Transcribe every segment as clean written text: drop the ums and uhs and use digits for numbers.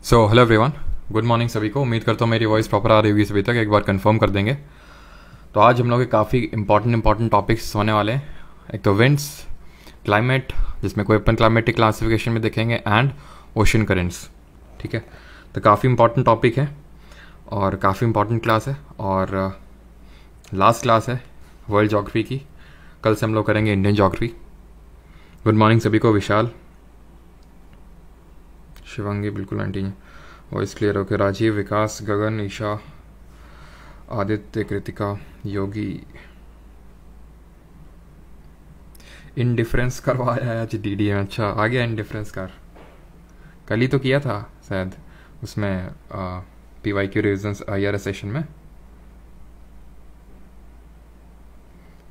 So hello everyone, good morning सभी को। उम्मीद करता हूँ मेरी वॉइस प्रॉपर आ रही होगी सभी तक। एक बार कंफर्म कर देंगे। तो आज हम लोग के काफ़ी इंपॉर्टेंट टॉपिक्स होने वाले हैं। एक तो विंड्स, क्लाइमेट, जिसमें कोई अपन क्लाइमेटिक क्लासिफिकेशन में देखेंगे, एंड ओशन करेंट्स। ठीक है, तो काफ़ी इंपॉर्टेंट टॉपिक है और काफ़ी इंपॉर्टेंट क्लास है और लास्ट क्लास है वर्ल्ड ज्योग्राफी की। कल से हम लोग करेंगे इंडियन ज्योग्राफी। गुड मॉर्निंग सभी को। विशाल, शिवांगी, बिल्कुल आंटी हैं, वॉइस क्लियर ओके। राजीव, विकास, गगन, ईशा, आदित्य, कृतिका, योगी। इनडिफरेंस करवाया है आज डीडी में। अच्छा, आ गया इनडिफरेंस कर। कल ही तो किया था शायद उसमें PYQ रिविजन्स IRS सेशन में।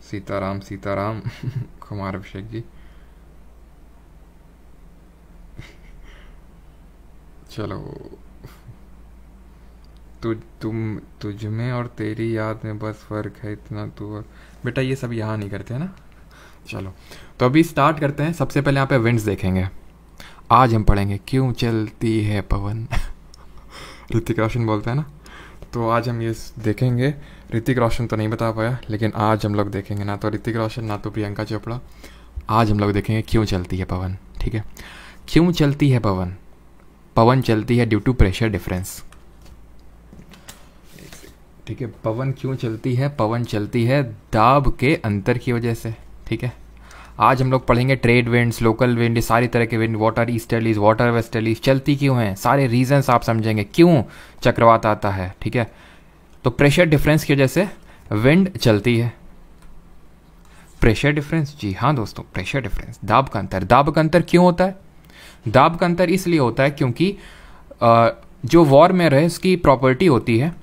सीताराम सीताराम कुमार अभिषेक जी, चलो। तुझ में और तेरी याद में बस फर्क है इतना। तू और बेटा ये सब यहाँ नहीं करते हैं ना। चलो, तो अभी स्टार्ट करते हैं। सबसे पहले यहाँ पे विंड्स देखेंगे। आज हम पढ़ेंगे क्यों चलती है पवन ऋतिक रोशन बोलते हैं ना, तो आज हम ये देखेंगे। ऋतिक रोशन तो नहीं बता पाया, लेकिन आज हम लोग देखेंगे। ना तो ऋतिक रोशन, ना तो प्रियंका चोपड़ा। आज हम लोग देखेंगे क्यों चलती है पवन। ठीक है, क्यों चलती है पवन। पवन चलती है ड्यू टू प्रेशर डिफरेंस। ठीक है, पवन क्यों चलती है। पवन चलती है दाब के अंतर की वजह से। ठीक है, आज हम लोग पढ़ेंगे ट्रेड विंड्स, लोकल विंड, ये सारी तरह के wind, water easterlies, water westerlies चलती क्यों हैं, सारे रीजंस आप समझेंगे क्यों चक्रवात आता है। ठीक है, तो प्रेशर डिफरेंस की वजह से विंड चलती है। प्रेशर डिफरेंस, जी हाँ दोस्तों, प्रेशर डिफरेंस, दाब का अंतर। दाब का अंतर क्यों होता है। दाब का अंतर इसलिए होता है क्योंकि जो वार्म एयर है उसकी प्रॉपर्टी होती है,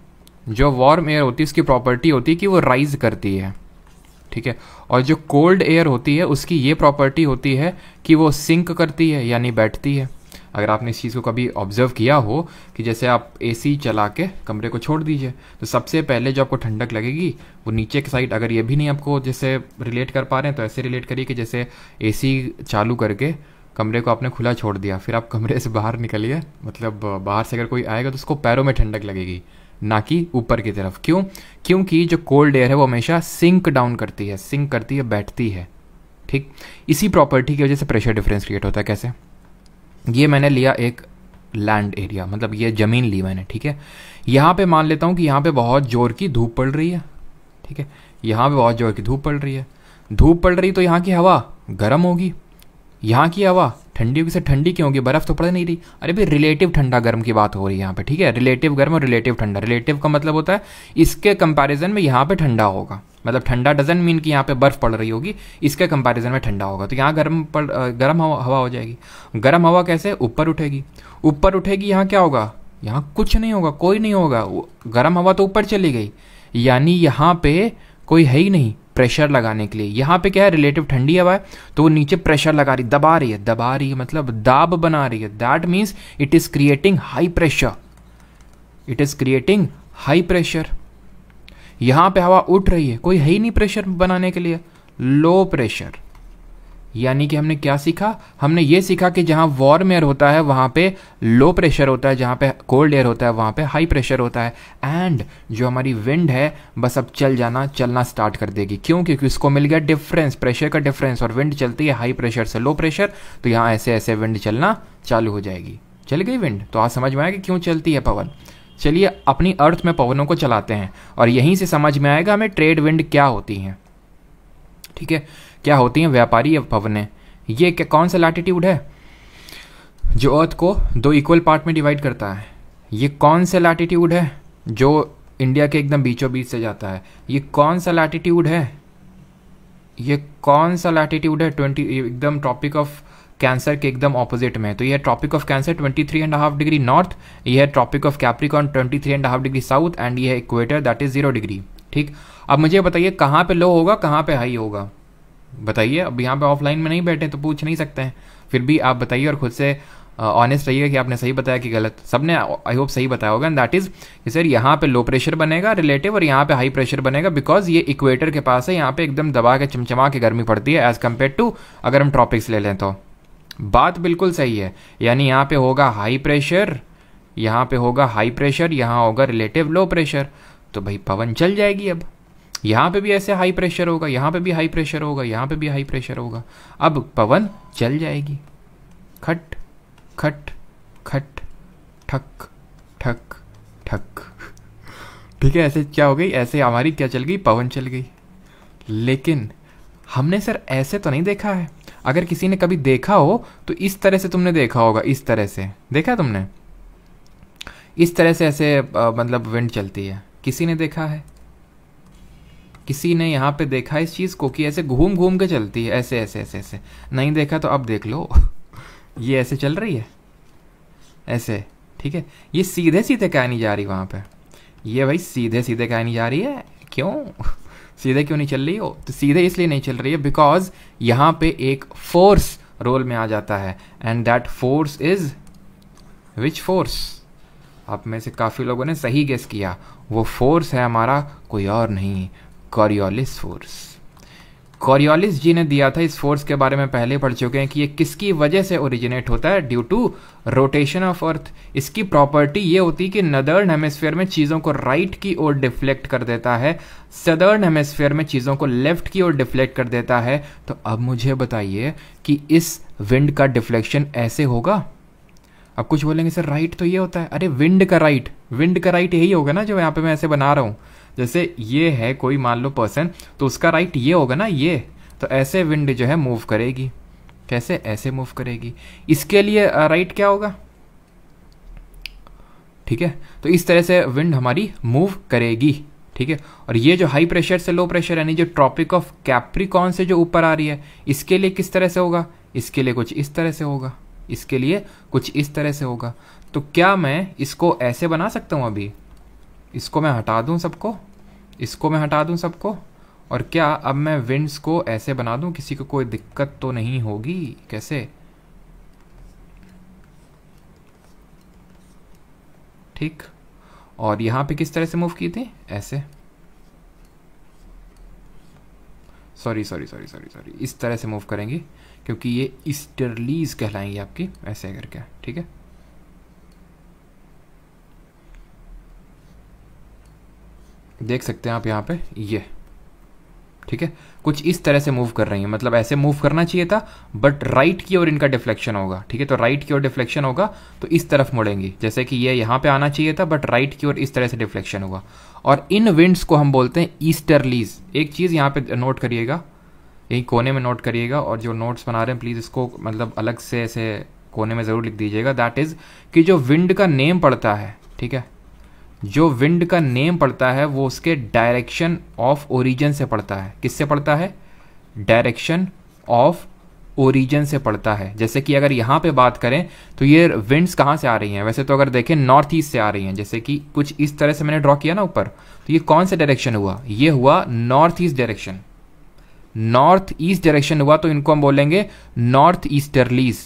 जो वार्म एयर होती है उसकी प्रॉपर्टी होती है कि वो राइज करती है। ठीक है, और जो कोल्ड एयर होती है उसकी ये प्रॉपर्टी होती है कि वो सिंक करती है, यानी बैठती है। अगर आपने इस चीज़ को कभी ऑब्जर्व किया हो कि जैसे आप AC चला के कमरे को छोड़ दीजिए, तो सबसे पहले जो आपको ठंडक लगेगी वो नीचे की साइड। अगर ये भी नहीं आपको जैसे रिलेट कर पा रहे हैं तो ऐसे रिलेट करिए कि जैसे AC चालू करके कमरे को आपने खुला छोड़ दिया, फिर आप कमरे से बाहर निकलिए, मतलब बाहर से अगर कोई आएगा तो उसको पैरों में ठंडक लगेगी, ना कि ऊपर की तरफ। क्यों? क्योंकि जो कोल्ड एयर है वो हमेशा सिंक डाउन करती है, सिंक करती है, बैठती है। ठीक, इसी प्रॉपर्टी की वजह से प्रेशर डिफरेंस क्रिएट होता है। कैसे? ये मैंने लिया एक लैंड एरिया, मतलब ये ज़मीन ली मैंने। ठीक है, यहाँ पे मान लेता हूँ कि यहाँ पे बहुत जोर की धूप पड़ रही है। ठीक है, यहाँ पे बहुत जोर की धूप पड़ रही है। धूप पड़ रही तो यहाँ की हवा गर्म होगी, यहाँ की हवा ठंडी होगी। से ठंडी क्यों होगी, बर्फ तो पड़ नहीं रही। अरे भाई, रिलेटिव ठंडा गर्म की बात हो रही है यहाँ पे। ठीक है, रिलेटिव गर्म और रिलेटिव ठंडा। रिलेटिव का मतलब होता है इसके कंपैरिजन में यहाँ पे ठंडा होगा, मतलब ठंडा डजंट मीन कि यहाँ पे बर्फ पड़ रही होगी, इसके कंपैरिजन में ठंडा होगा। तो यहाँ गर्म हवा हो जाएगी। गर्म हवा कैसे? ऊपर उठेगी। ऊपर उठेगी, यहाँ क्या होगा? यहाँ कुछ नहीं होगा, कोई नहीं होगा। गर्म हवा तो ऊपर चली गई, यानी यहाँ पे कोई है ही नहीं प्रेशर लगाने के लिए। यहाँ पे क्या है? रिलेटिव ठंडी हवा है, तो वो नीचे प्रेशर लगा रही, दबा रही है, मतलब दाब बना रही है। That means it is creating high pressure. It is creating high pressure. यहाँ पे हवा उठ रही है, कोई है ही नहीं प्रेशर बनाने के लिए, लो प्रेशर। यानी कि हमने क्या सीखा? हमने ये सीखा कि जहाँ वार्म एयर होता है वहाँ पे लो प्रेशर होता है, जहाँ पे कोल्ड एयर होता है वहाँ पे हाई प्रेशर होता है। एंड जो हमारी विंड है बस अब चलना स्टार्ट कर देगी। क्यों? क्योंकि उसको मिल गया डिफरेंस, प्रेशर का डिफरेंस, और विंड चलती है हाई प्रेशर से लो प्रेशर, तो यहाँ ऐसे ऐसे विंड चलना चालू हो जाएगी। चल गई विंड। तो आज समझ में आया कि क्यों चलती है पवन। चलिए अपनी अर्थ में पवनों को चलाते हैं और यहीं से समझ में आएगा हमें ट्रेड विंड क्या होती हैं। ठीक है, क्या होती हैं? व्यापारी पवनें। ये क्या, कौन सा लैटिट्यूड है जो अर्थ को 2 इक्वल पार्ट में डिवाइड करता है? ये कौन सा लैटिट्यूड है जो इंडिया के एकदम बीचों बीच से जाता है? ये कौन सा लैटिट्यूड है? ये कौन सा लैटिट्यूड है? 20 एकदम ट्रॉपिक ऑफ कैंसर के एकदम ऑपोजिट में। तो ये है tropic of cancer 23.5 degree north, ये है tropic of Capricorn 23.5 degree south, and ये है इक्वेटर दैट इज 0 डिग्री। ठीक, अब मुझे बताइए कहाँ पे लो होगा, कहाँ पे हाई होगा? बताइए। अब यहाँ पे ऑफलाइन में नहीं बैठे तो पूछ नहीं सकते हैं, फिर भी आप बताइए और खुद से ऑनेस्ट रहिएगा कि आपने सही बताया कि गलत। सबने आई होप सही बताया होगा। एंड दैट इज कि सर यहाँ पे लो प्रेशर बनेगा रिलेटिव और यहाँ पे हाई प्रेशर बनेगा, बिकॉज ये इक्वेटर के पास है, यहाँ पे एकदम दबा के चमचमा के गर्मी पड़ती है एज कम्पेयर टू अगर हम ट्रॉपिक्स ले लें तो। बात बिल्कुल सही है, यानी यहाँ पे होगा हाई प्रेशर यहाँ पे होगा हाई प्रेशर, यहाँ होगा रिलेटिव लो प्रेशर, तो भाई पवन चल जाएगी। अब यहाँ पे भी ऐसे हाई प्रेशर होगा, यहाँ पे भी हाई प्रेशर होगा, यहाँ पे भी हाई प्रेशर होगा, अब पवन चल जाएगी। खट खट खट ठक ठक ठक। ठीक है, ऐसे क्या हो गई, ऐसे हमारी क्या चल गई, पवन चल गई। लेकिन हमने सर ऐसे तो नहीं देखा है। अगर किसी ने कभी देखा हो तो इस तरह से तुमने देखा होगा, इस तरह से देखा तुमने, इस तरह से ऐसे मतलब विंड चलती है, किसी ने देखा है? किसी ने यहाँ पे देखा इस चीज़ को कि ऐसे घूम घूम के चलती है, ऐसे ऐसे ऐसे ऐसे? नहीं देखा तो अब देख लो। ये ऐसे चल रही है, ऐसे, ठीक है। ये सीधे सीधे क्या नहीं जा रही वहाँ पे, ये भाई सीधे सीधे क्या नहीं जा रही है, क्यों सीधे क्यों नहीं चल रही हो? तो सीधे इसलिए नहीं चल रही है बिकॉज यहाँ पे एक फोर्स रोल में आ जाता है, and that force is which force? आप में से काफ़ी लोगों ने सही गेस किया, वो फोर्स है हमारा कोई और नहीं, कॉरियोलिस फोर्स। कॉरियोलिस जी ने दिया था इस फोर्स के बारे में पहले पढ़ चुके हैं कि ये किसकी वजह से ओरिजिनेट होता है, due to rotation of earth. इसकी प्रॉपर्टी ये होती है कि नदर्न हेमिस्फीयर में चीज़ों को राइट की ओर डिफ्लेक्ट कर देता है, सदर्न हेमिस्फीयर में चीज़ों को लेफ्ट की ओर डिफ्लेक्ट कर देता है। तो अब मुझे बताइए कि इस विंड का डिफ्लेक्शन ऐसे होगा। अब कुछ बोलेंगे सर राइट तो ये होता है, अरे विंड का राइट, विंड का राइट यही होगा ना जो यहाँ पे मैं ऐसे बना रहा हूँ। जैसे ये है कोई मान लो पर्सन, तो उसका राइट ये होगा ना, ये, तो ऐसे विंड जो है मूव करेगी। कैसे? ऐसे मूव करेगी। इसके लिए राइट क्या होगा? ठीक है, तो इस तरह से विंड हमारी मूव करेगी। ठीक है, और ये जो हाई प्रेशर से लो प्रेशर यानी जो ट्रॉपिक ऑफ कैप्रिकॉर्न से जो ऊपर आ रही है, इसके लिए किस तरह से होगा? इसके लिए कुछ इस तरह से होगा, इसके लिए कुछ इस तरह से होगा। तो क्या मैं इसको ऐसे बना सकता हूँ? अभी इसको मैं हटा दूं सबको, इसको मैं हटा दूं सबको, और क्या अब मैं विंड्स को ऐसे बना दूं? किसी को कोई दिक्कत तो नहीं होगी? कैसे? ठीक, और यहां पे किस तरह से मूव की थी? ऐसे, सॉरी, इस तरह से मूव करेंगी क्योंकि ये ईस्टर्लीज कहलाएंगी आपकी, ऐसे करके। ठीक है, देख सकते हैं आप यहाँ पे ये, ठीक है, कुछ इस तरह से मूव कर रही है। मतलब ऐसे मूव करना चाहिए था, बट राइट की ओर इनका डिफ्लेक्शन होगा। ठीक है, तो राइट की ओर डिफ्लेक्शन होगा तो इस तरफ मुड़ेंगी, जैसे कि ये यहाँ पे आना चाहिए था, बट राइट की ओर इस तरह से डिफ्लेक्शन होगा। और इन विंड्स को हम बोलते हैं ईस्टर्लीज। एक चीज़ यहाँ पे नोट करिएगा, यही कोने में नोट करिएगा, और जो नोट्स बना रहे हैं प्लीज़ इसको मतलब अलग से ऐसे कोने में ज़रूर लिख दीजिएगा। दैट इज़ कि जो विंड का नेम पड़ता है, ठीक है, जो विंड का नेम पड़ता है वो उसके डायरेक्शन ऑफ ओरिजिन से पड़ता है। किससे पड़ता है? डायरेक्शन ऑफ ओरिजिन से पड़ता है। जैसे कि अगर यहाँ पे बात करें तो ये विंड्स कहाँ से आ रही हैं? वैसे तो अगर देखें नॉर्थ ईस्ट से आ रही हैं, जैसे कि कुछ इस तरह से मैंने ड्रॉ किया ना ऊपर, तो ये कौन सा डायरेक्शन हुआ? ये हुआ north east direction, north east direction हुआ, तो इनको हम बोलेंगे नॉर्थ ईस्टर्लीज,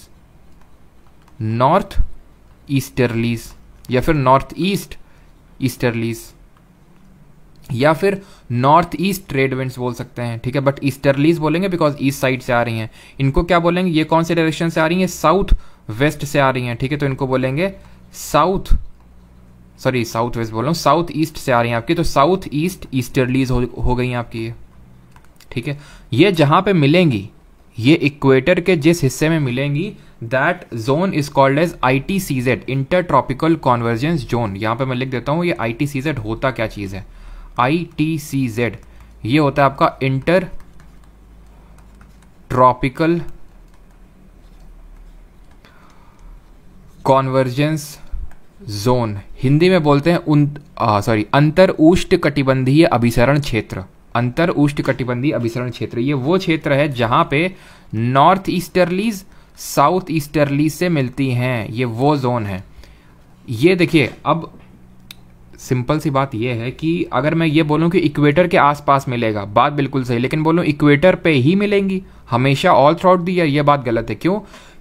नॉर्थ ईस्टर्लीज, या फिर नॉर्थ ईस्ट ईस्टर्लीज, या फिर नॉर्थ ईस्ट ट्रेड विंड्स बोल सकते हैं। ठीक है, बट ईस्टर्लीज बोलेंगे बिकॉज ईस्ट साइड से आ रही हैं। इनको क्या बोलेंगे? ये कौन से डायरेक्शन से आ रही हैं? साउथ वेस्ट से आ रही हैं। ठीक है, तो इनको बोलेंगे साउथ वेस्ट बोल रहा हूँ, साउथ ईस्ट से आ रही हैं आपकी, तो साउथ ईस्ट ईस्टर्लीज हो गई हैं आपकी ये। ठीक है, ये जहां पे मिलेंगी, ये इक्वेटर के जिस हिस्से में मिलेंगी, that zone is called as ITCZ, inter tropical convergence zone. यहां पे मैं लिख देता हूं ये ITCZ होता क्या चीज है। ITCZ ये होता है आपका inter tropical convergence zone, Hindi में बोलते हैं अंतर उष्ण कटिबंधीय अभिसरण क्षेत्र। अंतर उष्ण कटिबंधीय अभिसरण क्षेत्र, ये वो क्षेत्र है जहां पे नॉर्थ ईस्टर्लीज साउथ ईस्टर्लीज से मिलती हैं, ये वो जोन है। ये देखिए, अब सिंपल सी बात ये है कि अगर मैं ये बोलूं कि इक्वेटर के आसपास मिलेगा, बात बिल्कुल सही, लेकिन बोलूं इक्वेटर पे ही मिलेंगी हमेशा all through out the year, ये बात गलत है। क्यों?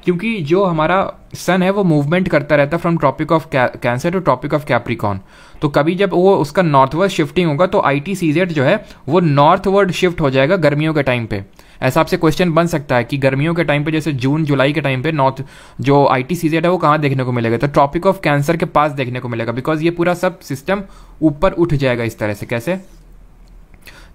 क्योंकि जो हमारा सन है वो मूवमेंट करता रहता है from tropic of cancer to tropic of Capricorn. तो कभी जब वो उसका नॉर्थवर्ड शिफ्टिंग होगा तो ITCZ जो है वो नॉर्थवर्ड शिफ्ट हो जाएगा गर्मियों के टाइम पे। ऐसा आपसे क्वेश्चन बन सकता है कि गर्मियों के टाइम पे जैसे जून जुलाई के टाइम पे नॉर्थ जो ITCZ है वो कहाँ देखने को मिलेगा, तो ट्रॉपिक ऑफ कैंसर के पास देखने को मिलेगा, बिकॉज ये पूरा सब सिस्टम ऊपर उठ जाएगा इस तरह से। कैसे?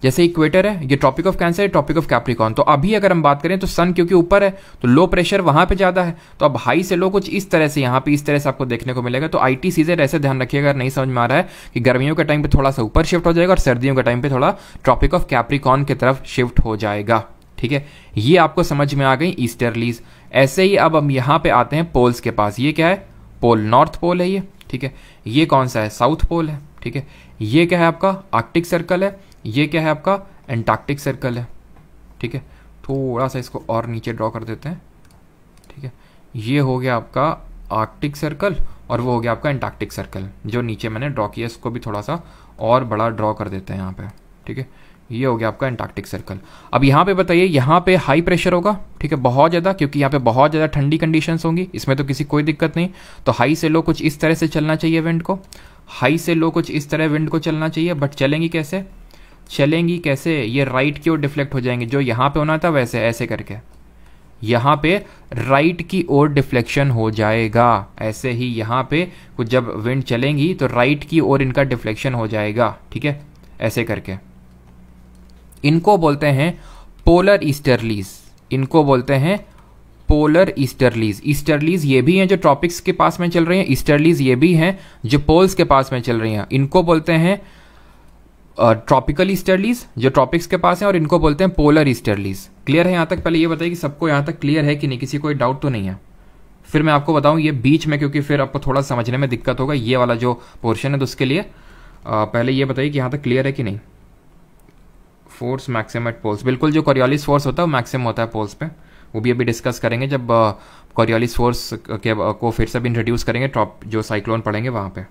जैसे इक्वेटर है, ये ट्रॉपिक ऑफ कैंसर है, ट्रॉपिक ऑफ कैप्रिकॉन। तो अभी अगर हम बात करें तो सन क्योंकि ऊपर है तो लो प्रेशर वहां पे ज्यादा है, तो अब हाई से लो कुछ इस तरह से यहाँ पे इस तरह से आपको देखने को मिलेगा। तो ITCZ ऐसे ध्यान रखिएगा, अगर नहीं समझ में आ रहा है कि गर्मियों के टाइम पे थोड़ा सा ऊपर शिफ्ट हो जाएगा और सर्दियों के टाइम पे थोड़ा ट्रॉपिक ऑफ कैप्रिकॉन की तरफ शिफ्ट हो जाएगा। ठीक है, ये आपको समझ में आ गई ईस्टर्लीज। ऐसे ही अब हम यहाँ पे आते हैं पोल्स के पास। ये क्या है? पोल, नॉर्थ पोल है ये। ठीक है, ये कौन सा है? साउथ पोल है। ठीक है, ये क्या है आपका? आर्कटिक सर्कल है। ये क्या है आपका? एंटार्क्टिक सर्कल है। ठीक है, थोड़ा सा इसको और नीचे ड्रॉ कर देते हैं। ठीक है, ये हो गया आपका आर्कटिक सर्कल और वो हो गया आपका एंटार्क्टिक सर्कल। जो नीचे मैंने ड्रॉ किया इसको भी थोड़ा सा और बड़ा ड्रॉ कर देते हैं यहाँ पे। ठीक है, ये हो गया आपका एंटार्क्टिक सर्कल। अब यहाँ पे बताइए, यहाँ पे हाई प्रेशर होगा। ठीक है, बहुत ज़्यादा, क्योंकि यहाँ पे बहुत ज़्यादा ठंडी कंडीशंस होंगी, इसमें तो किसी कोई दिक्कत नहीं। तो हाई से लो कुछ इस तरह से चलना चाहिए विंड को, हाई से लो कुछ इस तरह विंड को चलना चाहिए। बट चलेंगी कैसे? चलेंगी कैसे? ये राइट की ओर डिफ्लेक्ट हो जाएंगे, जो यहाँ पे होना था वैसे ऐसे करके यहाँ पे राइट की ओर डिफ्लेक्शन हो जाएगा। ऐसे ही यहाँ पे कुछ जब विंड चलेंगी तो राइट की ओर इनका डिफ्लेक्शन हो जाएगा। ठीक है, ऐसे करके इनको बोलते हैं पोलर ईस्टर्लीज। इनको बोलते हैं पोलर ईस्टर्लीज। ईस्टर्लीज ये भी हैं जो ट्रॉपिक्स के पास में चल रही हैं, ईस्टर्लीज ये भी हैं जो पोल्स के पास में चल रही हैं। इनको बोलते हैं ट्रॉपिकल ईस्टर्लीज जो ट्रॉपिक्स के पास हैं, और इनको बोलते हैं पोलर ईस्टर्लीज। क्लियर है यहाँ तक? पहले ये बताइए कि सबको यहाँ तक क्लियर है कि नहीं, किसी कोई डाउट तो नहीं है? फिर मैं आपको बताऊं ये बीच में, क्योंकि फिर आपको थोड़ा समझने में दिक्कत होगा ये वाला जो पोर्शन है, तो उसके लिए पहले ये बताइए कि यहाँ तक क्लियर है कि नहीं। फोर्स मैक्सिमम एट पोल्स, बिल्कुल जो कॉरियोलिस फोर्स होता है वो मैक्सिमम होता है पोल्स पे। वो भी अभी डिस्कस करेंगे जब कॉरियोलिस फोर्स को फिर से भी इंट्रोड्यूस करेंगे, जो साइक्लोन पढ़ेंगे वहां पे।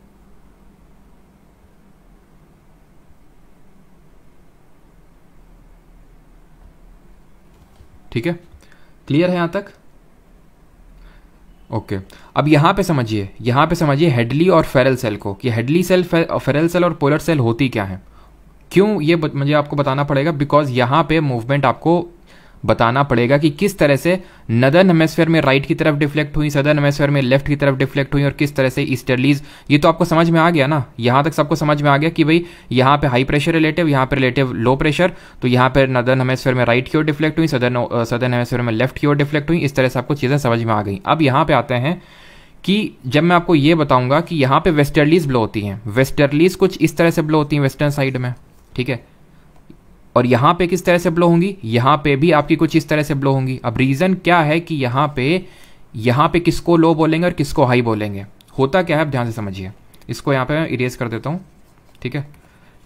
ठीक है, क्लियर है यहां तक? ओके, अब यहां पे समझिए हेडली और फेरल सेल को, कि हेडली सेल, फेरल सेल और पोलर सेल होती क्या है। क्यों ये मुझे आपको बताना पड़ेगा, बिकॉज यहाँ पे मूवमेंट आपको बताना पड़ेगा कि किस तरह से नदर्न हेमिस्फीयर में राइट की तरफ डिफ्लेक्ट हुई, सदर्न हेमिस्फीयर में लेफ्ट की तरफ डिफ्लेक्ट हुई, और किस तरह से ईस्टर्लीज। ये तो आपको समझ में आ गया ना, यहाँ तक सबको समझ में आ गया कि भाई यहाँ पे हाई प्रेशर रिलेटिव, यहाँ पे रिलेटिव लो प्रेशर, तो यहाँ पे नदर्न हेमिस्फीयर में राइट की ओर डिफ्लेक्ट हुई, सदर्न हेमिस्फीयर में लेफ्ट की ओर डिफ्लेक्ट हुई। इस तरह से आपको चीज़ें समझ में आ गई। अब यहाँ पे आते हैं कि जब मैं आपको ये बताऊंगा कि यहाँ पे वेस्टर्लीज ब्लो होती हैं, वेस्टर्लीज कुछ इस तरह से ब्लो होती हैं वेस्टर्न साइड में। ठीक है, और यहाँ पे किस तरह से ब्लो होंगी, यहाँ पे भी आपकी कुछ इस तरह से ब्लो होंगी। अब रीजन क्या है कि यहाँ पे किसको लो बोलेंगे और किसको हाई बोलेंगे, होता क्या है, आप ध्यान से समझिए। इसको यहाँ पे मैं इरेज कर देता हूँ। ठीक है,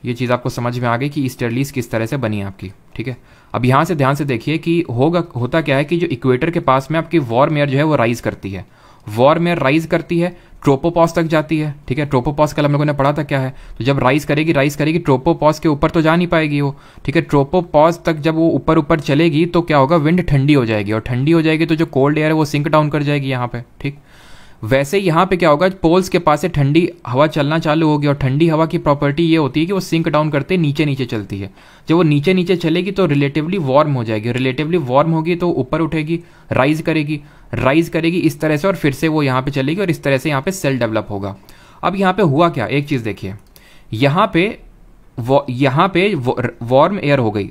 ये चीज़ आपको समझ में आ गई कि ईस्टर्लीज किस तरह से बनी है आपकी। ठीक है, अब यहाँ से ध्यान से देखिए कि होता क्या है कि जो इक्वेटर के पास में आपकी वार्म एयर जो है वो राइज करती है, वार्म एयर राइज करती है, ट्रोपोपॉज तक जाती है। ठीक है, ट्रोपोपॉज कल हम लोगों ने पढ़ा था क्या है, तो जब राइज करेगी ट्रोपोपॉज के ऊपर तो जा नहीं पाएगी वो। ठीक है, ट्रोपोपॉज तक जब वो ऊपर चलेगी तो क्या होगा, विंड ठंडी हो जाएगी, और ठंडी हो जाएगी तो जो कोल्ड एयर है वो सिंक डाउन कर जाएगी यहाँ पे। ठीक, वैसे यहाँ पे क्या होगा, पोल्स के पास से ठंडी हवा चलना चालू होगी, और ठंडी हवा की प्रॉपर्टी ये होती है कि वो सिंक डाउन करते नीचे चलती है। जब वो नीचे चलेगी तो रिलेटिवली वार्म हो जाएगी, रिलेटिवली वार्म होगी तो ऊपर उठेगी, राइज करेगी इस तरह से, और फिर से वो यहाँ पे चलेगी, और इस तरह से यहाँ पे सेल डेवलप होगा। अब यहाँ पे हुआ क्या, एक चीज देखिए, यहाँ पे वार्म एयर हो गई,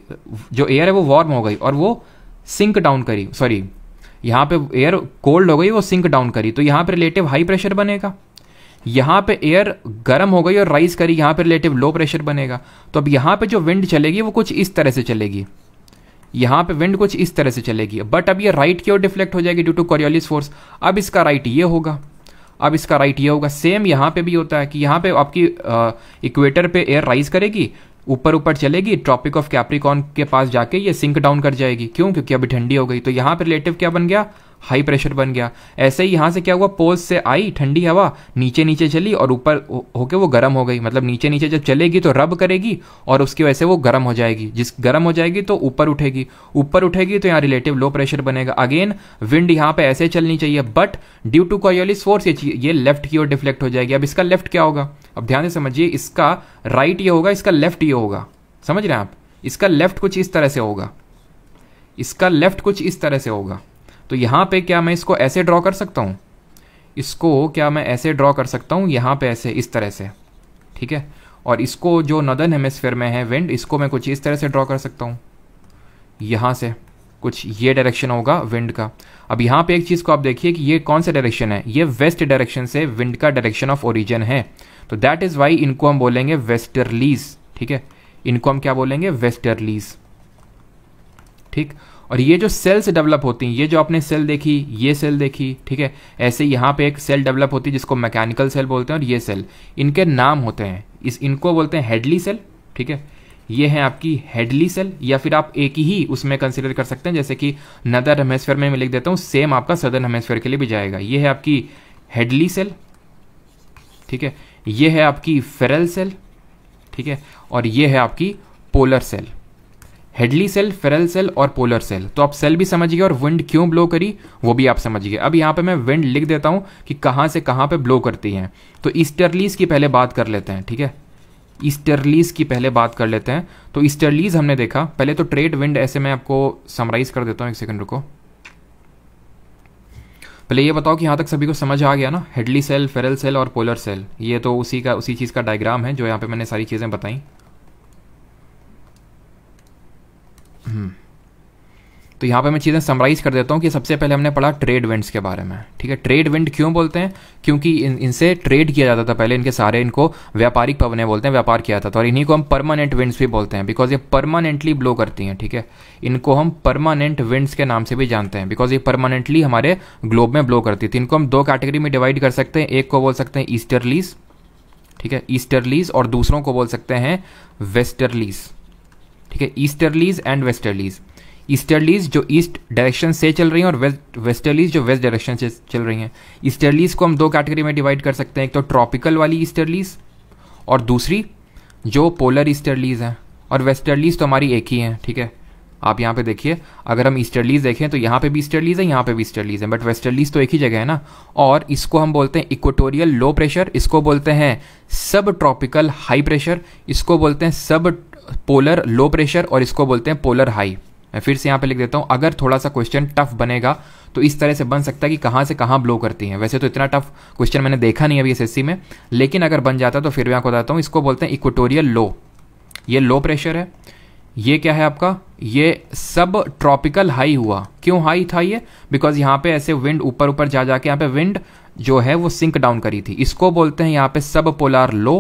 जो एयर है वो वार्म हो गई और वो सिंक डाउन करी, सॉरी यहाँ पे एयर कोल्ड हो गई, वो सिंक डाउन करी, तो यहाँ पे रिलेटिव हाई प्रेशर बनेगा। यहाँ पे एयर गर्म हो गई और राइज करी, यहाँ पे रिलेटिव लो प्रेशर बनेगा। तो अब यहाँ पे जो विंड चलेगी वो कुछ इस तरह से चलेगी, यहाँ पे विंड कुछ इस तरह से चलेगी, बट अब ये राइट की ओर डिफ्लेक्ट हो जाएगी ड्यू टू कॉरियोलिस फोर्स। अब इसका राइट ये होगा, सेम यहाँ पे भी होता है कि यहाँ पे आपकी इक्वेटर पे एयर राइज करेगी, ऊपर चलेगी, ट्रॉपिक ऑफ कैप्रिकॉन के पास जाके ये सिंक डाउन कर जाएगी। क्यों? क्योंकि अभी ठंडी हो गई, तो यहाँ पे रिलेटिव क्या बन गया, हाई प्रेशर बन गया। ऐसे ही यहाँ से क्या हुआ, पोल्स से आई ठंडी हवा, नीचे नीचे चली और ऊपर होके वो गर्म हो गई। मतलब नीचे नीचे जब चलेगी तो रब करेगी और उसकी वजह से वो गर्म हो जाएगी। जिस गर्म हो जाएगी तो ऊपर उठेगी, ऊपर उठेगी तो यहाँ रिलेटिव लो प्रेशर बनेगा। अगेन विंड यहाँ पे ऐसे चलनी चाहिए, but due to Coriolis force ये लेफ्ट की ओर डिफ्लेक्ट हो जाएगी। अब इसका लेफ्ट क्या होगा, अब ध्यान से समझिए, इसका राइट ये होगा, इसका लेफ्ट ये होगा। समझ रहे हैं आप, इसका लेफ्ट कुछ इस तरह से होगा, इसका लेफ्ट कुछ इस तरह से होगा। तो यहाँ पे क्या मैं इसको ऐसे ड्रॉ कर सकता हूँ, इसको क्या मैं ऐसे ड्रॉ कर सकता हूँ, यहाँ पे ऐसे इस तरह से, ठीक है। और इसको जो नॉर्दर्न हेमिस्फीयर में है विंड, इसको मैं कुछ इस तरह से ड्रॉ कर सकता हूँ, यहाँ से कुछ ये डायरेक्शन होगा विंड का। अब यहाँ पे एक चीज़ को आप देखिए कि ये कौन सा डायरेक्शन है, ये वेस्ट डायरेक्शन से विंड का डायरेक्शन ऑफ ओरिजिन है। तो दैट इज़ वाई इनको हम बोलेंगे वेस्टर्लीज, ठीक है। इनको हम क्या बोलेंगे, वेस्टर्लीज, ठीक। और ये जो सेल्स डेवलप होती हैं, ये जो आपने सेल देखी, ये सेल देखी, ठीक है, ऐसे यहाँ पे एक सेल डेवलप होती है जिसको मैकेनिकल सेल बोलते हैं। और ये सेल, इनके नाम होते हैं, इनको बोलते हैं हेडली सेल, ठीक है। ये है आपकी हेडली सेल, या फिर आप एक ही उसमें कंसिडर कर सकते हैं, जैसे कि नदर हेमिस्फीयर में मैं लिख देता हूँ, सेम आपका सदर्न हेमिस्फीयर के लिए भी जाएगा। ये है आपकी हेडली सेल, ठीक है। ये है आपकी फेरल सेल, ठीक है। और ये है आपकी polar cell. Hadley cell, Ferrel cell और पोलर सेल। तो आप सेल भी समझ गए और विंड क्यों ब्लो करी वो भी आप समझ गए। अब यहाँ पे मैं विंड लिख देता हूँ कि कहाँ से कहाँ पे ब्लो करती हैं। तो ईस्टर्लीज की पहले बात कर लेते हैं, ठीक है। ईस्टर्लीज की पहले बात कर लेते हैं। तो ईस्टर्लीज हमने देखा, पहले तो ट्रेड विंड, ऐसे मैं आपको समराइज कर देता हूँ, एक सेकंड रुको। पहले ये बताओ कि यहाँ तक सभी को समझ आ गया ना, हेडली सेल, फेरल सेल और पोलर सेल। ये तो उसी चीज़ का डायग्राम है जो यहाँ पे मैंने सारी चीज़ें बताई। तो यहाँ पे मैं चीज़ें समराइज कर देता हूँ कि सबसे पहले हमने पढ़ा ट्रेड विंड्स के बारे में, ठीक है। ट्रेड विंड क्यों बोलते हैं, क्योंकि इनसे ट्रेड किया जाता था पहले, इनके सारे, इनको व्यापारिक पवनें बोलते हैं, व्यापार किया जाता था। और इन्हीं को हम परमानेंट विंड्स भी बोलते हैं, बिकॉज ये परमानेंटली ब्लो करती हैं, ठीक है। इनको हम परमानेंट विंड्स के नाम से भी जानते हैं, बिकॉज ये परमानेंटली हमारे ग्लोब में ब्लो करती थी। इनको हम दो कैटेगरी में डिवाइड कर सकते हैं, एक को बोल सकते हैं ईस्टर्लीज, ठीक है, ईस्टर्लीज, और दूसरों को बोल सकते हैं वेस्टर्लीज, ठीक है। Easterlies and westerlies. ईस्टर्लीज जो ईस्ट डायरेक्शन से चल रही हैं और वेस्टर्लीज जो वेस्ट डायरेक्शन से चल रही हैं। ईस्टर्लीज को हम दो कैटेगरी में डिवाइड कर सकते हैं, एक तो ट्रॉपिकल वाली ईस्टर्लीज और दूसरी जो पोलर ईस्टर्लीज हैं। और वेस्टर्लीज तो हमारी एक ही हैं, ठीक है। आप यहाँ पे देखिए, अगर हम ईस्टर्लीज देखें तो यहाँ पे भी ईस्टर्लीज है, यहाँ पे भी ईस्टर्लीज है, बट वेस्टर्लीज तो एक ही जगह है ना। और इसको हम बोलते हैं इक्वेटोरियल लो प्रेशर, इसको बोलते हैं सब ट्रॉपिकल हाई प्रेशर, इसको बोलते हैं सब पोलर लो प्रेशर, और इसको बोलते हैं पोलर हाई। मैं फिर से यहाँ पे लिख देता हूँ, अगर थोड़ा सा क्वेश्चन टफ बनेगा तो इस तरह से बन सकता है कि कहाँ से कहाँ ब्लो करती हैं। वैसे तो इतना टफ क्वेश्चन मैंने देखा नहीं अभी एसएससी में, लेकिन अगर बन जाता तो फिर मैं आपको बताता हूँ। इसको बोलते हैं इक्वेटोरियल लो, ये लो प्रेशर है। ये क्या है आपका, ये सब ट्रॉपिकल हाई हुआ। क्यों हाई था ये, बिकॉज यहाँ पे ऐसे विंड ऊपर ऊपर जा जाके यहाँ पे विंड जो है वो सिंक डाउन करी थी। इसको बोलते हैं यहाँ पे सब पोलार लो,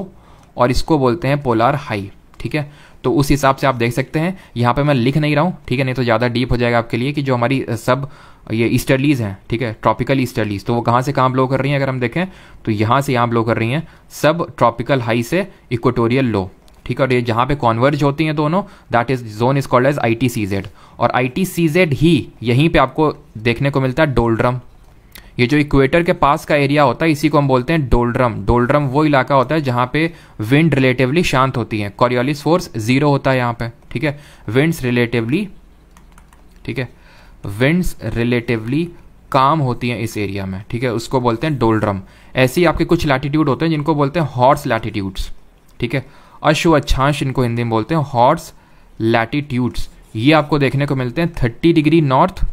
और इसको बोलते हैं पोलार हाई, ठीक है। तो उस हिसाब से आप देख सकते हैं, यहाँ पे मैं लिख नहीं रहा हूँ, ठीक है, नहीं तो ज़्यादा डीप हो जाएगा आपके लिए, कि जो हमारी सब ये ईस्टर्लीज हैं, ठीक है, ट्रॉपिकल ईस्टर्लीज, तो वो कहाँ से कहाँ ब्लो कर रही हैं। अगर हम देखें तो यहाँ से यहाँ ब्लो कर रही हैं, सब ट्रॉपिकल हाई से इक्वेटोरियल लो, ठीक है। और ये जहाँ पे कॉन्वर्ज होती हैं दोनों, that is zone is called as ITCZ। और ITCZ ही यहीं पे आपको देखने को मिलता है डोल्ड्रम। ये जो इक्वेटर के पास का एरिया होता है, इसी को हम बोलते हैं डोल्ड्रम। डोल्ड्रम वो इलाका होता है जहाँ पे विंड रिलेटिवली शांत होती है, कॉरियोलिस फोर्स 0 होता है यहाँ पे, ठीक है। विंड्स रिलेटिवली, ठीक है, विंड्स रिलेटिवली काम होती हैं इस एरिया में, ठीक है, उसको बोलते हैं डोल्ड्रम। ऐसे ही आपके कुछ लैटिट्यूड होते हैं जिनको बोलते हैं हॉर्स लैटिट्यूड्स, ठीक है। अश्व अक्षांश इनको हिंदी में बोलते हैं, हॉर्स लैटिट्यूड्स। ये आपको देखने को मिलते हैं 30 degree north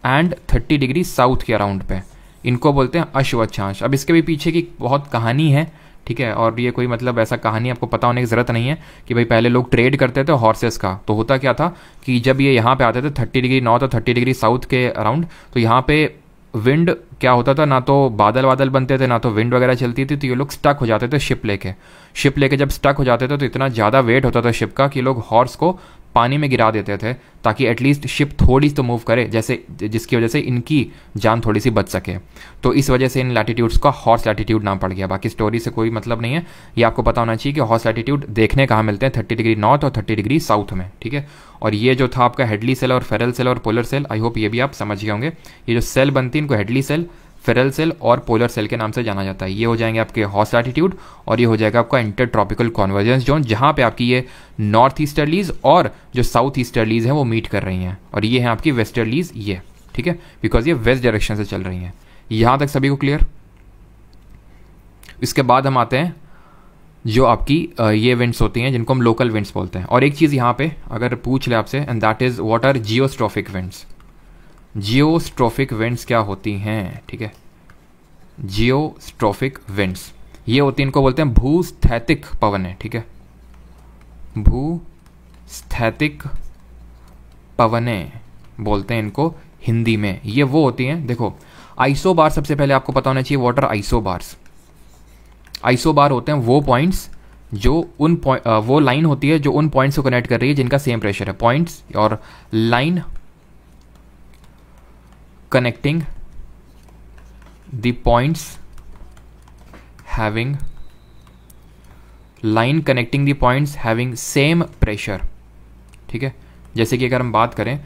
and 30 degree south के अराउंड पे, इनको बोलते हैं अश्व अक्षांश। अब इसके भी पीछे की बहुत कहानी है, ठीक है। और ये कोई मतलब ऐसा कहानी आपको पता होने की ज़रूरत नहीं है कि भाई पहले लोग ट्रेड करते थे हॉर्सेस का। तो होता क्या था कि जब ये यहाँ पे आते थे 30 डिग्री नॉर्थ और 30 डिग्री साउथ के अराउंड, तो यहाँ पे विंड क्या होता था, ना तो बादल बनते थे, ना तो विंड वगैरह चलती थी, तो ये लोग स्टक हो जाते थे शिप लेके। जब स्टक हो जाते थे तो इतना ज़्यादा वेट होता था शिप का कि लोग हॉर्स को पानी में गिरा देते थे ताकि एटलीस्ट शिप थोड़ी तो मूव करे, जैसे जिसकी वजह से इनकी जान थोड़ी सी बच सके। तो इस वजह से इन लैटिट्यूड्स का हॉर्स लैटिट्यूड नाम पड़ गया। बाकी स्टोरी से कोई मतलब नहीं है, ये आपको पता होना चाहिए कि हॉर्स लैटिट्यूड देखने कहाँ मिलते हैं, 30 डिग्री नॉर्थ और 30 डिग्री साउथ में, ठीक है। और ये जो था आपका हेडली सेल और फेरल सेल और पोलर सेल, आई होप ये भी आप समझ गए होंगे। ये जो सेल बनती है इनको हेडली सेल, फेरल सेल और पोलर सेल के नाम से जाना जाता है। ये हो जाएंगे आपके हॉर्स लैटिट्यूड और ये हो जाएगा आपका इंटर ट्रॉपिकल कॉन्वर्जेंस जोन, जहाँ पे आपकी ये नॉर्थ ईस्टर्लीज और जो साउथ ईस्टर्लीज हैं वो मीट कर रही हैं, और ये हैं आपकी वेस्टर्लीज, ये ठीक है, बिकॉज ये वेस्ट डायरेक्शन से चल रही हैं। यहाँ तक सभी को क्लियर। इसके बाद हम आते हैं जो आपकी ये विंड्स होती हैं जिनको हम लोकल विंड्स बोलते हैं। और एक चीज़ यहाँ पे अगर पूछ ले आपसे, and that is what are geostrophic winds. Geostrophic winds क्या होती हैं, ठीक है। जियोस्ट्रोफिक विंड्स ये होती हैं, इनको बोलते हैं भूस्थैतिक पवनें, ठीक है। भूस्थैतिक पवनें बोलते हैं इनको हिंदी में। ये वो होती हैं, देखो आइसोबार, सबसे पहले आपको पता होना चाहिए व्हाट आर आइसोबार्स। आइसोबार होते हैं वो पॉइंट्स जो वो लाइन होती है जो उन पॉइंट्स को कनेक्ट कर रही है जिनका सेम प्रेशर है। पॉइंट्स और line connecting the points having same pressure, ठीक है। जैसे कि अगर हम बात करें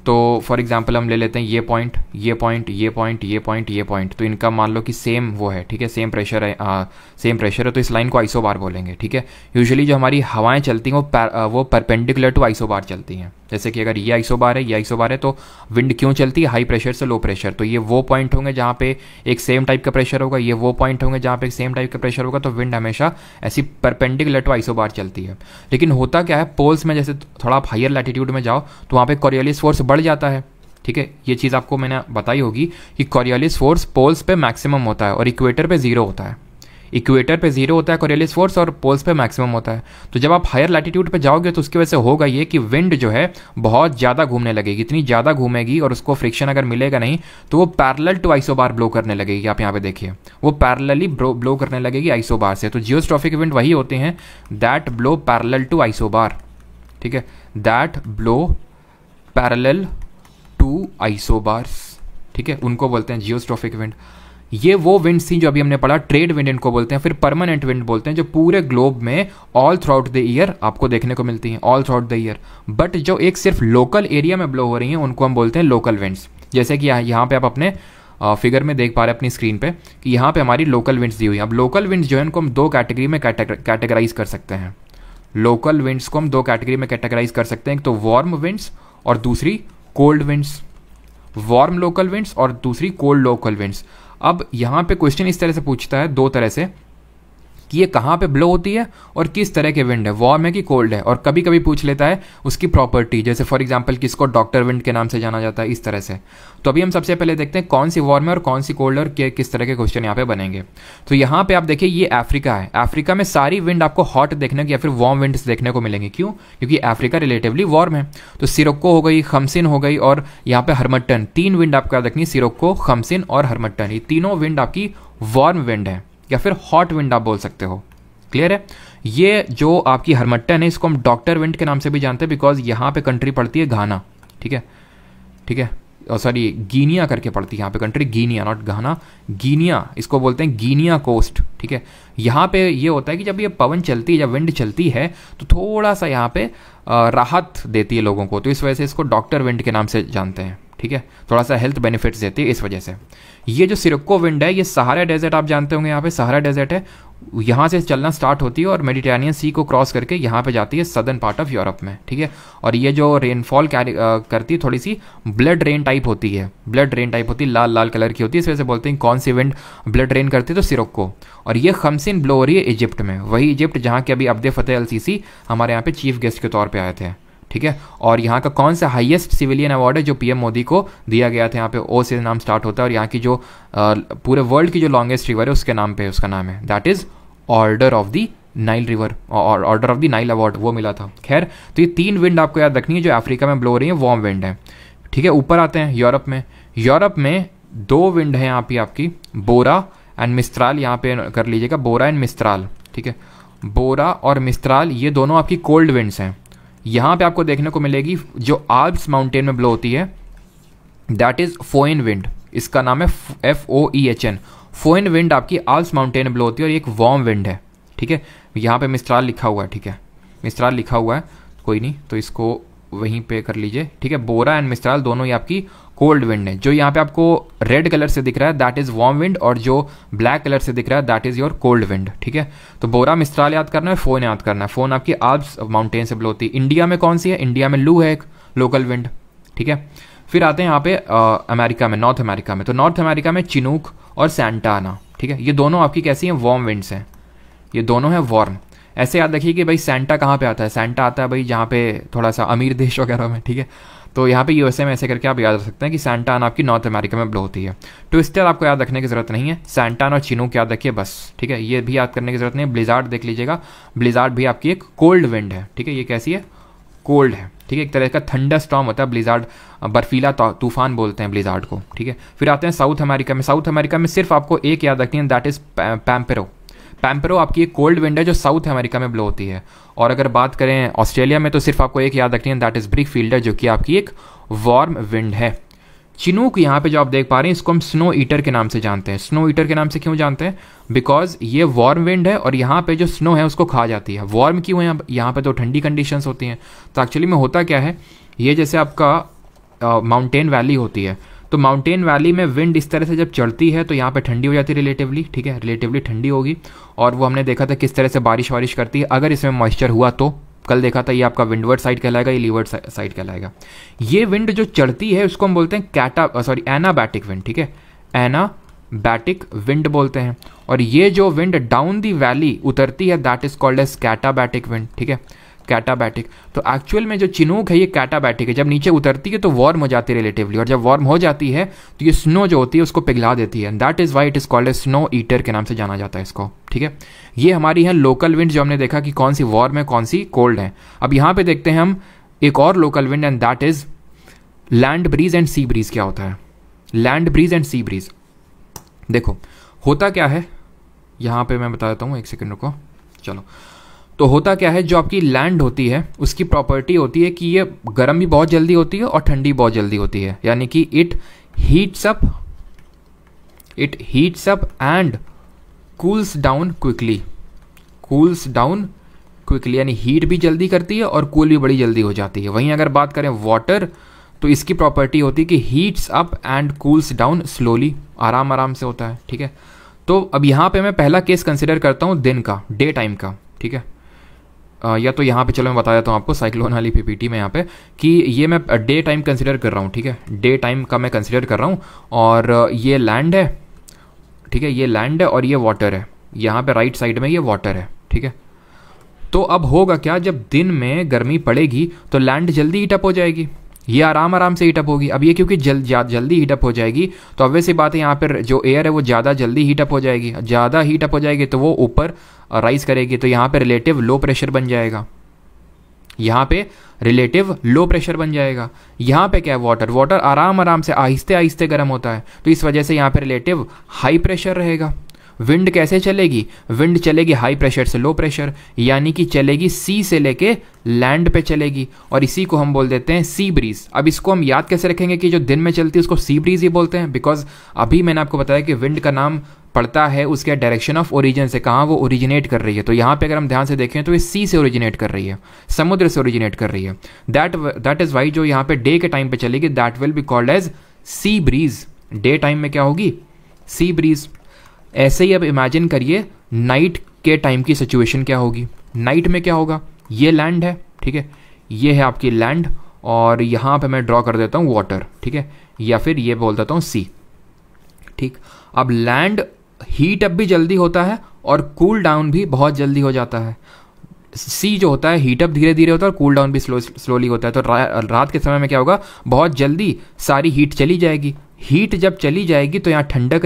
तो फॉर एग्जांपल हम ले लेते हैं ये पॉइंट, ये पॉइंट, ये पॉइंट, ये पॉइंट, ये पॉइंट, तो इनका मान लो कि सेम वो है, ठीक है, सेम प्रेशर है, तो इस लाइन को आइसोबार बोलेंगे, ठीक है। यूजुअली जो हमारी हवाएं चलती हैं वो परपेंडिकुलर टू आइसोबार चलती हैं। जैसे कि अगर ये आइसोबार है, ये आइसोबार है, तो विंड क्यों चलती है हाई प्रेशर से लो प्रेशर, तो ये वो पॉइंट होंगे जहाँ पे एक सेम टाइप का प्रेशर होगा, ये वो पॉइंट होंगे जहाँ पे एक सेम टाइप का प्रेशर होगा, तो विंड हमेशा ऐसी परपेंडिकुलर टू आइसोबार चलती है। लेकिन होता क्या है, पोल्स में जैसे थोड़ा आप हायर लैटिट्यूड में जाओ तो वहाँ पे कॉरियोलिस फोर्स बढ़ जाता है, ठीक है। ये चीज़ आपको मैंने बताई होगी कि कॉरियोलिस फोर्स पोल्स पे मैक्सिमम होता है और इक्वेटर पे जीरो होता है। इक्वेटर पे जीरो होता है कॉरियोलिस फोर्स और पोल्स पे मैक्सिमम होता है। तो जब आप हायर लैटिट्यूड पे जाओगे तो उसकी वजह से होगा ये कि विंड जो है बहुत ज़्यादा घूमने लगेगी, इतनी ज़्यादा घूमेगी और उसको फ्रिक्शन अगर मिलेगा नहीं तो वो पैरेलल टू आइसोबार ब्लो करने लगेगी। आप यहाँ पे देखिए वो पैरेलली ब्लो करने लगेगी आइसोबार से। तो जियोस्ट्रोफिक विंड वही होते हैं that blow parallel to isobar, ठीक है, that blow parallel to isobars, ठीक है, उनको बोलते हैं जियोस्ट्रोफिक विंड। ये वो विंड्स थी जो अभी हमने पढ़ा, ट्रेड विंड इनको बोलते हैं। फिर परमानेंट विंड बोलते हैं जो पूरे ग्लोब में all through out the year आपको देखने को मिलती हैं, all through out the year. But जो एक सिर्फ लोकल एरिया में ब्लो हो रही हैं उनको हम बोलते हैं लोकल विंड्स। जैसे कि यहाँ पे आप अपने फिगर में देख पा रहे हैं अपनी स्क्रीन पे कि यहाँ पे हमारी लोकल विंड्स दी हुई हैं। अब लोकल विंड्स जो है इनको हम दो कैटेगरी में कैटेगराइज कर सकते हैं। लोकल विंड्स को हम दो कैटेगरी में कैटेगराइज कर सकते हैं, एक तो वार्म विंड्स और दूसरी cold winds. Warm local winds और दूसरी कोल्ड लोकल विंड्स। अब यहाँ पे क्वेश्चन इस तरह से पूछता है दो तरह से कि ये कहाँ पे ब्लो होती है और किस तरह के विंड है, वार्म है कि कोल्ड है। और कभी कभी पूछ लेता है उसकी प्रॉपर्टी, जैसे फॉर एग्जांपल किसको डॉक्टर विंड के नाम से जाना जाता है, इस तरह से। तो अभी हम सबसे पहले देखते हैं कौन सी वार्म है और कौन सी कोल्ड है और किस तरह के क्वेश्चन यहाँ पे बनेंगे। तो यहाँ पे आप देखिए ये अफ्रीका है। अफ्रीका में सारी विंड आपको हॉट देखने को या फिर वार्म विंड्स देखने को मिलेंगी। क्यों? क्योंकि अफ्रीका रिलेटिवली वार्म है। तो सिरोक्को हो गई, खमसिन हो गई और यहाँ पे हरमट्टन, तीन विंड आपको याद रखनी, सिरोक्को, खमसिन और हरमट्टन। ये तीनों विंड आपकी वार्म विंड है या फिर हॉट विंड आप बोल सकते हो। क्लियर है? ये जो आपकी हरमट्टन है इसको हम डॉक्टर विंड के नाम से भी जानते हैं, बिकॉज यहाँ पे कंट्री पड़ती है घाना, ठीक है, ठीक है, सॉरी गिनिया करके पड़ती है यहाँ पे country, Guinea not Ghana, Guinea, इसको बोलते हैं गिनिया कोस्ट, ठीक है। यहाँ पे ये होता है कि जब ये पवन चलती है, जब विंड चलती है तो थोड़ा सा यहाँ पे राहत देती है लोगों को, तो इस वजह से इसको डॉक्टर विंड के नाम से जानते हैं, ठीक है। थोड़ा सा हेल्थ बेनिफिट्स देती है इस वजह से। ये जो सिरोक्को विंड है ये सहारा डेजर्ट आप जानते होंगे, यहाँ पे सहारा डेजर्ट है, यहाँ से चलना स्टार्ट होती है और मेडिटेरेनियन सी को क्रॉस करके यहाँ पे जाती है सदर्न पार्ट ऑफ यूरोप में, ठीक है। और ये जो रेनफॉल करती है थोड़ी सी ब्लड रेन टाइप होती है, ब्लड रेन टाइप होती है, लाल लाल कलर की होती है, इस वजह से बोलते हैं कौन सी विंड ब्लड रेन करती है, तो सिरोक्को। और ये खमसिन ब्लो हो रही है इजिप्ट में, वही इजिप्ट जहाँ के अभी अब्दे फतेह अल सीसी हमारे यहाँ पे चीफ गेस्ट के तौर पर आए थे, ठीक है। और यहाँ का कौन सा हाईएस्ट सिविलियन अवार्ड है जो पीएम मोदी को दिया गया था, यहाँ पे ओ से नाम स्टार्ट होता है और यहाँ की जो पूरे वर्ल्ड की जो लॉन्गेस्ट रिवर है उसके नाम पे उसका नाम है, that is Order of the Nile river और Order of the Nile award वो मिला था। खैर, तो ये तीन विंड आपको याद रखनी है जो अफ्रीका में ब्लो हो रही है, वार्म विंड है, ठीक है। ऊपर आते हैं यूरोप में। यूरोप में दो विंड है यहाँ पे आपकी, बोरा एंड मिस्त्राल, यहाँ पे कर लीजिएगा बोरा एंड मिस्त्राल, ठीक है। बोरा और मिस्त्राल ये दोनों आपकी कोल्ड विंड्स हैं। यहाँ पे आपको देखने को मिलेगी जो आल्प्स माउंटेन में ब्लो होती है, दैट इज फोइन विंड। इसका नाम है FOEHN। फोइन विंड आपकी आल्प्स माउंटेन में ब्लो होती है और ये एक वार्म विंड है, ठीक है। यहाँ पे मिस्ट्राल लिखा हुआ है, ठीक है, मिस्ट्राल लिखा हुआ है, कोई नहीं तो इसको वहीं पे कर लीजिए, ठीक है। बोरा एंड मिस्ट्राल दोनों ही आपकी कोल्ड विंड है। जो यहाँ पे आपको रेड कलर से दिख रहा है दैट इज वार्म विंड, और जो ब्लैक कलर से दिख रहा है that is your cold wind, ठीक है। तो बोरा मिस्ट्राल याद करना है, फोन याद करना है। फोन आपकी आल्प्स माउंटेन से ब्लो होती है। इंडिया में कौन सी है? इंडिया में लू है एक लोकल विंड, ठीक है। फिर आते हैं यहाँ पे अमेरिका में, नॉर्थ अमेरिका में। तो नॉर्थ अमेरिका में चिनूक और सैंटा आना, ठीक है। ये दोनों आपकी कैसी हैं? वार्म विंड्स हैं, ये दोनों हैं वार्म। ऐसे याद रखिए कि भाई सैंटा कहाँ पे आता है? सैंटा आता है भाई जहाँ पे थोड़ा सा अमीर देश वगैरह में, ठीक है। तो यहाँ पे USA में ऐसे करके आप याद रख सकते हैं कि सैंटा आना आपकी नॉर्थ अमेरिका में ब्लो होती है। ट्विस्टर आपको याद रखने की जरूरत नहीं है, सैंटा और चिनूक याद रखिए बस, ठीक है। ये भी याद करने की जरूरत नहीं है। ब्लिजार्ड देख लीजिएगा, ब्लिजार्ड भी आपकी एक कोल्ड विंड है, ठीक है। ये कैसी है? कोल्ड है, ठीक है। एक तरह का थंडर स्टॉर्म होता है ब्लिजार्ड, बर्फीला तूफान बोलते हैं ब्लिजार्ड को, ठीक है। फिर आते हैं साउथ अमेरिका में। साउथ अमेरिका में सिर्फ आपको एक याद रखनी है, दैट इज पैम्पेरो। पैम्पेरो आपकी एक कोल्ड विंड है जो साउथ अमेरिका में ब्लो होती है। और अगर बात करें ऑस्ट्रेलिया में तो सिर्फ आपको एक याद रखनी है, दैट इज ब्रिकफील्डर, जो कि आपकी एक वार्म विंड है। चिनूक यहाँ पे जो आप देख पा रहे हैं इसको हम स्नो ईटर के नाम से जानते हैं। स्नो ईटर के नाम से क्यों जानते हैं? बिकॉज ये वार्म विंड है और यहाँ पे जो स्नो है उसको खा जाती है। वार्म क्यों है? यहाँ पे तो ठंडी कंडीशंस होती हैं। तो एक्चुअली में होता क्या है, ये जैसे आपका माउंटेन वैली होती है, तो माउंटेन वैली में विंड इस तरह से जब चढ़ती है तो यहाँ पे ठंडी हो जाती है रिलेटिवली, ठीक है, रिलेटिवली ठंडी होगी। और वो हमने देखा था किस तरह से बारिश वारिश करती है अगर इसमें मॉइस्चर हुआ तो। कल देखा था ये आपका विंडवर्ड साइड कहलाएगा, ये लीवर्ड साइड कहलाएगा। ये विंड जो चढ़ती है उसको हम बोलते हैं एनाबैटिक विंड, ठीक है, एनाबैटिक विंड बोलते हैं। और ये जो विंड डाउन दी वैली उतरती है that is called as katabatic wind, ठीक है, कैटाबैटिक। तो एक्चुअल में जो चिनूक है ये कैटाबैटिक है, जब नीचे उतरती है तो वार्म हो जाती है रिलेटिवली, और जब वार्म हो जाती है तो ये स्नो जो होती है उसको पिघला देती है। That is why it is called as snow eater के नाम से जाना जाता है इसको, ठीक है। ये हमारी है लोकल विंड जो हमने देखा कि कौन सी वार्म है कौन सी कोल्ड है। अब यहाँ पे देखते हैं हम एक और local wind and that is land breeze and sea breeze. क्या होता है land breeze and sea breeze? देखो होता क्या है, यहाँ पे मैं बता देता हूँ, एक सेकंड रुको, चलो। तो होता क्या है, जो आपकी लैंड होती है उसकी प्रॉपर्टी होती है कि ये गर्म भी बहुत जल्दी होती है और ठंडी बहुत जल्दी होती है। यानी कि it heats up and cools down quickly, यानी हीट भी जल्दी करती है और कूल भी बड़ी जल्दी हो जाती है। वहीं अगर बात करें वाटर तो इसकी प्रॉपर्टी होती है कि heats up and cools down slowly, आराम आराम से होता है, ठीक है। तो अब यहाँ पे मैं पहला केस कंसिडर करता हूँ दिन का, डे टाइम का, ठीक है। या तो यहाँ पे चलो मैं बता देता हूँ आपको साइक्लोन वाली PPT में यहाँ पे कि ये मैं डे टाइम कंसिडर कर रहा हूँ, ठीक है, डे टाइम का मैं कंसिडर कर रहा हूँ। और ये लैंड है, ठीक है, ये लैंड है और ये वाटर है, यहाँ पे राइट साइड में ये वाटर है, ठीक है। तो अब होगा क्या, जब दिन में गर्मी पड़ेगी तो लैंड जल्दी हीटअप हो जाएगी, ये आराम से हीटअप होगी। अब ये क्योंकि जल्दी हीटअप हो जाएगी तो ऑब्वियस सी बात है यहाँ पर जो एयर है वो ज़्यादा जल्दी हीटअप हो जाएगी। ज़्यादा हीटअप हो जाएगी तो वो ऊपर राइज करेगी, तो यहाँ पे रिलेटिव लो प्रेशर बन जाएगा, यहाँ पे रिलेटिव लो प्रेशर बन जाएगा। यहाँ पे क्या है, वाटर आराम से आहिस्ते गर्म होता है, तो इस वजह से यहाँ पे रिलेटिव हाई प्रेशर रहेगा। विंड कैसे चलेगी? विंड चलेगी हाई प्रेशर से लो प्रेशर, यानी कि चलेगी सी से लेके लैंड पे चलेगी, और इसी को हम बोल देते हैं सी ब्रीज। अब इसको हम याद कैसे रखेंगे कि जो दिन में चलती है उसको सी ब्रीज ही बोलते हैं? बिकॉज अभी मैंने आपको बताया कि विंड का नाम पड़ता है उसके डायरेक्शन ऑफ ओरिजिन से, कहाँ वो ओरिजिनेट कर रही है। तो यहाँ पे अगर हम ध्यान से देखें तो ये सी से ओरिजिनेट कर रही है, समुद्र से ओरिजिनेट कर रही है। दैट इज वाई जो यहाँ पे डे के टाइम पे चलेगी that will be called as sea breeze. Day time में क्या होगी? Sea breeze. ऐसे ही अब इमेजिन करिए नाइट के टाइम की सिचुएशन क्या होगी। नाइट में क्या होगा, ये लैंड है, ठीक है, ये है आपकी लैंड, और यहाँ पे मैं ड्रॉ कर देता हूँ वाटर, ठीक है, या फिर ये बोल देता हूँ सी, ठीक। अब लैंड हीट अप भी जल्दी होता है और कूल डाउन भी बहुत जल्दी हो जाता है। सी जो होता है हीटअप धीरे धीरे होता है और कूल डाउन भी स्लोली होता है। तो रात के समय में क्या होगा, बहुत जल्दी सारी हीट चली जाएगी। हीट जब चली जाएगी तो यहाँ ठंडक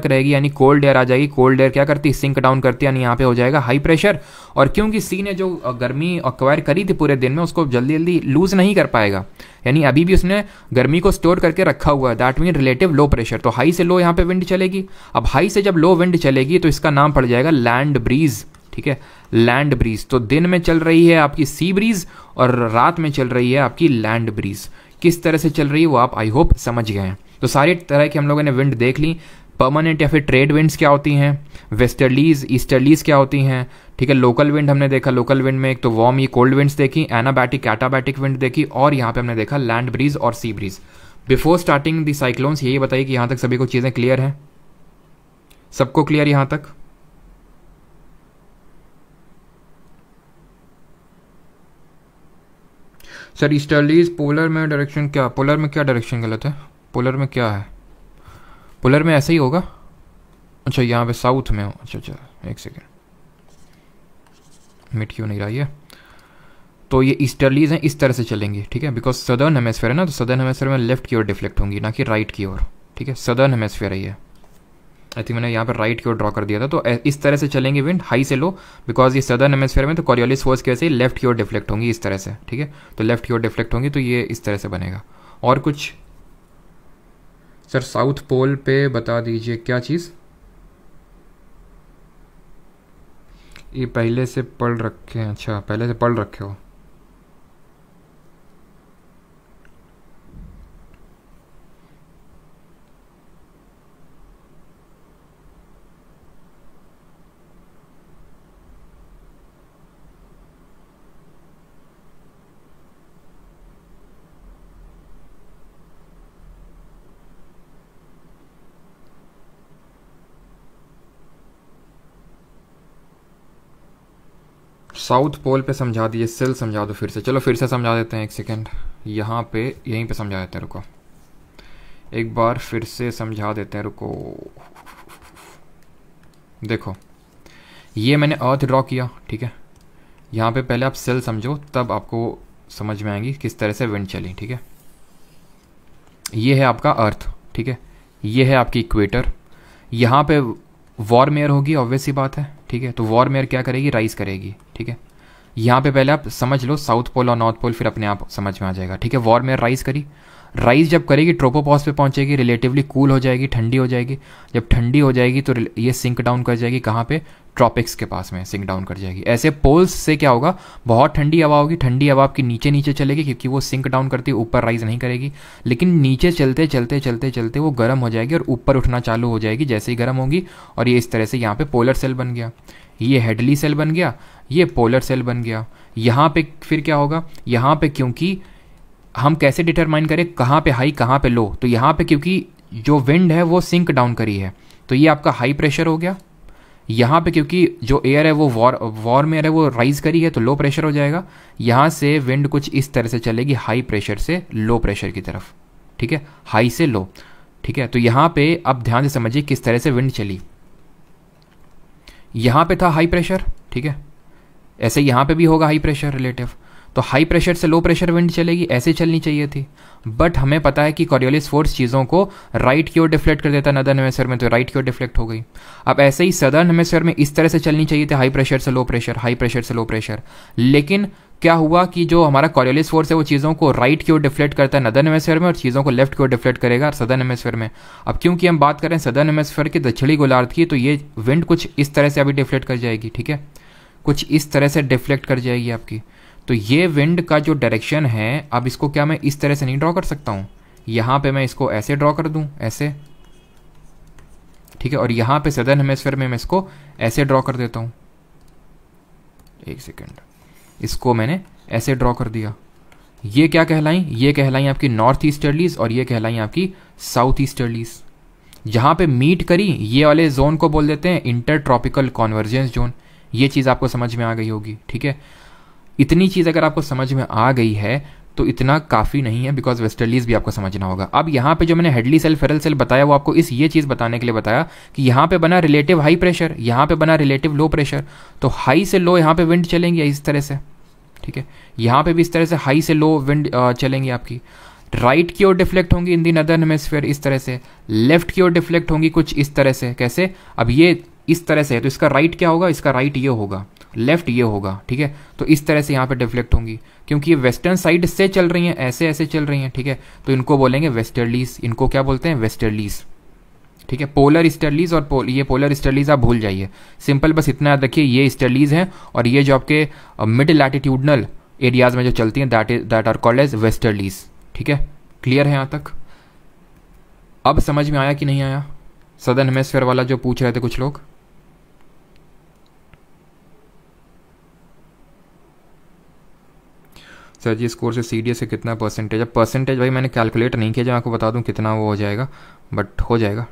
रहेगी यानी कोल्ड एयर आ जाएगी। कोल्ड एयर क्या करती है, सिंक डाउन करती है, यानी यहाँ पे हो जाएगा हाई प्रेशर। और क्योंकि सी ने जो गर्मी एक्वायर करी थी पूरे दिन में उसको जल्दी लूज नहीं कर पाएगा, यानी अभी भी उसने गर्मी को स्टोर करके रखा हुआ है। That mean relative low pressure. तो हाई से लो यहाँ पे विंड चलेगी। अब हाई से जब लो विंड चलेगी तो इसका नाम पड़ जाएगा लैंड ब्रीज। ठीक है, लैंड ब्रीज। तो दिन में चल रही है आपकी सी ब्रीज और रात में चल रही है आपकी लैंड ब्रीज। किस तरह से चल रही है वो आप आई होप समझ गए हैं। तो सारी तरह की हम लोगों ने विंड देख ली। परमानेंट या फिर ट्रेड विंड्स क्या होती हैं, वेस्टर्लीज ईस्टर्लीज क्या होती हैं, ठीक है। लोकल विंड हमने देखा, लोकल विंड में एक तो वार्म ये कोल्ड विंड्स देखी, एनाबैटिक कैटाबैटिक विंड देखी, और यहाँ पे हमने देखा लैंड ब्रीज और sea breeze. Before starting the cyclones यही बताइए कि यहाँ तक सभी को चीज़ें क्लियर हैं, सबको क्लियर यहाँ तक? सर ईस्टर्लीज पोलर में डायरेक्शन क्या, पोलर में क्या डायरेक्शन गलत है, पोलर में क्या है, पोलर में ऐसे ही होगा। अच्छा यहाँ पे साउथ में हो, अच्छा अच्छा एक सेकेंड, मिट क्यों नहीं रहा है। तो ये ईस्टर्लीज हैं, इस तरह से चलेंगी, ठीक है, बिकॉज सदर्न हेमिस्फीयर है ना, तो सदर्न हेमिस्फीयर में लेफ्ट की ओर डिफ्लेक्ट होंगी, ना कि राइट की ओर, ठीक है। सदर्न हेमिस्फीयर है ये, आई थिंक मैंने यहाँ पर राइट की ओर ड्रॉ कर दिया था। तो इस तरह से चलेंगे विंड हाई से लो, बिकॉज ये सदर्न हेमिस्फीयर में, तो कॉरियोलिस फोर्स की वजह से लेफ्ट की ओर डिफ्लेक्ट होंगी इस तरह से, ठीक है। तो लेफ्ट की ओर डिफ्लेक्ट होंगी, तो ये इस तरह से बनेगा। और कुछ सर साउथ पोल पे बता दीजिए क्या चीज़, ये पहले से पढ़ रखे हैं, अच्छा पहले से पढ़ रखे हो। साउथ पोल पे समझा दीजिए, सेल समझा दो फिर से, चलो फिर से समझा देते हैं, एक सेकेंड यहाँ पे यहीं पे समझा देते हैं, रुको एक बार फिर से समझा देते हैं, रुको। देखो ये मैंने अर्थ ड्रॉ किया, ठीक है, यहाँ पे पहले आप सेल समझो तब आपको समझ में आएंगी किस तरह से विंड चली, ठीक है। ये है आपका अर्थ, ठीक है, ये है आपकी इक्वेटर, यहाँ पे वार्म एयर होगी, ऑब्वियस सी बात है, ठीक है। तो वार्म एयर क्या करेगी, राइज करेगी, ठीक है। यहाँ पे पहले आप समझ लो साउथ पोल और नॉर्थ पोल, फिर अपने आप समझ में आ जाएगा, ठीक है। वार्म एयर राइज करी, राइज जब करेगी ट्रोपोपॉज पे पहुंचेगी, रिलेटिवली कूल हो जाएगी, ठंडी हो जाएगी। जब ठंडी हो जाएगी तो ये सिंक डाउन कर जाएगी, कहाँ पे, ट्रॉपिक्स के पास में सिंक डाउन कर जाएगी। ऐसे पोल्स से क्या होगा, बहुत ठंडी हवा होगी, ठंडी हवा आपकी नीचे नीचे चलेगी क्योंकि वो सिंक डाउन करती है, ऊपर राइज नहीं करेगी, लेकिन नीचे चलते चलते चलते चलते वो गर्म हो जाएगी और ऊपर उठना चालू हो जाएगी जैसे ही गर्म होगी। और ये इस तरह से यहाँ पे पोलर सेल बन गया, ये हेडली सेल बन गया, ये पोलर सेल बन गया। यहाँ पे फिर क्या होगा, यहाँ पे क्योंकि हम कैसे डिटरमाइन करें कहाँ पे हाई कहाँ पे लो, तो यहाँ पे क्योंकि जो विंड है वो सिंक डाउन करी है तो ये आपका हाई प्रेशर हो गया। यहाँ पे क्योंकि जो एयर है वो वार्म एयर है वो राइज करी है तो लो प्रेशर हो जाएगा। यहाँ से विंड कुछ इस तरह से चलेगी, हाई प्रेशर से लो प्रेशर की तरफ, ठीक है, हाई से लो, ठीक है। तो यहाँ पे अब ध्यान से समझिए किस तरह से विंड चली। यहाँ पे था हाई प्रेशर, ठीक है, ऐसे यहाँ पे भी होगा हाई प्रेशर रिलेटिव, तो हाई प्रेशर से लो प्रेशर विंड चलेगी, ऐसे चलनी चाहिए थी। बट हमें पता है कि कॉरियोलिस फोर्स चीज़ों को राइट की ओर डिफ्लेक्ट कर देता है नदर्न हेमिस्फीयर में, तो राइट की ओर डिफ्लेक्ट हो गई। अब ऐसे ही सदर्न हेमिस्फीयर में इस तरह से चलनी चाहिए थी, हाई प्रेशर से लो प्रेशर, हाई प्रेशर से लो प्रेशर। लेकिन क्या हुआ कि जो हमारा कॉरियोलिस फोर्स है वो चीज़ों को राइट की ओर डिफ्लेक्ट करता है नदर्न हेमिस्फीयर में और चीज़ों को लेफ्ट की ओर डिफ्लेक्ट करेगा सदर्न हेमिस्फीयर में। अब क्योंकि हम बात करें सदर्न हेमिस्फीयर के दक्षिणी गोलार्ध की, तो ये विंड कुछ इस तरह से अभी डिफ्लेक्ट कर जाएगी, ठीक है, कुछ इस तरह से डिफ्लेक्ट कर जाएगी आपकी। तो ये विंड का जो डायरेक्शन है, अब इसको क्या मैं इस तरह से नहीं ड्रॉ कर सकता हूँ, यहाँ पे मैं इसको ऐसे ड्रॉ कर दूँ, ऐसे, ठीक है, और यहाँ पे सदर्न हेमिस्फीयर में मैं इसको ऐसे ड्रॉ कर देता हूँ, एक सेकेंड, इसको मैंने ऐसे ड्रॉ कर दिया। ये क्या कहलाई, ये कहलाई आपकी नॉर्थ ईस्टर्लीज और ये कहलाई आपकी साउथ ईस्टर्लीज। जहाँ पे मीट करी ये वाले जोन को बोल देते हैं इंटर ट्रॉपिकल कॉन्वर्जेंस जोन। ये चीज़ आपको समझ में आ गई होगी, ठीक है। इतनी चीज़ अगर आपको समझ में आ गई है तो इतना काफ़ी नहीं है, बिकॉज वेस्टर्लीज भी आपको समझना होगा। अब यहाँ पे जो मैंने हेडली सेल फेरल सेल बताया वो आपको ये चीज़ बताने के लिए बताया कि यहाँ पे बना रिलेटिव हाई प्रेशर, यहाँ पे बना रिलेटिव लो प्रेशर, तो हाई से लो यहाँ पे विंड चलेंगी इस तरह से, ठीक है। यहाँ पे भी इस तरह से हाई से लो विंड चलेंगी आपकी, राइट की ओर डिफ्लेक्ट होंगी इन दी नदर्न हेमिस्फीयर इस तरह से, लेफ्ट की ओर डिफ्लेक्ट होंगी कुछ इस तरह से। कैसे, अब ये इस तरह से है तो इसका राइट क्या होगा, इसका राइट ये होगा, लेफ्ट ये होगा, ठीक है। तो इस तरह से यहाँ पे डिफ्लेक्ट होंगी क्योंकि ये वेस्टर्न साइड से चल रही हैं, ऐसे ऐसे चल रही हैं, ठीक है। तो इनको बोलेंगे वेस्टर्लीज, इनको क्या बोलते हैं, वेस्टर्लीज, ठीक है। पोलर ईस्टर्लीज और ये पोलर ईस्टर्लीज आप भूल जाइए, सिंपल बस इतना याद रखिए, ये ईस्टर्लीज हैं और ये जो आपके मिड लैटिट्यूडनल एरियाज में जो चलती हैं that are called as westerlies. ठीक है, क्लियर है यहाँ तक? अब समझ में आया कि नहीं आया? सदर्न हेमिस्फीयर वाला जो पूछ रहे थे कुछ लोग। सर जी स्कोर से CDS से कितना परसेंटेज? अब परसेंटेज भाई मैंने कैलकुलेट नहीं किया, जो आपको बता दूं कितना वो हो जाएगा, बट हो जाएगा।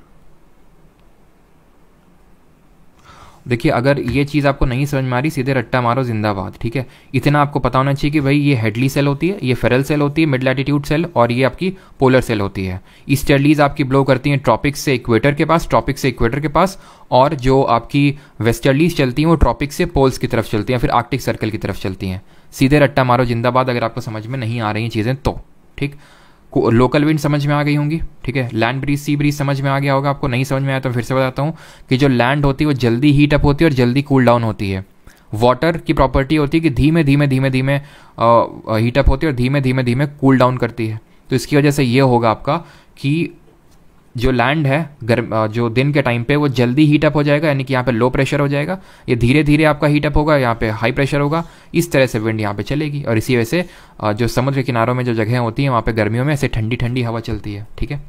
देखिए अगर ये चीज़ आपको नहीं समझ में आ रही, सीधे रट्टा मारो जिंदाबाद। ठीक है, इतना आपको पता होना चाहिए कि भाई ये हेडली सेल होती है, ये फेरल सेल होती है, मिड लैटिट्यूड सेल, और ये आपकी पोलर सेल होती है। ईस्टर्लीज आपकी ब्लो करती हैं ट्रॉपिक्स से इक्वेटर के पास, ट्रॉपिक से इक्वेटर के पास, और जो आपकी वेस्टर्लीज चलती हैं वो ट्रॉपिक से पोल्स की तरफ चलती हैं, फिर आर्कटिक सर्कल की तरफ चलती हैं। सीधे रट्टा मारो जिंदाबाद अगर आपको समझ में नहीं आ रही चीज़ें तो। ठीक, लोकल विंड समझ में आ गई होंगी। ठीक है, लैंड ब्रीज, सी ब्रीज समझ में आ गया होगा। आपको नहीं समझ में आया तो फिर से बताता हूँ कि जो लैंड होती है वो जल्दी हीट अप होती है और जल्दी कूल डाउन होती है। वाटर की प्रॉपर्टी होती है कि धीमे धीमे धीमे धीमे हीट अप होती है और धीमे धीमे धीमे कूल डाउन करती है। तो इसकी वजह से ये होगा आपका कि जो लैंड है जो दिन के टाइम पे वो जल्दी हीट अप हो जाएगा, यानी कि यहाँ पे लो प्रेशर हो जाएगा, ये धीरे धीरे आपका हीट अप होगा, यहाँ पे हाई प्रेशर होगा। इस तरह से विंड यहाँ पे चलेगी और इसी वजह से जो समुद्र के किनारों में जो जगह होती हैं वहाँ पे गर्मियों में ऐसे ठंडी ठंडी हवा चलती है। ठीक है,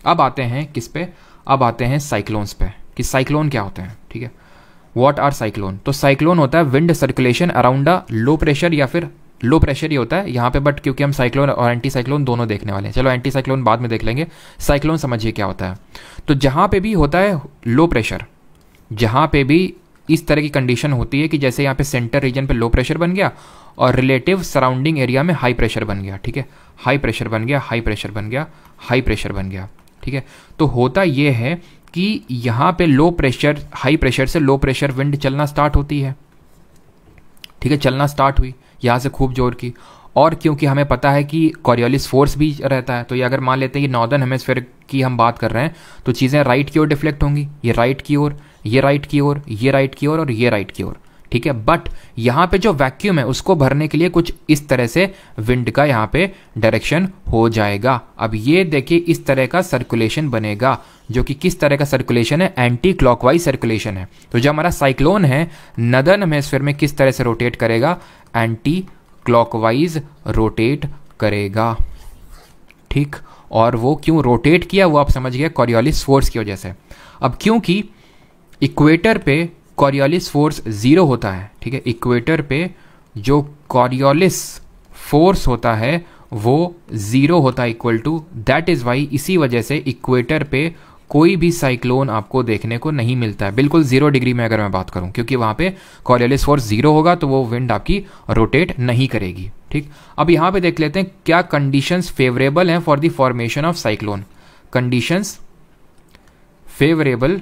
अब आते हैं किस पे? अब आते हैं साइक्लोन्स पे, कि साइक्लोन क्या होते हैं। ठीक है, व्हाट आर साइक्लोन? तो साइक्लोन होता है विंड सर्कुलेशन अराउंड अ लो प्रेशर, या फिर लो प्रेशर ही होता है यहाँ पे, बट क्योंकि हम साइक्लोन और एंटी साइक्लोन दोनों देखने वाले हैं, चलो एंटी साइक्लोन बाद में देख लेंगे, साइक्लोन समझिए क्या होता है। तो जहाँ पे भी होता है लो प्रेशर, जहाँ पे भी इस तरह की कंडीशन होती है कि जैसे यहाँ पे सेंटर रीजन पे लो प्रेशर बन गया और रिलेटिव सराउंडिंग एरिया में हाई प्रेशर बन गया। ठीक है, हाई प्रेशर बन गया, हाई प्रेशर बन गया, हाई प्रेशर बन गया। ठीक है, तो होता ये है कि यहाँ पे लो प्रेशर, हाई प्रेशर से लो प्रेशर विंड चलना स्टार्ट होती है। ठीक है, चलना स्टार्ट हुई यहाँ से खूब जोर की, और क्योंकि हमें पता है कि कॉरियोलिस फोर्स भी रहता है, तो ये अगर मान लेते हैं कि नॉर्दर्न हेमिस्फीयर की हम बात कर रहे हैं तो चीज़ें राइट की ओर डिफ्लेक्ट होंगी, ये राइट की ओर, ये राइट की ओर, ये राइट की ओर और ये राइट की ओर। ठीक है, बट यहाँ पे जो वैक्यूम है उसको भरने के लिए कुछ इस तरह से विंड का यहाँ पे डायरेक्शन हो जाएगा। अब ये देखिए इस तरह का सर्कुलेशन बनेगा, जो कि किस तरह का सर्कुलेशन है? एंटी क्लॉकवाइज सर्कुलेशन है। तो जो हमारा साइक्लोन है नदर्न हेमिस्फीयर में किस तरह से रोटेट करेगा? एंटी क्लॉकवाइज रोटेट करेगा। ठीक, और वो क्यों रोटेट किया वो आप समझ गए, कॉरियोलिस फोर्स की वजह से। अब क्योंकि इक्वेटर पे कॉरियोलिस फोर्स 0 होता है। ठीक है, इक्वेटर पे जो कॉरियोलिस फोर्स होता है वो 0 होता है, equal to, that is why, इसी वजह से इक्वेटर पे कोई भी साइक्लोन आपको देखने को नहीं मिलता है, बिल्कुल 0 डिग्री में अगर मैं बात करूं, क्योंकि वहां पे कॉरियोलिस फोर्स 0 होगा तो वो विंड आपकी रोटेट नहीं करेगी। ठीक, अब यहां पे देख लेते हैं क्या कंडीशंस फेवरेबल हैं for the formation of cyclone. Conditions favourable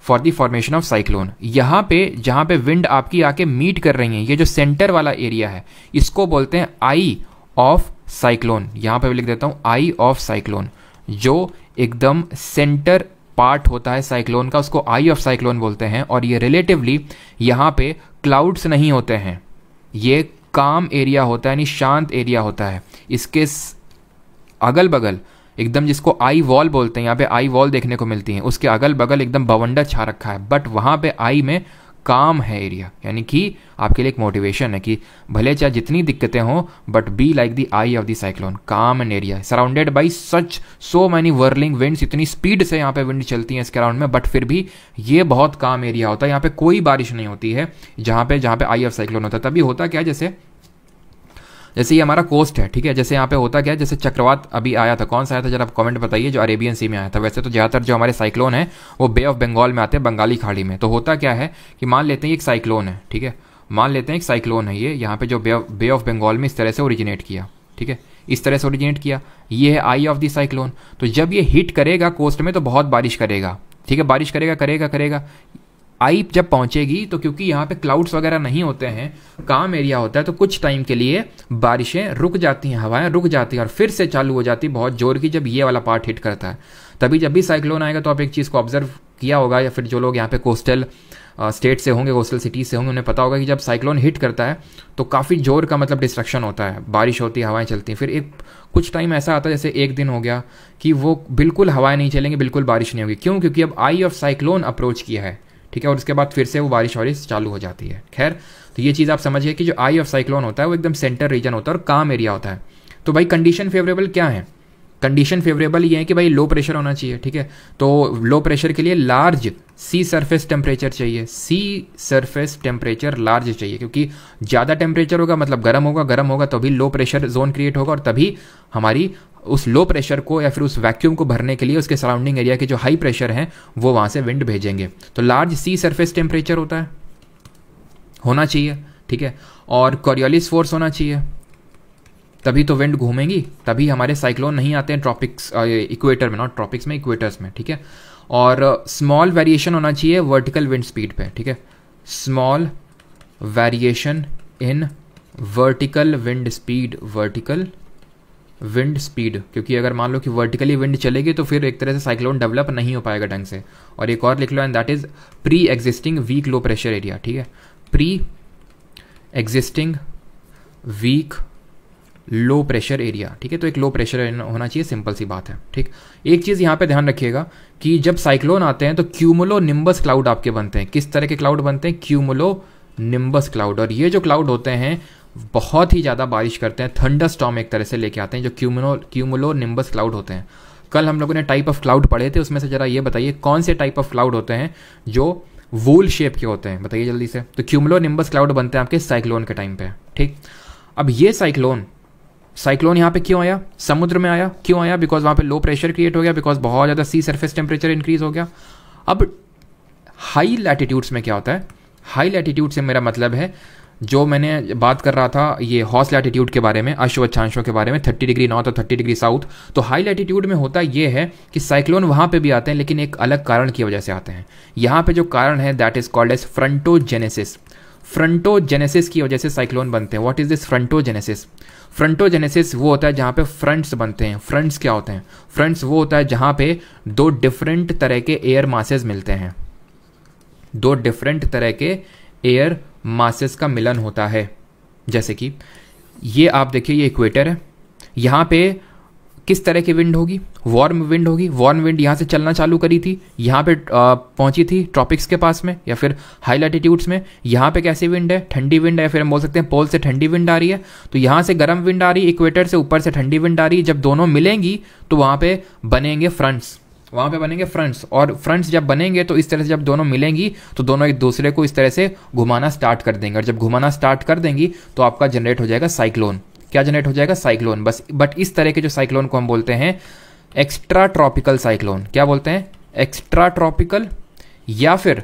for the formation of cyclone, यहाँ पे जहाँ पे विंड आपकी आके मीट कर रही है, ये जो सेंटर वाला एरिया है इसको बोलते हैं आई ऑफ साइक्लोन। यहाँ पे भी लिख देता हूँ आई ऑफ साइक्लोन, जो एकदम सेंटर पार्ट होता है साइक्लोन का उसको आई ऑफ साइक्लोन बोलते हैं। और ये रिलेटिवली यहाँ पे क्लाउड्स नहीं होते हैं, ये काम एरिया होता है, यानी शांत एरिया होता है। इसके अगल बगल एकदम, जिसको आई वॉल बोलते हैं, यहाँ पे आई वॉल देखने को मिलती है, उसके अगल बगल एकदम बवंडर छा रखा है, बट वहाँ पे आई में काम है एरिया। यानी कि आपके लिए एक मोटिवेशन है कि भले चाहे जितनी दिक्कतें हों but be like the eye of the cyclone, calm and area surrounded by such so many whirling winds, इतनी स्पीड से यहाँ पे विंड चलती हैं इसके अराउंड में, बट फिर भी ये बहुत काम एरिया होता है। यहाँ पे कोई बारिश नहीं होती है जहाँ पे आई ऑफ साइक्लोन होता है। तभी होता क्या, जैसे ये हमारा कोस्ट है, ठीक है, जैसे यहाँ पे होता क्या है, जैसे चक्रवात अभी आया था, कौन सा आया था जरा आप कमेंट बताइए, जो अरेबियन सी में आया था। वैसे तो ज़्यादातर जो हमारे साइक्लोन है वो बे ऑफ बंगाल में आते हैं, बंगाली खाड़ी में। तो होता क्या है कि मान लेते हैं एक साइक्लोन है, ठीक है, मान लेते हैं एक साइक्लोन है, ये यहाँ पे जो बे ऑफ बंगाल में इस तरह से ओरिजिनेट किया, ठीक है, इस तरह से ओरिजिनेट किया, ये है आई ऑफ द साइक्लोन। तो जब ये हिट करेगा कोस्ट में तो बहुत बारिश करेगा, ठीक है, बारिश करेगा। आई जब पहुंचेगी तो क्योंकि यहाँ पे क्लाउड्स वगैरह नहीं होते हैं, काम एरिया होता है, तो कुछ टाइम के लिए बारिशें रुक जाती हैं, हवाएं रुक जाती हैं और फिर से चालू हो जाती है बहुत जोर की, जब ये वाला पार्ट हिट करता है। तभी जब भी साइक्लोन आएगा तो आप एक चीज़ को ऑब्जर्व किया होगा, या फिर जो लोग यहाँ पे कोस्टल स्टेट से होंगे, कोस्टल सिटीज़ से होंगे, उन्हें पता होगा कि जब साइक्लोन हिट करता है तो काफ़ी जोर का मतलब डिस्ट्रक्शन होता है, बारिश होती है, हवाएं चलती हैं। फिर एक कुछ टाइम ऐसा आता है जैसे एक दिन हो गया कि वो बिल्कुल हवाएं नहीं चलेंगी, बिल्कुल बारिश नहीं होगी। क्यों? क्योंकि अब आई ऑफ साइक्लोन अप्रोच किया है, ठीक है, और उसके बाद फिर से वो बारिश वारिश चालू हो जाती है। खैर, तो ये चीज़ आप समझिए कि जो आई ऑफ साइक्लोन होता है वो एकदम सेंटर रीजन होता है और काम एरिया होता है। तो भाई कंडीशन फेवरेबल क्या है? कंडीशन फेवरेबल ये है कि भाई लो प्रेशर होना चाहिए, ठीक है। तो लो प्रेशर के लिए लार्ज सी सरफेस टेम्परेचर चाहिए, सी सरफेस टेम्परेचर लार्ज चाहिए, क्योंकि ज़्यादा टेम्परेचर होगा मतलब गर्म होगा तभी लो प्रेशर जोन क्रिएट होगा, और तभी हमारी उस लो प्रेशर को या फिर उस वैक्यूम को भरने के लिए उसके सराउंडिंग एरिया के जो हाई प्रेशर हैं वो वहाँ से विंड भेजेंगे। तो लार्ज सी सरफेस टेम्परेचर होना चाहिए, ठीक है, और कॉरियोलिस फोर्स होना चाहिए, तभी तो विंड घूमेंगी, तभी हमारे साइक्लोन नहीं आते हैं ट्रॉपिक्स इक्वेटर में, नॉट ट्रॉपिक्स में, इक्वेटर्स में, ठीक है। और स्मॉल वेरिएशन होना चाहिए वर्टिकल विंड स्पीड पे, ठीक है, small variation in vertical wind speed, क्योंकि अगर मान लो कि वर्टिकली विंड चलेगी तो फिर एक तरह से साइक्लोन डेवलप नहीं हो पाएगा ढंग से। और एक और लिख लो, and that is pre-existing weak low pressure area, ठीक है, pre-existing weak low pressure area, ठीक है। तो एक लो प्रेशर होना चाहिए, सिंपल सी बात है, ठीक। एक चीज़ यहाँ पे ध्यान रखिएगा कि जब साइक्लोन आते हैं तो क्यूमुलो निम्बस क्लाउड आपके बनते हैं। किस तरह के क्लाउड बनते हैं? Cumulo nimbus cloud. और ये जो क्लाउड होते हैं बहुत ही ज़्यादा बारिश करते हैं, थंडर स्टॉर्म एक तरह से लेके आते हैं, जो क्यूमुलो निम्बस क्लाउड होते हैं। कल हम लोगों ने टाइप ऑफ क्लाउड पढ़े थे, उसमें से ज़रा ये बताइए कौन से टाइप ऑफ क्लाउड होते हैं जो वूल शेप के होते हैं, बताइए जल्दी से। तो क्यूमुलो निम्बस क्लाउड बनते हैं आपके साइक्लोन के टाइम पे, ठीक। अब ये साइक्लोन यहाँ पे क्यों आया? समुद्र में आया। क्यों आया? बिकॉज वहाँ पे लो प्रेशर क्रिएट हो गया, बिकॉज बहुत ज़्यादा सी सरफेस टेम्परेचर इंक्रीज हो गया। अब हाई लैटिट्यूड्स में क्या होता है? हाई लैटिट्यूड से मेरा मतलब है जो मैंने बात कर रहा था ये हॉर्स लैटिट्यूड के बारे में, अश्वच्छांशों के बारे में, 30 डिग्री नॉर्थ और 30 डिग्री साउथ। तो हाई लैटिट्यूड में होता ये है कि साइक्लोन वहाँ पे भी आते हैं, लेकिन एक अलग कारण की वजह से आते हैं। यहाँ पे जो कारण है that is called as frontogenesis. Frontogenesis की वजह से साइक्लोन बनते हैं। What is this frontogenesis? Frontogenesis वो होता है जहाँ पे फ्रंट्स बनते हैं। फ्रंट्स क्या होते हैं? फ्रंट्स वो होता है जहाँ पे दो डिफरेंट तरह के एयर मासेस मिलते हैं, दो डिफरेंट तरह के एयर मासेस का मिलन होता है। जैसे कि ये आप देखिए, ये इक्वेटर है, यहाँ पे किस तरह की विंड होगी? वार्म विंड होगी। वार्म विंड यहाँ से चलना चालू करी थी, यहाँ पे पहुंची थी ट्रॉपिक्स के पास में या फिर हाई लैटिट्यूड्स में। यहाँ पे कैसी विंड है? ठंडी विंड है, फिर हम बोल सकते हैं पोल से ठंडी विंड आ रही है। तो यहाँ से गर्म विंड आ रही है, इक्वेटर से ऊपर से ठंडी विंड आ रही है। जब दोनों मिलेंगी तो वहाँ पे बनेंगे फ्रंट्स, वहाँ पे बनेंगे फ्रंट्स। और फ्रंट्स जब बनेंगे तो इस तरह से जब दोनों मिलेंगी तो दोनों एक दूसरे को इस तरह से घुमाना स्टार्ट कर देंगे, और जब घुमाना स्टार्ट कर देंगी तो आपका जनरेट हो जाएगा साइक्लोन। क्या जनरेट हो जाएगा? साइक्लोन। बस बट इस तरह के जो साइक्लोन को हम बोलते हैं एक्स्ट्रा ट्रॉपिकल साइक्लोन। क्या बोलते हैं? एक्स्ट्रा ट्रॉपिकल या फिर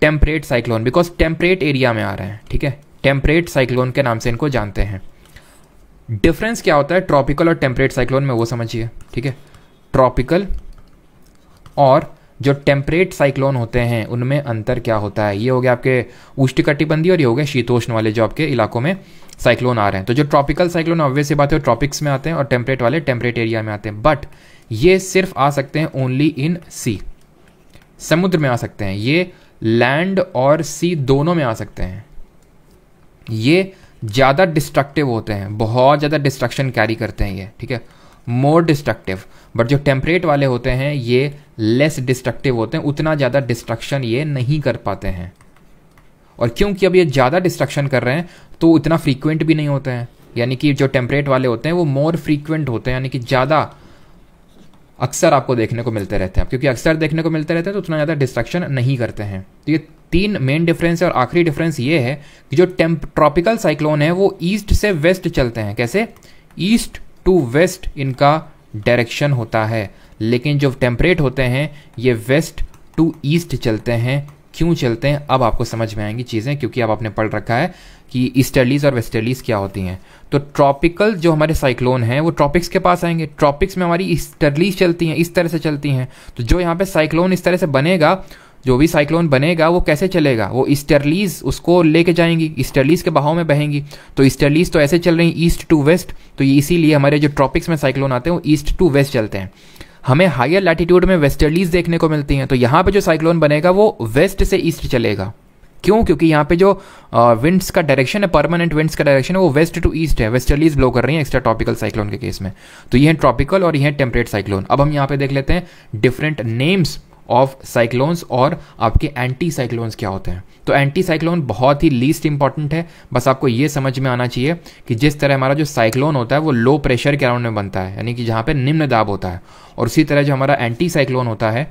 temperate cyclone, because temperate area में आ रहे हैं, ठीक है। टेम्परेट साइक्लोन के नाम से इनको जानते हैं। डिफरेंस क्या होता है ट्रॉपिकल और टेम्परेट साइक्लोन में वो समझिए, ठीक है। ट्रॉपिकल और जो टेम्परेट साइक्लोन होते हैं उनमें अंतर क्या होता है? ये हो गया आपके उष्णकटिबंधीय और ये हो गया शीतोष्ण वाले जो आपके इलाकों में साइक्लोन आ रहे हैं। तो जो ट्रॉपिकल साइक्लोन ऑब्वियस सी बात है ट्रॉपिक्स में आते हैं और टेम्परेट वाले टेम्परेट एरिया में आते हैं। बट ये सिर्फ आ सकते हैं ओनली इन सी, समुद्र में आ सकते हैं। ये लैंड और सी दोनों में आ सकते हैं। ये ज़्यादा डिस्ट्रक्टिव होते हैं, बहुत ज़्यादा डिस्ट्रक्शन कैरी करते हैं ये, ठीक है, मोर डिस्ट्रक्टिव। बट जो टेम्परेट वाले होते हैं ये लेस डिस्ट्रक्टिव होते हैं, उतना ज़्यादा डिस्ट्रक्शन ये नहीं कर पाते हैं। और क्योंकि अब ये ज़्यादा डिस्ट्रक्शन कर रहे हैं तो इतना फ्रीक्वेंट भी नहीं होते हैं, यानी कि जो टेम्परेट वाले होते हैं वो मोर फ्रीक्वेंट होते हैं, यानी कि ज़्यादा अक्सर आपको देखने को मिलते रहते हैं। क्योंकि अक्सर देखने को मिलते रहते हैं तो उतना ज़्यादा डिस्ट्रक्शन नहीं करते हैं। तो ये तीन मेन डिफरेंस है। और आखिरी डिफरेंस ये है कि जो ट्रॉपिकल साइक्लोन है वो ईस्ट से वेस्ट चलते हैं। कैसे? ईस्ट टू वेस्ट इनका डायरेक्शन होता है, लेकिन जो टेम्परेट होते हैं ये वेस्ट टू ईस्ट चलते हैं। क्यों चलते हैं अब आपको समझ में आएंगी चीज़ें, क्योंकि अब आपने पढ़ रखा है कि ईस्टर्लीज और वेस्टर्लीज क्या होती हैं। तो ट्रॉपिकल जो हमारे साइक्लोन हैं वो ट्रॉपिक्स के पास आएंगे, ट्रॉपिक्स में हमारी ईस्टर्लीज चलती हैं, इस तरह से चलती हैं। तो जो यहाँ पे साइक्लोन इस तरह से बनेगा, जो भी साइक्लोन बनेगा वो कैसे चलेगा? वो ईस्टर्लीज उसको लेके जाएंगी, ईस्टर्लीज के बहाव में बहेंगी। तो ईस्टर्लीज तो ऐसे चल रही हैं ईस्ट टू वेस्ट, तो ये इसीलिए हमारे जो ट्रॉपिक्स में साइक्लोन आते हैं वो ईस्ट टू वेस्ट चलते हैं। हमें हायर लैटिट्यूड में वेस्टर्लीज देखने को मिलती हैं, तो यहाँ पे जो साइक्लोन बनेगा वो वेस्ट से ईस्ट चलेगा। क्यों? क्योंकि यहाँ पे जो विंड्स का डायरेक्शन है, परमानेंट विंड्स का डायरेक्शन है, वो वेस्ट टू ईस्ट है, वेस्टर्लीज ब्लो कर रही हैं एक्स्ट्रा ट्रॉपिकल साइक्लोन के केस में। तो ये है ट्रॉपिकल और ये है टेम्परेट साइक्लोन। अब हम यहाँ पे देख लेते हैं डिफरेंट नेम्स ऑफ साइक्लोन्स और आपके एंटी साइक्लोन्स क्या होते हैं। तो एंटी साइक्लोन बहुत ही लीस्ट इंपॉर्टेंट है, बस आपको ये समझ में आना चाहिए कि जिस तरह हमारा जो साइक्लोन होता है वो लो प्रेशर के अराउंड में बनता है, यानी कि जहाँ पे निम्न दाब होता है, और उसी तरह जो हमारा एंटी साइक्लोन होता है,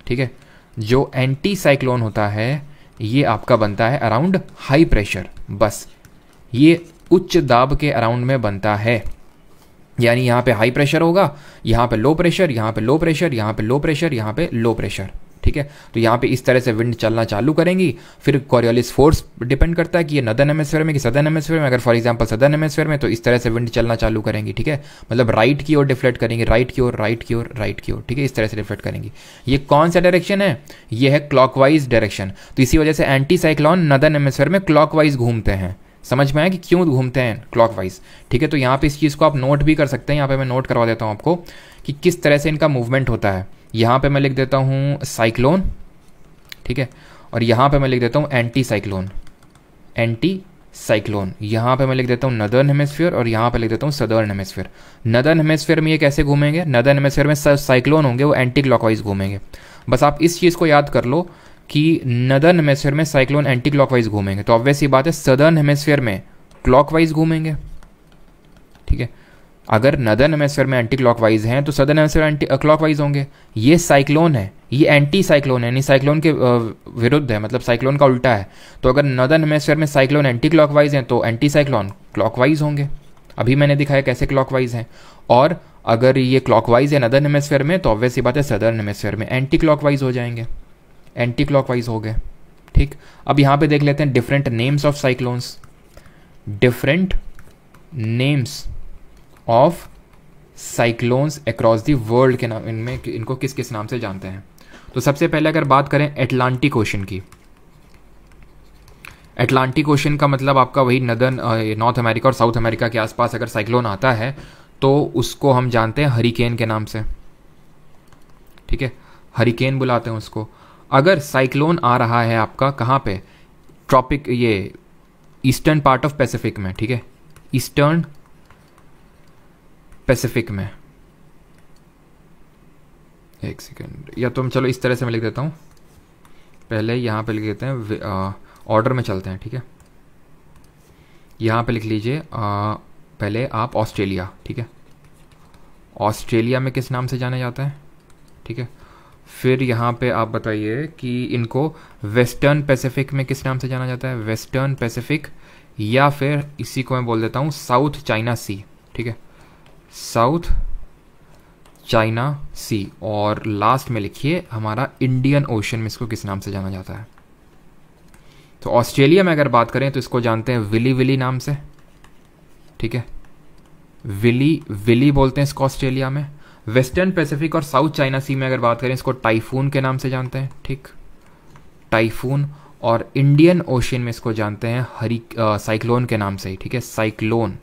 ठीक है, जो एंटी साइक्लोन होता है ये आपका बनता है अराउंड हाई प्रेशर। बस ये उच्च दाब के अराउंड में बनता है, यानी यहाँ पे हाई प्रेशर होगा, यहाँ पे लो प्रेशर, यहाँ पे लो प्रेशर, यहाँ पे लो प्रेशर, यहाँ पे लो प्रेशर, ठीक है। तो यहाँ पे इस तरह से विंड चलना चालू करेंगी। फिर कॉरियोलिस फोर्स डिपेंड करता है कि ये नदर्न हेमिस्फीयर में कि सदर्न हेमिस्फीयर में। अगर फॉर एग्जांपल सदर्न हेमिस्फीयर में, तो इस तरह से विंड चलना चालू करेंगी, ठीक है, मतलब राइट की ओर डिफ्लेक्ट करेंगी, राइट की ओर, राइट की ओर, राइट की ओर, ठीक है, इस तरह से डिफ्लेक्ट करेंगी। ये कौन सा डायरेक्शन है? ये है क्लॉकवाइज डायरेक्शन। तो इसी वजह से एंटी साइक्लोन नदर्न हेमिस्फीयर में क्लॉकवाइज घूमते हैं। समझ में आया कि क्यों घूमते हैं क्लॉकवाइज, ठीक है। तो यहाँ पे इस चीज़ को आप नोट भी कर सकते हैं, यहाँ पे मैं नोट करवा देता हूँ आपको कि किस तरह से इनका मूवमेंट होता है। यहाँ पे मैं लिख देता हूँ साइक्लोन, ठीक है, और यहाँ पे मैं लिख देता हूँ एंटी साइक्लोन, एंटी साइक्लोन। यहाँ पे मैं लिख देता हूँ नदर्न हेमिस्फीयर और यहाँ पे लिख देता हूँ सदर्न हेमिस्फीयर। नदर्न हेमिस्फीयर में ये कैसे घूमेंगे? नदर्न हेमिस्फीयर में साइक्लोन होंगे, वो एंटी क्लॉकवाइज घूमेंगे। बस आप इस चीज़ को याद कर लो कि नदर्न हेमिस्फीयर में साइक्लोन एंटी क्लॉकवाइज घूमेंगे, तो ऑब्वियस सी बात है सदर्न हेमिस्फीयर में क्लॉकवाइज घूमेंगे, ठीक है। अगर नदर्न हेमिस्फीयर में एंटी क्लॉकवाइज हैं तो सदर्न हेमिस्फीयर एंटी क्लॉकवाइज होंगे। ये साइक्लोन है, ये एंटी साइक्लोन है, यानी साइक्लोन के विरुद्ध है, मतलब साइक्लोन का उल्टा है। तो अगर नदर्न हेमिस्फीयर में साइक्लोन एंटी क्लॉकवाइज हैं तो एंटी साइक्लोन क्लॉकवाइज होंगे। अभी मैंने दिखाया कैसे क्लॉकवाइज हैं। और अगर ये क्लॉकवाइज है नदर्न हेमिस्फीयर में तो ऑब्वियस सी बात है सदर्न हेमिस्फीयर में एंटी क्लॉकवाइज हो जाएंगे, एंटी क्लॉकवाइज हो गए, ठीक। अब यहाँ पे देख लेते हैं different names of cyclones, different names of cyclones across the world के नाम, इनमें इनको किस किस नाम से जानते हैं। तो सबसे पहले अगर बात करें अटलांटिक ओशन की, अटलांटिक ओशन का मतलब आपका वही नदर्न नॉर्थ अमेरिका और साउथ अमेरिका के आसपास अगर साइक्लोन आता है तो उसको हम जानते हैं हरिकेन के नाम से, ठीक है, हरिकेन बुलाते हैं उसको। अगर साइक्लोन आ रहा है आपका कहाँ पे? ट्रॉपिक, ये ईस्टर्न पार्ट ऑफ पैसिफिक में, ठीक है, ईस्टर्न पैसिफिक में। एक सेकेंड, या तो हम चलो इस तरह से मैं लिख देता हूँ, पहले यहाँ पे लिख देते हैं, ऑर्डर में चलते हैं, ठीक है। यहाँ पे लिख लीजिए पहले आप ऑस्ट्रेलिया, ठीक है, ऑस्ट्रेलिया में किस नाम से जाना जाता है, ठीक है। फिर यहाँ पे आप बताइए कि इनको वेस्टर्न पैसिफिक में किस नाम से जाना जाता है? वेस्टर्न पैसिफिक, या फिर इसी को मैं बोल देता हूँ साउथ चाइना सी, ठीक है, साउथ चाइना सी। और लास्ट में लिखिए हमारा इंडियन ओशन में इसको किस नाम से जाना जाता है। तो ऑस्ट्रेलिया में अगर बात करें तो इसको जानते हैं विली विली नाम से, ठीक है, विली विली बोलते हैं इसको ऑस्ट्रेलिया में। वेस्टर्न पैसिफिक और साउथ चाइना सी में अगर बात करें इसको टाइफून के नाम से जानते हैं, ठीक, टाइफून। और इंडियन ओशन में इसको जानते हैं साइक्लोन के नाम से ही, ठीक है, साइक्लोन।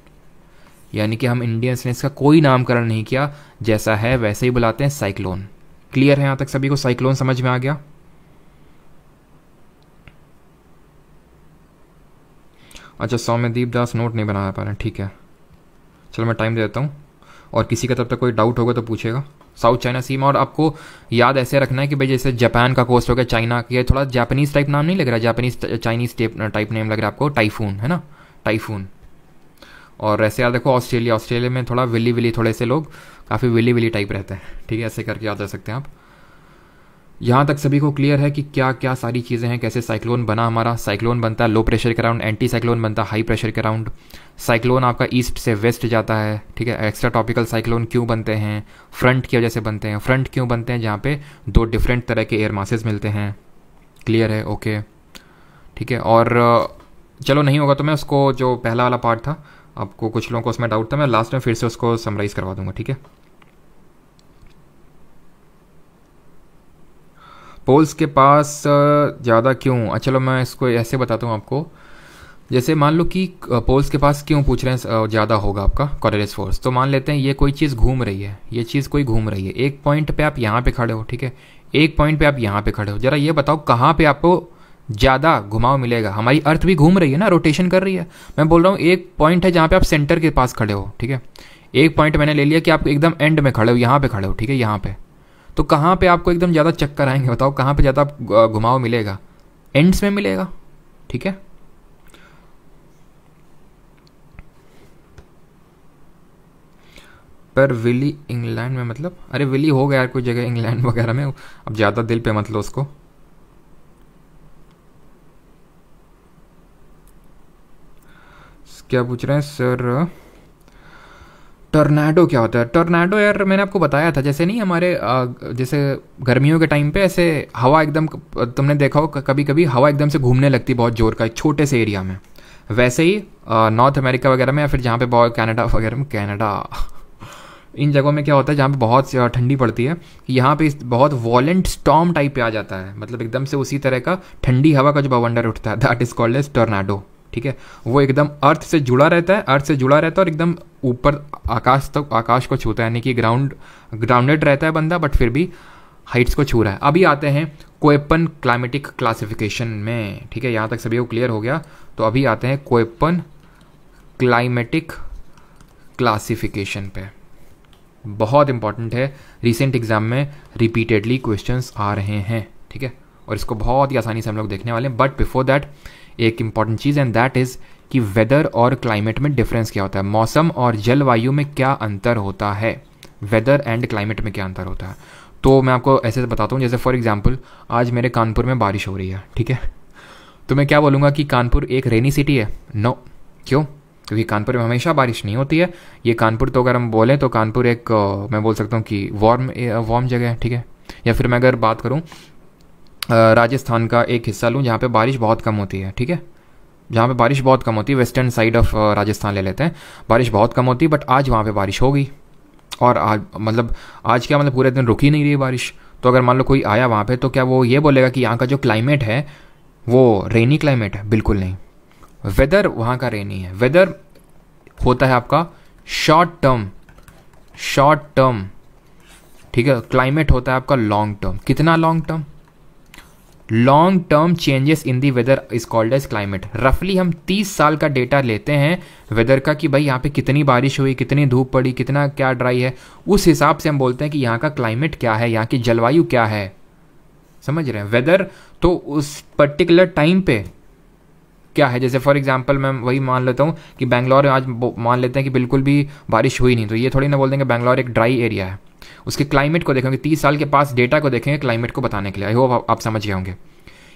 यानी कि हम इंडियंस ने इसका कोई नामकरण नहीं किया, जैसा है वैसे ही बुलाते हैं साइक्लोन। क्लियर है यहाँ तक सभी को? साइक्लोन समझ में आ गया? अच्छा, सौम्यदीप दास नोट नहीं बना पा रहे हैं, ठीक है, चलो मैं टाइम दे देता हूँ। और किसी का तब तक कोई डाउट होगा तो पूछेगा। साउथ चाइना सी में, और आपको याद ऐसे रखना है कि भाई जैसे जापान का कोस्ट हो गया, चाइना, ये थोड़ा जापानीज टाइप नाम नहीं लग रहा, जापानीज चाइनीज टाइप नेम लग रहा है आपको, टाइफून, है ना, टाइफून। और ऐसे याद रखो ऑस्ट्रेलिया, ऑस्ट्रेलिया में थोड़ा विली विली, थोड़े से लोग काफ़ी विली विली टाइप रहते हैं, ठीक है, ऐसे करके याद रख सकते हैं आप। यहाँ तक सभी को क्लियर है कि क्या क्या सारी चीज़ें हैं, कैसे साइक्लोन बना हमारा। साइक्लोन बनता है लो प्रेशर के अराउंड, एंटी साइक्लोन बनता है हाई प्रेशर के अराउंड। साइक्लोन आपका ईस्ट से वेस्ट जाता है, ठीक है। एक्स्ट्रा ट्रॉपिकल साइक्लोन क्यों बनते हैं? फ्रंट की वजह से बनते हैं। फ्रंट क्यों बनते हैं? जहाँ पे दो डिफरेंट तरह के एयर मासेस मिलते हैं। क्लियर है? ओके, ठीक है। और चलो नहीं होगा तो मैं उसको, जो पहला वाला पार्ट था, आपको कुछ लोगों को उसमें डाउट था, मैं लास्ट में फिर से उसको समराइज़ करवा दूंगा, ठीक है। पोल्स के पास ज़्यादा क्यों? चलो मैं इसको ऐसे बताता हूँ आपको जैसे मान लो कि पोल्स के पास क्यों पूछ रहे हैं ज़्यादा होगा आपका कोरिलेस फोर्स, तो मान लेते हैं ये कोई चीज़ घूम रही है, ये चीज़ कोई घूम रही है, एक पॉइंट पे आप यहाँ पे खड़े हो, ठीक है, एक पॉइंट पे आप यहाँ पे खड़े हो, जरा ये बताओ कहाँ पे आपको ज़्यादा घुमाव मिलेगा। हमारी अर्थ भी घूम रही है ना, रोटेशन कर रही है। मैं बोल रहा हूँ एक पॉइंट है जहाँ पे आप सेंटर के पास खड़े हो, ठीक है, एक पॉइंट मैंने ले लिया कि आप एकदम एंड में खड़े हो, यहाँ पे खड़े हो, ठीक है, यहाँ पे, तो कहाँ पे आपको एकदम ज़्यादा चक्कर आएंगे, बताओ कहाँ पे ज़्यादा घुमाव मिलेगा? एंड्स में मिलेगा, ठीक है। पर विली इंग्लैंड में, मतलब अरे विली हो गया यार कोई जगह इंग्लैंड वगैरह में, अब ज़्यादा दिल पे मत लो उसको। क्या पूछ रहे हैं सर? टर्नाडो क्या होता है? टर्नाडो यार मैंने आपको बताया था, जैसे नहीं हमारे जैसे गर्मियों के टाइम पे ऐसे हवा एकदम, तुमने देखा हो कभी कभी हवा एकदम से घूमने लगती बहुत जोर का एक छोटे से एरिया में, वैसे ही नॉर्थ अमेरिका वगैरह में या फिर जहाँ पे बहुत कनाडा वगैरह में, कनाडा इन जगहों में क्या होता है जहाँ पे बहुत ठंडी पड़ती है, यहाँ पे बहुत वॉलेंट स्टॉर्म टाइप पे आ जाता है, मतलब एकदम से उसी तरह का ठंडी हवा का जो बवंडर उठता है, दैट इज कॉल्ड एज टर्नाडो, ठीक है। वो एकदम अर्थ से जुड़ा रहता है, अर्थ से जुड़ा रहता है और एकदम ऊपर आकाश तक, आकाश को छूता है, यानी कि ग्राउंडेड रहता है बंदा बट फिर भी हाइट्स को छू रहा है। अभी आते हैं कोएपन क्लाइमेटिक क्लासिफिकेशन में, ठीक है, यहाँ तक सभी को क्लियर हो गया। तो अभी आते हैं कोएपन क्लाइमेटिक क्लासिफिकेशन पे, बहुत इंपॉर्टेंट है, रिसेंट एग्जाम में रिपीटेडली क्वेश्चंस आ रहे हैं, ठीक है, और इसको बहुत ही आसानी से हम लोग देखने वाले हैं। बट बिफोर दैट एक important cheese and that is कि वेदर और क्लाइमेट में डिफरेंस क्या होता है, मौसम और जलवायु में क्या अंतर होता है, वेदर एंड क्लाइमेट में क्या अंतर होता है। तो मैं आपको ऐसे बताता हूँ, जैसे फॉर एग्जांपल आज मेरे कानपुर में बारिश हो रही है, ठीक है, तो मैं क्या बोलूँगा कि कानपुर एक रेनी सिटी है? नो। क्यों? क्योंकि कानपुर में हमेशा बारिश नहीं होती है। ये कानपुर, तो अगर हम बोलें तो कानपुर एक मैं बोल सकता हूँ कि वार्म जगह है, ठीक है। या फिर मैं अगर बात करूँ राजस्थान का एक हिस्सा लूँ जहाँ पे बारिश बहुत कम होती है, ठीक है, जहाँ पे बारिश बहुत कम होती है, वेस्टर्न साइड ऑफ राजस्थान ले लेते हैं, बारिश बहुत कम होती है, बट आज वहाँ पे बारिश हो गई, और आज मतलब आज क्या, मतलब पूरे दिन रुक ही नहीं रही बारिश। तो अगर मान लो कोई आया वहाँ पे, तो क्या वो ये बोलेगा कि यहाँ का जो क्लाइमेट है वो रेनी क्लाइमेट है? बिल्कुल नहीं। वेदर वहाँ का रेनी है, वेदर होता है आपका शॉर्ट टर्म, ठीक है, क्लाइमेट होता है आपका लॉन्ग टर्म। कितना long term? Long term changes in the weather is called as climate. रफली हम 30 साल का डेटा लेते हैं वेदर का कि भाई यहाँ पे कितनी बारिश हुई, कितनी धूप पड़ी, कितना क्या ड्राई है, उस हिसाब से हम बोलते हैं कि यहाँ का क्लाइमेट क्या है, यहाँ की जलवायु क्या है, समझ रहे हैं। वेदर तो उस पर्टिकुलर टाइम पे क्या है, जैसे फॉर एग्जांपल मैं वही मान लेता हूँ कि बैंगलोर आज मान लेते हैं कि बिल्कुल भी बारिश हुई नहीं, तो ये थोड़ी ना बोल देंगे बैंगलोर एक ड्राई एरिया है। उसके क्लाइमेट को देखेंगे, 30 साल के पास डेटा को देखेंगे क्लाइमेट को बताने के लिए। आई होप आप समझ गए होंगे।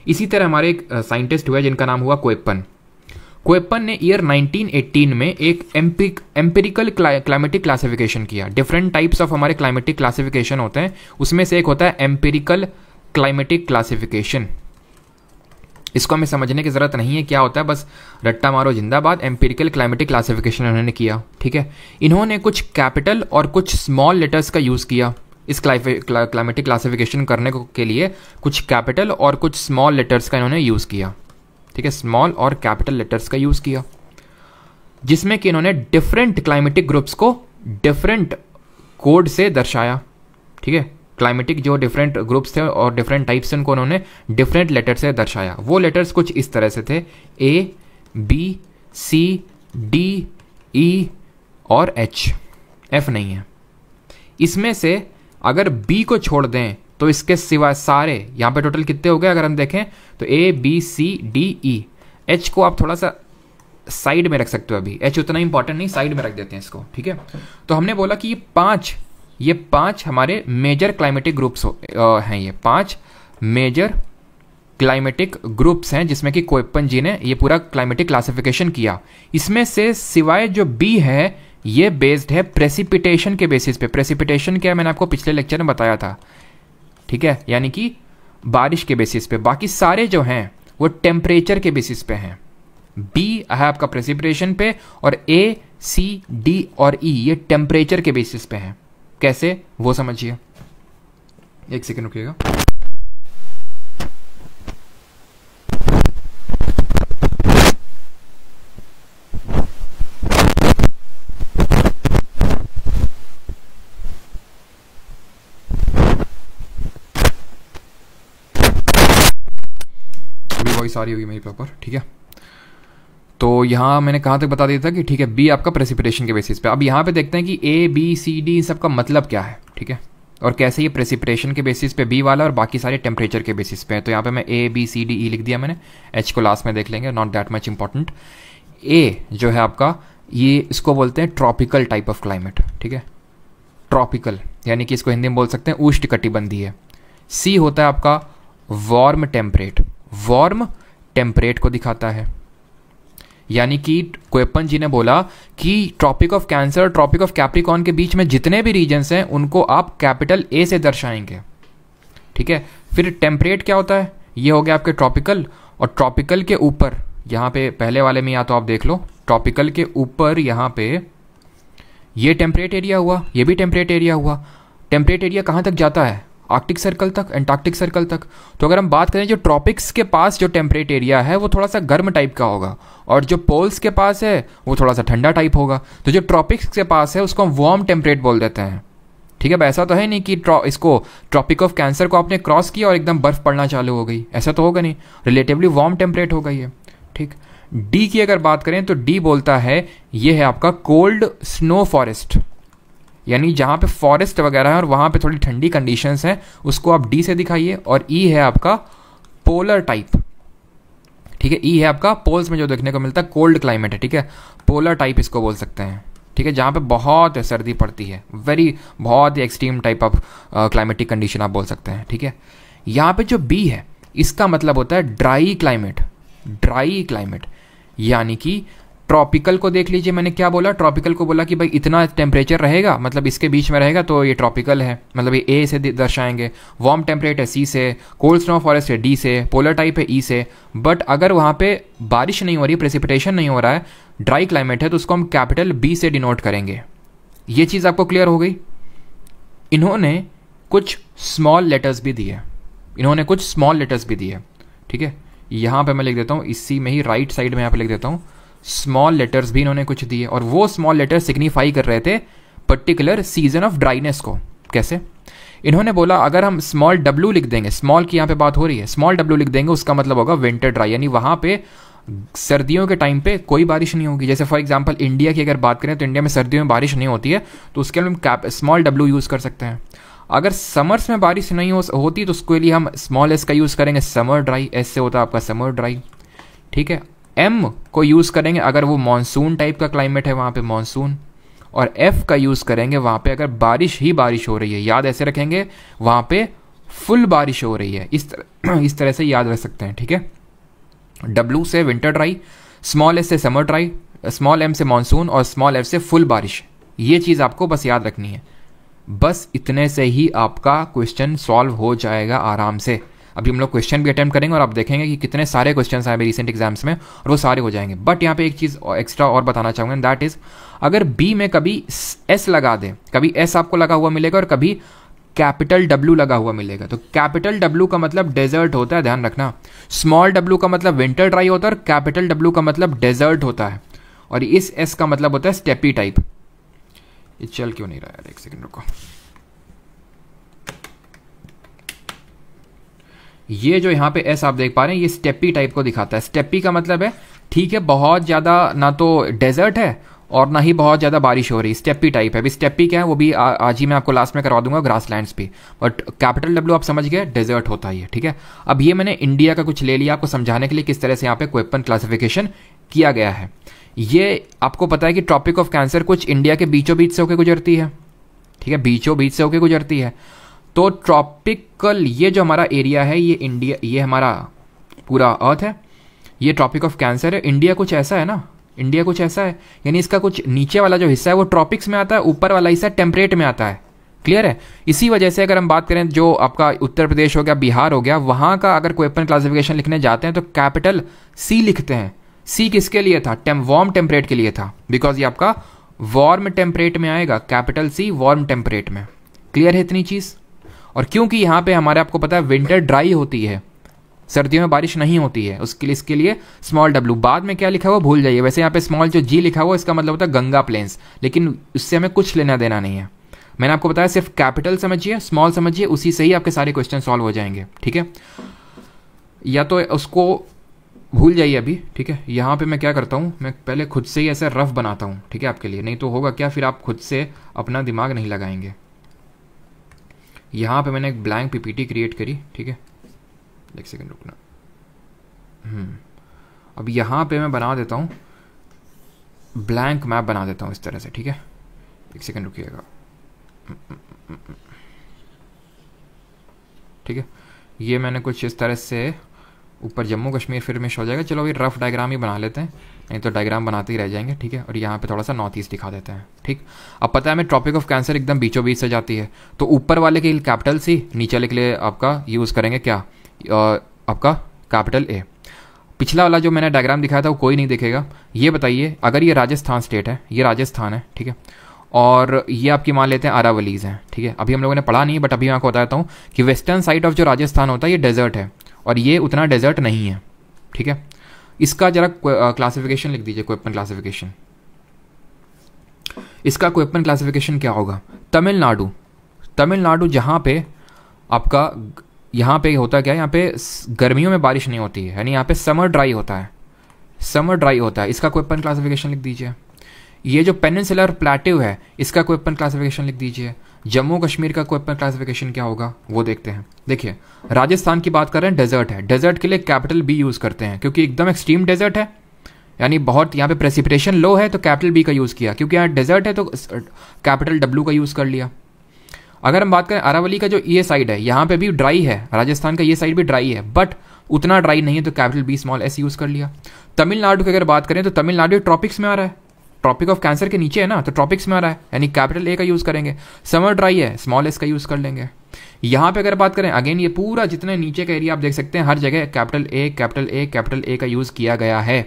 इसी तरह हमारे एक साइंटिस्ट हुए जिनका नाम हुआ कोएपन ने ईयर 1918 में एक एम्पिरिकल क्लाइमेटिक क्लासिफिकेशन किया। डिफरेंट टाइप्स ऑफ हमारे क्लाइमेटिक क्लासिफिकेशन होते हैं, उसमें से एक होता है एम्पिरिकल क्लाइमेटिक क्लासिफिकेशन। इसको हमें समझने की जरूरत नहीं है क्या होता है, बस रट्टा मारो जिंदाबाद। एम्पिरिकल क्लाइमेटिक क्लासिफिकेशन उन्होंने किया, ठीक है। इन्होंने कुछ कैपिटल और कुछ स्मॉल लेटर्स का यूज़ किया इस क्लाइमेटिक क्लासिफिकेशन करने के लिए। कुछ कैपिटल और कुछ स्मॉल लेटर्स का इन्होंने यूज़ किया, ठीक है, स्मॉल और कैपिटल लेटर्स का यूज़ किया, जिसमें कि इन्होंने डिफरेंट क्लाइमेटिक ग्रुप्स को डिफरेंट कोड से दर्शाया, ठीक है। क्लाइमेटिक जो डिफरेंट ग्रुप्स थे और डिफरेंट टाइप्स से उनको उन्होंने डिफरेंट लेटर से दर्शाया। वो लेटर्स कुछ इस तरह से थे, A, B, C, D, E और H, F नहीं है। इसमें से अगर B को छोड़ दें तो इसके सिवाय सारे, यहाँ पे टोटल कितने हो गए अगर हम देखें तो A, B, C, D, E। H को आप थोड़ा सा साइड में रख सकते हो, अभी H उतना इंपॉर्टेंट नहीं, साइड में रख देते हैं इसको, ठीक है। तो हमने बोला कि ये पांच हमारे मेजर क्लाइमेटिक ग्रुप्स हैं, ये 5 मेजर क्लाइमेटिक ग्रुप्स हैं जिसमें कि कोएपन जी ने ये पूरा क्लाइमेटिक क्लासिफिकेशन किया। इसमें से सिवाय जो बी है ये बेस्ड है प्रेसिपिटेशन के बेसिस पे। प्रेसिपिटेशन क्या है मैंने आपको पिछले लेक्चर में बताया था, ठीक है, यानी कि बारिश के बेसिस पे। बाकी सारे जो हैं वो टेम्परेचर के बेसिस पे हैं। बी है आपका प्रेसिपिटेशन पे और ए, सी, डी और ई ये टेम्परेचर के बेसिस पे हैं। कैसे वो समझिए, एक सेकंड रुकिएगा। वॉइस आ रही होगी मेरी प्रॉपर, ठीक है। तो यहाँ मैंने कहाँ तक बता दिया था कि ठीक है बी आपका प्रेसिपिटेशन के बेसिस पे। अब यहाँ पे देखते हैं कि ए बी सी डी इन सब का मतलब क्या है, ठीक है, और कैसे ये प्रेसिपिटेशन के बेसिस पे बी वाला और बाकी सारे टेम्परेचर के बेसिस पे है। तो यहाँ पे मैं A B C D E लिख दिया मैंने, एच को लास्ट में देख लेंगे, नॉट दैट मच इंपॉर्टेंट। ए जो है आपका, ये इसको बोलते हैं ट्रॉपिकल टाइप ऑफ क्लाइमेट, ठीक है, ट्रॉपिकल यानी कि इसको हिंदी में बोल सकते हैं उष्णकटिबंधीय। सी होता है आपका वार्म टेम्परेट, वार्म टेम्परेट को दिखाता है, यानी कि कोयपन जी ने बोला कि ट्रॉपिक ऑफ कैंसर और ट्रॉपिक ऑफ कैप्रिकॉर्न के बीच में जितने भी रीजन्स हैं उनको आप कैपिटल ए से दर्शाएंगे, ठीक है। फिर टेम्परेट क्या होता है, ये हो गया आपके ट्रॉपिकल, और ट्रॉपिकल के ऊपर यहाँ पे पहले वाले में या तो आप देख लो, ट्रॉपिकल के ऊपर यहाँ पे ये टेम्परेट एरिया हुआ, ये भी टेम्परेट एरिया हुआ। टेम्परेट एरिया कहाँ तक जाता है, आर्कटिक सर्कल तक, एंटार्क्टिक सर्कल तक। तो अगर हम बात करें जो ट्रॉपिक्स के पास जो टेम्परेट एरिया है वो थोड़ा सा गर्म टाइप का होगा, और जो पोल्स के पास है वो थोड़ा सा ठंडा टाइप होगा। तो जो ट्रॉपिक्स के पास है उसको हम वार्म टेम्परेट बोल देते हैं, ठीक है। ऐसा तो है नहीं कि इसको ट्रॉपिक ऑफ कैंसर को आपने क्रॉस किया और एकदम बर्फ पड़ना चालू हो गई, ऐसा तो होगा नहीं, रिलेटिवली वार्म टेम्परेट होगा ये, ठीक। डी की अगर बात करें तो डी बोलता है ये है आपका कोल्ड स्नो फॉरेस्ट, यानी जहाँ पे फॉरेस्ट वगैरह है और वहाँ पे थोड़ी ठंडी कंडीशंस हैं उसको आप डी से दिखाइए। और ई है आपका पोलर टाइप, ठीक है, ई है आपका पोल्स में जो देखने को मिलता है कोल्ड क्लाइमेट है, ठीक है, पोलर टाइप इसको बोल सकते हैं, ठीक है, जहाँ पे बहुत सर्दी पड़ती है, बहुत ही extreme type of climatic condition आप बोल सकते हैं, ठीक है। यहाँ पे जो बी है इसका मतलब होता है ड्राई क्लाइमेट, ड्राई क्लाइमेट, यानी कि ट्रॉपिकल को देख लीजिए, मैंने क्या बोला, ट्रॉपिकल को बोला कि भाई इतना टेम्परेचर रहेगा, मतलब इसके बीच में रहेगा तो ये ट्रॉपिकल है, मतलब ये ए से दर्शाएंगे। वार्म टेम्परेट है सी से, कोल्ड स्नो फॉरेस्ट है डी से, पोलर टाइप है ई से। बट अगर वहाँ पे बारिश नहीं हो रही, प्रेसिपिटेशन नहीं हो रहा है, ड्राई क्लाइमेट है, तो उसको हम कैपिटल बी से डिनोट करेंगे। ये चीज़ आपको क्लियर हो गई। इन्होंने कुछ स्मॉल लेटर्स भी दिए, इन्होंने कुछ स्मॉल लेटर्स भी दिए, ठीक है। यहाँ पे मैं लिख देता हूँ, इसी में ही राइट साइड में यहाँ पे लिख देता हूँ, स्मॉल लेटर्स भी इन्होंने कुछ दिए, और वो स्मॉल लेटर सिग्निफाई कर रहे थे पर्टिकुलर सीजन ऑफ ड्राइनेस को। कैसे, इन्होंने बोला अगर हम स्मॉल डब्ल्यू लिख देंगे, स्मॉल की यहाँ पे बात हो रही है, स्मॉल डब्ल्यू लिख देंगे उसका मतलब होगा विंटर ड्राई, यानी वहाँ पे सर्दियों के टाइम पे कोई बारिश नहीं होगी। जैसे फॉर एग्जांपल इंडिया की अगर बात करें तो इंडिया में सर्दियों में बारिश नहीं होती है, तो उसके लिए हम स्मॉल डब्ल्यू यूज़ कर सकते हैं। अगर समर्स में बारिश नहीं होती तो उसके लिए हम स्मॉल एस का यूज़ करेंगे, समर ड्राई, एस से होता है आपका समर ड्राई, ठीक है। एम को यूज़ करेंगे अगर वो मानसून टाइप का क्लाइमेट है, वहाँ पे मानसून, और एफ का यूज़ करेंगे वहाँ पे अगर बारिश ही बारिश हो रही है, याद ऐसे रखेंगे वहाँ पे फुल बारिश हो रही है, इस तरह से याद रख सकते हैं, ठीक है। डब्ल्यू से विंटर ड्राई, स्मॉल एस से समर ड्राई, स्मॉल एम से मानसून, और स्मॉल एफ से फुल बारिश। ये चीज़ आपको बस याद रखनी है, बस इतने से ही आपका क्वेश्चन सॉल्व हो जाएगा आराम से। अभी हम लोग क्वेश्चन भी अटेम्प्ट करेंगे और आप देखेंगे कि कितने सारे क्वेश्चन आए रिसेंट एग्जाम्स में, और वो सारे हो जाएंगे। बट यहाँ पे एक चीज़ एक्स्ट्रा और बताना चाहूँगा, दैट इज़ अगर बी में कभी एस लगा दे, कभी एस आपको लगा हुआ मिलेगा और कभी कैपिटल डब्ल्यू लगा हुआ मिलेगा, तो कैपिटल डब्ल्यू का मतलब डेजर्ट होता है, ध्यान रखना। स्मॉल डब्ल्यू का मतलब विंटर ड्राई होता है, और कैपिटल डब्ल्यू का मतलब डेजर्ट होता है, और इस एस का मतलब होता है स्टेपी टाइप। ये चल क्यों नहीं रहा यार, एक सेकंड रुको। ये जो यहाँ पे एस आप देख पा रहे हैं, ये स्टेपी टाइप को दिखाता है। स्टेपी का मतलब है ठीक है बहुत ज़्यादा ना तो डेजर्ट है और ना ही बहुत ज़्यादा बारिश हो रही, स्टेपी टाइप है। अभी स्टेपी क्या है वो भी आज ही मैं आपको लास्ट में करवा दूंगा, ग्रासलैंड्स पे। बट कैपिटल डब्ल्यू आप समझ गए, डेजर्ट होता है ये, ठीक है। अब ये मैंने इंडिया का कुछ ले लिया आपको समझाने के लिए किस तरह से यहाँ पे कोयपन क्लासिफिकेशन किया गया है। ये आपको पता है कि ट्रॉपिक ऑफ कैंसर कुछ इंडिया के बीचों बीच से होकर गुजरती है, ठीक है, बीचों बीच से होकर गुजरती है। तो ट्रॉपिकल ये जो हमारा एरिया है ये इंडिया, ये हमारा पूरा अर्थ है, ये ट्रॉपिक ऑफ कैंसर है। इंडिया कुछ ऐसा है ना, इंडिया कुछ ऐसा है, यानी इसका कुछ नीचे वाला जो हिस्सा है वो ट्रॉपिक्स में आता है, ऊपर वाला हिस्सा टेम्परेट में आता है। क्लियर है। इसी वजह से अगर हम बात करें जो आपका उत्तर प्रदेश हो गया, बिहार हो गया, वहाँ का अगर कोयपन क्लासिफिकेशन लिखने जाते हैं तो कैपिटल सी लिखते हैं। सी किसके लिए था? वार्म टेम्परेट के लिए था, बिकॉज ये आपका वार्म टेम्परेट में आएगा, कैपिटल सी वार्म टेम्परेट में। क्लियर है इतनी चीज़? और क्योंकि यहाँ पे हमारे आपको पता है विंटर ड्राई होती है, सर्दियों में बारिश नहीं होती है, उसके लिए इसके लिए स्मॉल डब्ल्यू। बाद में क्या लिखा हुआ भूल जाइए। वैसे यहाँ पे स्मॉल जो जी लिखा हुआ इसका मतलब होता है गंगा प्लेन्स, लेकिन उससे हमें कुछ लेना देना नहीं है। मैंने आपको बताया सिर्फ कैपिटल समझिए, स्मॉल समझिए, उसी से ही आपके सारे क्वेश्चन सॉल्व हो जाएंगे। ठीक है, या तो उसको भूल जाइए अभी, ठीक है। यहाँ पे मैं क्या करता हूँ, मैं पहले खुद से ही ऐसे रफ बनाता हूँ, ठीक है, आपके लिए, नहीं तो होगा क्या, फिर आप खुद से अपना दिमाग नहीं लगाएंगे। यहाँ पे मैंने एक ब्लैंक पीपीटी क्रिएट करी, ठीक है, एक सेकंड रुकना। अब यहाँ पे मैं बना देता हूँ ब्लैंक मैप, बना देता हूँ इस तरह से, ठीक है, एक सेकंड रुकिएगा, ठीक है। ये मैंने कुछ इस तरह से ऊपर जम्मू कश्मीर फिर में हो जाएगा। चलो अभी रफ डायग्राम ही बना लेते हैं, नहीं तो डायग्राम बनाते ही रह जाएंगे, ठीक है। और यहाँ पे थोड़ा सा नॉर्थ ईस्ट दिखा देते हैं, ठीक। अब पता है हमें ट्रॉपिक ऑफ कैंसर एकदम बीचों बीच से जाती है, तो ऊपर वाले के लिए कैपिटल सी, नीचे वाले के लिए आपका यूज़ करेंगे क्या, आपका कैपिटल ए। पिछला वाला जो मैंने डायग्राम दिखाया था वो कोई नहीं दिखेगा। ये बताइए, अगर ये राजस्थान स्टेट है, ये राजस्थान है, ठीक है, और ये आपकी मान लेते हैं अरावलीज हैं, ठीक है। अभी हम लोगों ने पढ़ा नहीं है, बट अभी मैं आपको बताता हूँ कि वेस्टर्न साइड ऑफ जो राजस्थान होता है ये डेजर्ट है, और ये उतना डेजर्ट नहीं है, ठीक है। इसका जरा क्लासिफिकेशन लिख दीजिए, क्वेपन क्लासिफिकेशन। इसका क्वेपन क्लासिफिकेशन क्या होगा, तमिलनाडु, तमिलनाडु जहाँ पे आपका, यहाँ पे होता क्या है, यहाँ पे गर्मियों में बारिश नहीं होती है, यानी यहाँ पे समर ड्राई होता है, समर ड्राई होता है। इसका क्वेपन क्लासिफिकेशन लिख दीजिए। ये जो पेनिनसुलर प्लेट्यू है, इसका क्वेपन क्लासिफिकेशन लिख दीजिए। जम्मू कश्मीर का क्वेपन क्लासिफिकेशन क्या होगा वो देखते हैं। देखिए राजस्थान की बात कर रहे हैं, डेजर्ट है, डेजर्ट के लिए कैपिटल बी यूज़ करते हैं, क्योंकि एकदम एक्सट्रीम डेजर्ट है, यानी बहुत यहाँ पे प्रेसिपिटेशन लो है, तो कैपिटल बी का यूज़ किया, क्योंकि यहाँ डेजर्ट है तो कैपिटल डब्ल्यू का यूज़ कर लिया। अगर हम बात करें अरावली का जो ये साइड है, यहाँ पे भी ड्राई है, राजस्थान का ये साइड भी ड्राई है, बट उतना ड्राई नहीं है, तो capital B small S use कर लिया। तमिलनाडु की अगर बात करें तो तमिलनाडु ट्रॉपिक्स में आ रहा है, ट्रॉपिक ऑफ कैंसर के नीचे है ना, तो ट्रॉपिक्स में आ रहा है, यानी कैपिटल ए का यूज़ करेंगे। समर ड्राई है, स्मॉल एस का यूज़ कर लेंगे। यहाँ पे अगर बात करें, अगेन ये पूरा जितने नीचे का एरिया आप देख सकते हैं, हर जगह capital A capital A capital A का यूज़ किया गया है।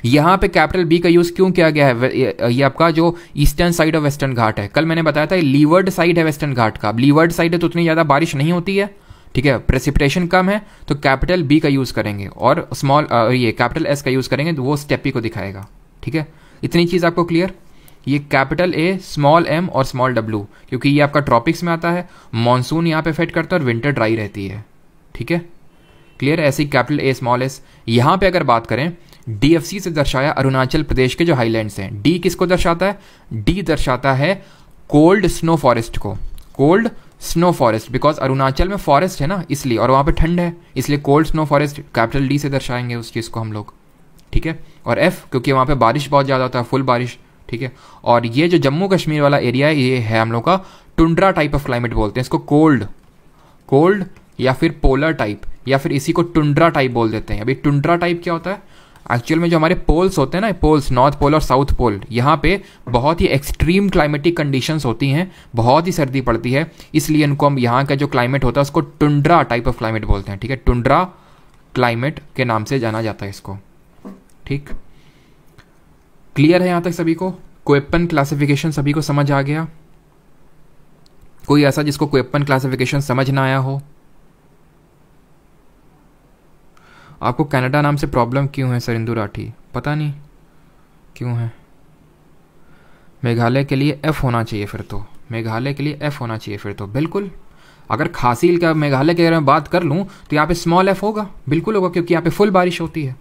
यहाँ पे कैपिटल बी का यूज़ क्यों किया गया है, ये आपका जो ईस्टर्न साइड ऑफ वेस्टर्न घाट है, कल मैंने बताया था लीवर्ड साइड है वेस्टर्न घाट का, लीवर्ड साइड है तो उतनी ज़्यादा बारिश नहीं होती है, ठीक है, प्रेसिपिटेशन कम है, तो कैपिटल बी का यूज़ करेंगे, और स्मॉल ये कैपिटल एस का यूज़ करेंगे, तो वो स्टेपी को दिखाएगा, ठीक है। इतनी चीज़ आपको क्लियर। ये कैपिटल ए, स्मॉल एम और स्मॉल डब्ल्यू, क्योंकि ये आपका ट्रॉपिक्स में आता है, मॉनसून यहाँ पे इफेक्ट करता है और विंटर ड्राई रहती है, ठीक है, क्लियर। ऐसे ही कैपिटल ए स्मॉल एस। यहाँ पे अगर बात करें, डीएफसी से दर्शाया अरुणाचल प्रदेश के जो हाईलैंड्स हैं। डी किसको दर्शाता है, डी दर्शाता है कोल्ड स्नो फॉरेस्ट को, cold snow forest, because Arunachal में फॉरेस्ट है ना इसलिए, और वहाँ पे ठंड है, इसलिए cold snow forest capital D से दर्शाएंगे उस चीज़ को हम लोग, ठीक है। और एफ क्योंकि वहाँ पे बारिश बहुत ज़्यादा होता है, फुल बारिश, ठीक है। और ये जो जम्मू कश्मीर वाला एरिया है, ये है हम लोग का टुंड्रा टाइप ऑफ क्लाइमेट बोलते हैं इसको, कोल्ड, कोल्ड या फिर पोलर टाइप, या फिर इसी को टुंड्रा टाइप बोल देते हैं। अभी टुंड्रा टाइप क्या होता है, एक्चुअल में जो हमारे पोल्स होते हैं ना, पोल्स, नॉर्थ पोल और साउथ पोल, यहाँ पे बहुत ही एक्सट्रीम क्लाइमेटिक कंडीशंस होती हैं, बहुत ही सर्दी पड़ती है, इसलिए इनको हम यहाँ का जो क्लाइमेट होता है उसको टुंड्रा टाइप ऑफ क्लाइमेट बोलते हैं, ठीक है, टुंड्रा क्लाइमेट के नाम से जाना जाता है इसको, ठीक। क्लियर है यहाँ तक सभी को, क्वेपन क्लासिफिकेशन सभी को समझ आ गया। कोई ऐसा जिसको क्वेपन क्लासिफिकेशन समझ ना आया हो? आपको कनाडा नाम से प्रॉब्लम क्यों है सरिंदु राठी, पता नहीं क्यों है। मेघालय के लिए एफ होना चाहिए फिर तो, मेघालय के लिए एफ होना चाहिए फिर तो, बिल्कुल। अगर खासी का मेघालय के बारे में बात कर लूँ तो यहाँ पे स्मॉल एफ होगा, बिल्कुल होगा, क्योंकि यहाँ पे फुल बारिश होती है,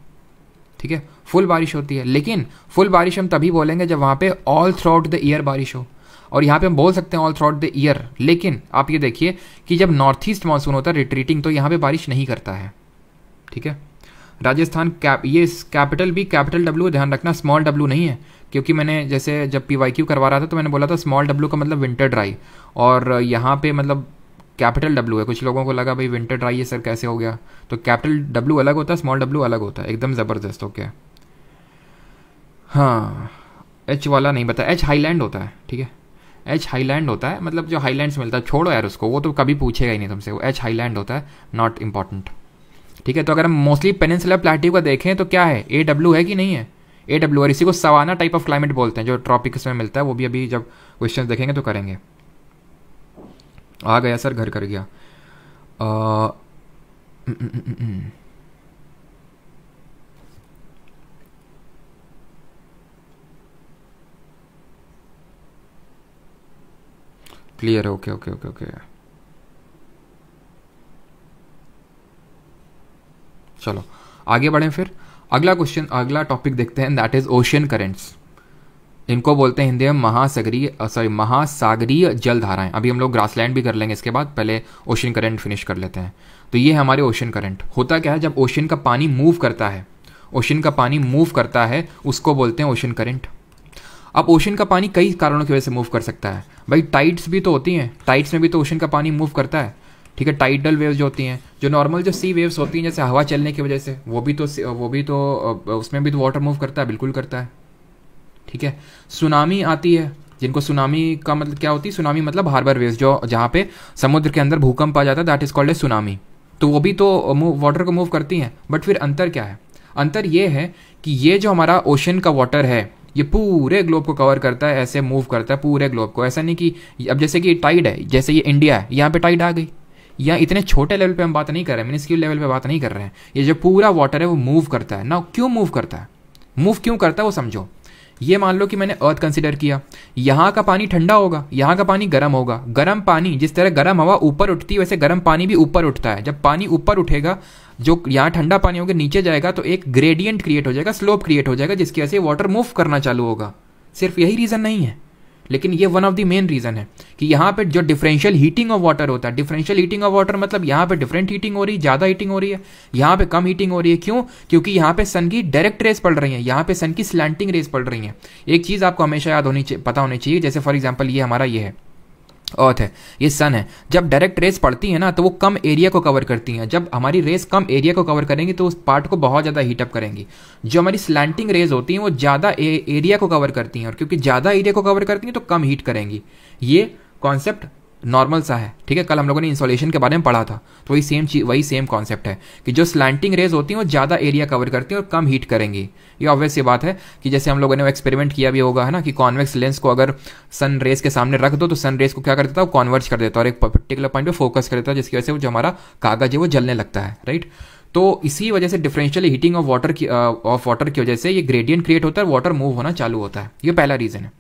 ठीक है, फुल बारिश होती है। लेकिन फुल बारिश हम तभी बोलेंगे जब वहाँ पे all through out the year बारिश हो, और यहाँ पे हम बोल सकते हैं all through out the year. लेकिन आप ये देखिए कि जब नॉर्थ ईस्ट मानसून होता है रिट्रीटिंग, तो यहाँ पे बारिश नहीं करता है, ठीक है। राजस्थान ये कैपिटल बी कैपिटल डब्ल्यू ध्यान रखना, स्मॉल डब्ल्यू नहीं है, क्योंकि मैंने जैसे जब PYQ करवा रहा था तो मैंने बोला था स्मॉल डब्ल्यू का मतलब विंटर ड्राई, और यहाँ पे मतलब कैपिटल डब्ल्यू है। कुछ लोगों को लगा भाई विंटर ड्राई है सर कैसे हो गया, तो कैपिटल डब्ल्यू अलग होता है, स्मॉल डब्ल्यू अलग होता है, एकदम ज़बरदस्त। ओके हाँ, एच वाला नहीं बता, एच हाईलैंड होता है, ठीक है, एच हाईलैंड होता है, मतलब जो हाईलैंड्स मिलता है, छोड़ो यार उसको, वो तो कभी पूछेगा ही नहीं तुमसे, वो एच हाईलैंड होता है, नॉट इम्पॉर्टेंट, ठीक है। तो अगर हम मोस्टली पेनिनसुलर प्लेट्यू का देखें तो क्या है, AW है कि नहीं है, AW, और इसी को सवाना टाइप ऑफ क्लाइमेट बोलते हैं, जो ट्रॉपिक्स में मिलता है, वो भी अभी जब क्वेश्चन देखेंगे तो करेंगे। आ गया सर, घर कर गया। क्लियर है, ओके ओके ओके ओके। चलो आगे बढ़ें फिर अगला क्वेश्चन, अगला टॉपिक देखते हैं, दैट इज ओशियन करेंट्स। इनको बोलते हैं हिंदी में महासागरीय जल धाराएं। अभी हम लोग ग्रासलैंड भी कर लेंगे इसके बाद, पहले ओशियन करंट फिनिश कर लेते हैं। तो ये हमारे ओशियन करंट। होता क्या है, जब ओशियन का पानी मूव करता है, ओशियन का पानी मूव करता है, उसको बोलते हैं ओशियन करंट। अब ओशियन का पानी कई कारणों की वजह से मूव कर सकता है भाई। टाइड्स भी तो होती हैं, टाइड्स में भी तो ओशियन का पानी मूव करता है, ठीक है। टाइडल वेव्स जो होती हैं, जो नॉर्मल जो सी वेव्स होती हैं जैसे हवा चलने की वजह से, वो भी तो उसमें भी तो वाटर मूव करता है, बिल्कुल करता है, ठीक है। सुनामी आती है, जिनको सुनामी का मतलब क्या होती है, सुनामी मतलब हार्बर वेव्स, जो जहाँ पे समुद्र के अंदर भूकंप आ जाता है, that is called a tsunami. तो वो भी तो वाटर को मूव करती हैं। बट फिर अंतर क्या है, अंतर ये है कि ये जो हमारा ओशन का वाटर है ये पूरे ग्लोब को कवर करता है, ऐसे मूव करता है पूरे ग्लोब को। ऐसा नहीं कि अब जैसे कि टाइड है, जैसे ये इंडिया है, यहाँ पे टाइड आ गई, यहाँ इतने छोटे लेवल पे हम बात नहीं कर रहे हैं, मिनिस्क्यूल लेवल पे बात नहीं कर रहे हैं। ये जो पूरा वाटर है वो मूव करता है ना। क्यों मूव करता है, मूव क्यों करता है वो समझो। ये मान लो कि मैंने अर्थ कंसिडर किया, यहाँ का पानी ठंडा होगा, यहाँ का पानी गर्म होगा। गर्म पानी, जिस तरह गर्म हवा ऊपर उठती है वैसे गर्म पानी भी ऊपर उठता है। जब पानी ऊपर उठेगा, जो यहाँ ठंडा पानी होगा नीचे जाएगा, तो एक ग्रेडियंट क्रिएट हो जाएगा, स्लोप क्रिएट हो जाएगा, जिसकी वजह से वाटर मूव करना चालू होगा। सिर्फ यही रीजन नहीं है, लेकिन ये one of the main reason है कि यहाँ पे जो डिफरेंशियल हीटिंग ऑफ वाटर होता है, डिफरेंशियल हीटिंग ऑफ वाटर मतलब यहाँ पे डिफरेंट हीटिंग हो रही है, ज्यादा हीटिंग हो रही है, यहाँ पे कम हीटिंग हो रही है। क्यों? क्योंकि यहाँ पे सन की डायरेक्ट रेस पड़ रही है, यहाँ पे सन की स्लैंटिंग रेस पड़ रही है। एक चीज आपको हमेशा याद होनी चाहिए, पता होनी चाहिए, जैसे फॉर एग्जाम्पल ये हमारा ये है अर्थ है, ये सन है। जब डायरेक्ट रेस पड़ती है ना तो वो कम एरिया को कवर करती हैं। जब हमारी रेस कम एरिया को कवर करेंगी तो उस पार्ट को बहुत ज़्यादा हीटअप करेंगी। जो हमारी स्लैंटिंग रेज होती हैं वो ज़्यादा एरिया को कवर करती हैं, और क्योंकि ज़्यादा एरिया को कवर करती हैं तो कम हीट करेंगी। ये कॉन्सेप्ट नॉर्मल सा है, ठीक है। कल हम लोगों ने इंसोलेशन के बारे में पढ़ा था, तो वही सेम कॉन्सेप्ट है कि जो स्लैंटिंग रेज होती हैं वो ज़्यादा एरिया कवर करती हैं और कम हीट करेंगी। ये ऑब्वियस सी बात है कि जैसे हम लोगों ने एक्सपेरिमेंट किया भी होगा, है ना, कि कॉन्वेक्स लेंस को अगर सन रेस के सामने रख दो तो सन रेस को क्या कर देता है, वो कॉन्वर्ज कर देता है और एक पर्टिकुलर पॉइंट पे फोकस कर देता है, जिसकी वजह से जो हमारा कागज है वो जलने लगता है, राइट। तो इसी वजह से डिफरेंशियल हीटिंग ऑफ वाटर की वजह से ये ग्रेडियंट क्रिएट होता है, वाटर मूव होना चालू होता है। ये पहला रीजन है।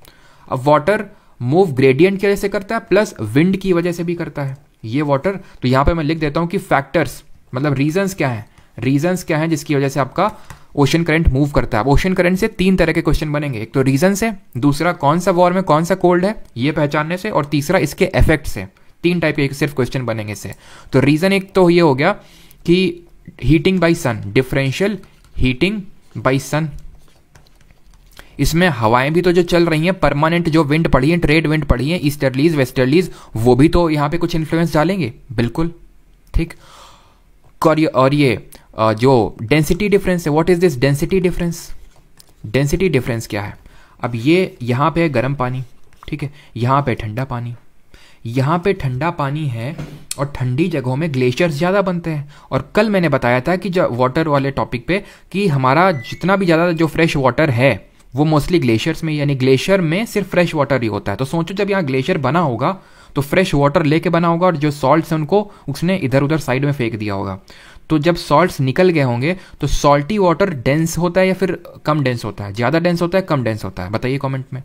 अब वाटर मूव ग्रेडियंट की वजह से करता है, प्लस विंड की वजह से भी करता है ये वाटर। तो यहाँ पे मैं लिख देता हूँ कि फैक्टर्स मतलब रीजंस क्या है, रीजंस क्या है जिसकी वजह से आपका ओशन करंट मूव करता है। ओशन करंट से 3 तरह के क्वेश्चन बनेंगे, एक तो रीजन से, दूसरा कौन सा वॉर में कौन सा कोल्ड है ये पहचानने से, और तीसरा इसके इफेक्ट से। 3 टाइप के सिर्फ क्वेश्चन बनेंगे इससे। तो रीजन एक तो ये हो गया कि heating by sun, differential heating by sun. इसमें हवाएं भी तो जो चल रही हैं, परमानेंट जो विंड पड़ी है, ट्रेड विंड पड़ी है, ईस्टर्लीज वेस्टर्लीज, वो भी तो यहाँ पे कुछ इन्फ्लुएंस डालेंगे, बिल्कुल ठीक। और ये जो डेंसिटी डिफरेंस है, what is this density difference? Density difference क्या है? अब ये यहाँ पे गर्म पानी, ठीक है, यहाँ पे ठंडा पानी, यहाँ पे ठंडा पानी है और ठंडी जगहों में ग्लेशियर्स ज़्यादा बनते हैं। और कल मैंने बताया था कि जो वाटर वाले टॉपिक पे कि हमारा जितना भी ज़्यादा जो फ्रेश वाटर है वो मोस्टली ग्लेशियर्स में, यानी ग्लेशियर में सिर्फ फ्रेश वाटर ही होता है। तो सोचो जब यहाँ ग्लेशियर बना होगा तो फ्रेश वाटर लेके बना होगा, और जो सॉल्ट्स हैं उनको उसने इधर उधर साइड में फेंक दिया होगा। तो जब सॉल्ट्स निकल गए होंगे तो सॉल्टी वाटर डेंस होता है या फिर कम डेंस होता है? ज़्यादा डेंस होता है, कम डेंस होता है? बताइए कमेंट में।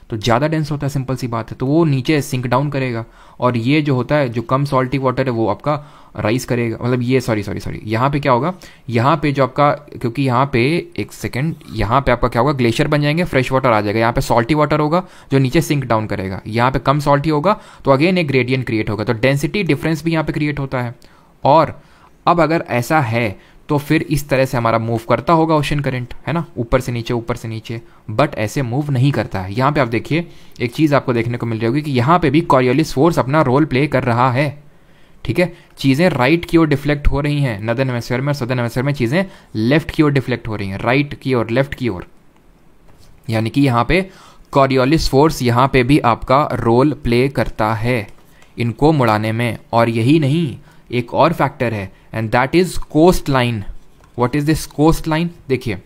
तो ज़्यादा डेंस होता है, सिंपल सी बात है। तो वो नीचे सिंक डाउन करेगा, और ये जो होता है जो कम सॉल्टी वाटर है वो आपका राइज करेगा। मतलब ये सॉरी यहाँ पे क्या होगा, यहाँ पे जो आपका, क्योंकि यहाँ पे एक सेकेंड, यहाँ पे आपका क्या होगा, ग्लेशियर बन जाएंगे, फ्रेश वाटर आ जाएगा। यहाँ पे सॉल्टी वाटर होगा जो नीचे सिंक डाउन करेगा, यहाँ पे कम सॉल्टी होगा तो अगेन एक ग्रेडियंट क्रिएट होगा। तो डेंसिटी डिफरेंस भी यहाँ पे क्रिएट होता है। और अब अगर ऐसा है तो फिर इस तरह से हमारा मूव करता होगा ओशन करंट, है ना, ऊपर से नीचे ऊपर से नीचे। बट ऐसे मूव नहीं करता है। यहाँ पे आप देखिए एक चीज़ आपको देखने को मिल रही होगी कि यहाँ पे भी कॉरियोलिस फोर्स अपना रोल प्ले कर रहा है, ठीक है। चीज़ें राइट की ओर डिफ्लेक्ट हो रही हैं नॉर्दर्न हेमिस्फीयर में, और सदर्न हेमिस्फीयर में चीज़ें लेफ्ट की ओर डिफ्लेक्ट हो रही हैं, राइट की ओर, लेफ्ट की ओर। यानी कि यहाँ पे कॉरियोलिस फोर्स यहाँ पे भी आपका रोल प्ले करता है इनको मुड़ाने में। और यही नहीं, एक और फैक्टर है, and that is coast line. What is this coast line? देखिए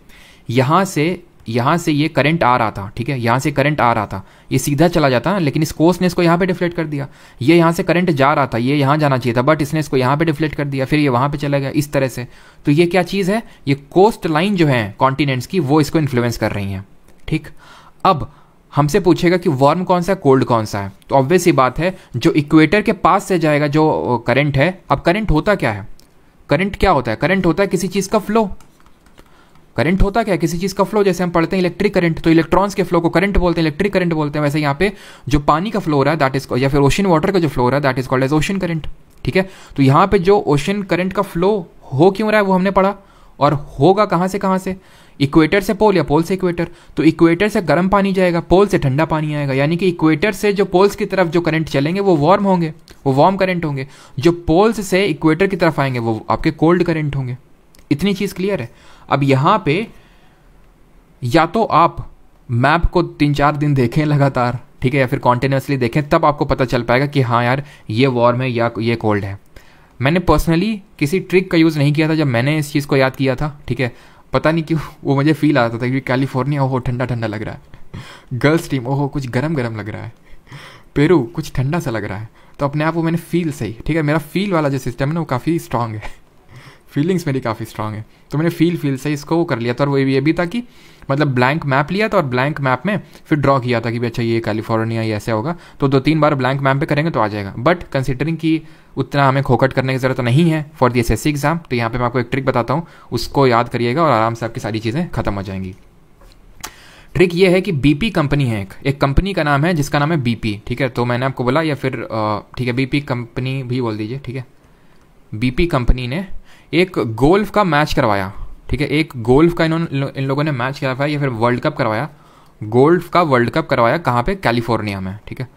यहाँ से ये करंट आ रहा था, ठीक है, यहाँ से करंट आ रहा था, ये सीधा चला जाता है, लेकिन इस कोस्ट ने इसको यहाँ पे डिफ्लेक्ट कर दिया। ये यहाँ से करंट जा रहा था, ये यहाँ जाना चाहिए था, बट इसने इसको यहाँ पे डिफ्लेक्ट कर दिया, फिर ये वहाँ पे चला गया, इस तरह से। तो ये क्या चीज़ है? ये कोस्ट लाइन जो है कॉन्टिनेंट्स की, वो इसको इन्फ्लुएंस कर रही हैं, ठीक। अब हमसे पूछेगा कि वार्म कौन सा है, कोल्ड कौन सा है? तो ऑब्वियस सी बात है, जो इक्वेटर के पास से जाएगा जो करंट है। अब करंट होता क्या है? करंट क्या होता है? करंट होता है किसी चीज़ का फ्लो। करंट होता क्या है, किसी चीज़ का फ्लो, जैसे हम पढ़ते हैं इलेक्ट्रिक करंट, तो इलेक्ट्रॉन्स के फ्लो को करंट बोलते हैं, इलेक्ट्रिक करंट बोलते हैं। वैसे यहाँ पे जो पानी का फ्लो हो रहा है दैट इज, या फिर ओशन वाटर का जो फ्लो हो रहा है that is called as ocean current, ठीक है। तो यहाँ पे जो ओशन करंट का फ्लो हो क्यों रहा है वो हमने पढ़ा, और होगा कहाँ से, इक्वेटर से पोल या पोल से इक्वेटर। तो इक्वेटर से गर्म पानी जाएगा, पोल से ठंडा पानी आएगा, यानी कि इक्वेटर से जो पोल्स की तरफ जो करंट चलेंगे वो वार्म होंगे, वो वार्म करंट होंगे। जो पोल्स से इक्वेटर की तरफ आएंगे वो आपके कोल्ड करंट होंगे। इतनी चीज़ क्लियर है। अब यहाँ पे या तो आप मैप को 3-4 दिन देखें लगातार, ठीक है, या फिर कॉन्टिन्यूसली देखें, तब आपको पता चल पाएगा कि हाँ यार ये वार्म है या ये कोल्ड है। मैंने पर्सनली किसी ट्रिक का यूज़ नहीं किया था जब मैंने इस चीज़ को याद किया था, ठीक है। पता नहीं क्यों वो मुझे फील आता था कि कैलिफोर्निया ओहो ठंडा ठंडा लग रहा है, गल्फ स्ट्रीम ओहो कुछ गरम गरम लग रहा है, पेरू कुछ ठंडा सा लग रहा है। तो अपने आप को मैंने फील सही, ठीक है, मेरा फील वाला जो सिस्टम है ना वो काफ़ी स्ट्रांग है, फीलिंग्स मेरी काफ़ी स्ट्रांग है। तो मैंने फील से इसको वो कर लिया था। और वो ये भी था कि मतलब ब्लैंक मैप लिया था और ब्लैंक मैप में फिर ड्रॉ किया था कि अच्छा ये कैलिफोर्निया ये ऐसे होगा, तो 2-3 बार ब्लैंक मैप पे करेंगे तो आ जाएगा। बट कंसिडरिंग कि उतना हमें खोखट करने की ज़रूरत नहीं है फॉर दी एसएससी एग्जाम, तो यहाँ पे मैं आपको एक ट्रिक बताता हूँ, उसको याद करिएगा और आराम से आपकी सारी चीज़ें खत्म हो जाएंगी। ट्रिक ये है कि बीपी कंपनी है, एक कंपनी का नाम है जिसका नाम है बीपी, ठीक है। तो मैंने आपको बोला, या फिर ठीक है बीपी कंपनी भी बोल दीजिए, ठीक है। बीपी कंपनी ने एक गोल्फ का मैच करवाया, ठीक है, एक गोल्फ का इन लोगों ने मैच करवाया या फिर वर्ल्ड कप करवाया, गोल्फ का वर्ल्ड कप करवाया कहाँ पे, कैलिफोर्निया में, ठीक है।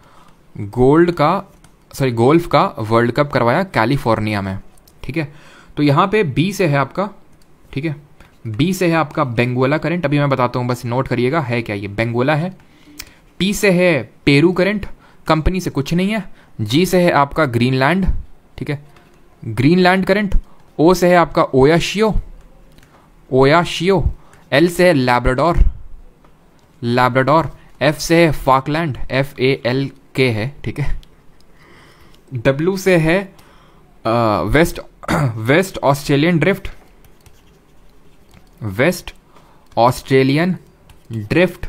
गोल्फ का वर्ल्ड कप करवाया कैलिफोर्निया में, ठीक है। तो यहाँ पे बी से है आपका, ठीक है, बी से है आपका बेंगोला करंट, अभी मैं बताता हूँ बस नोट करिएगा है क्या ये, बेंगोला है। पी से है पेरू करंट, कंपनी से कुछ नहीं है। जी से है आपका ग्रीनलैंड, ठीक है, ग्रीनलैंड करंट। ओ से है आपका ओयाशियो, एल से है लैब्राडोर, एफ से है फाकलैंड, FALK है, ठीक है। डब्ल्यू से है वेस्ट ऑस्ट्रेलियन ड्रिफ्ट,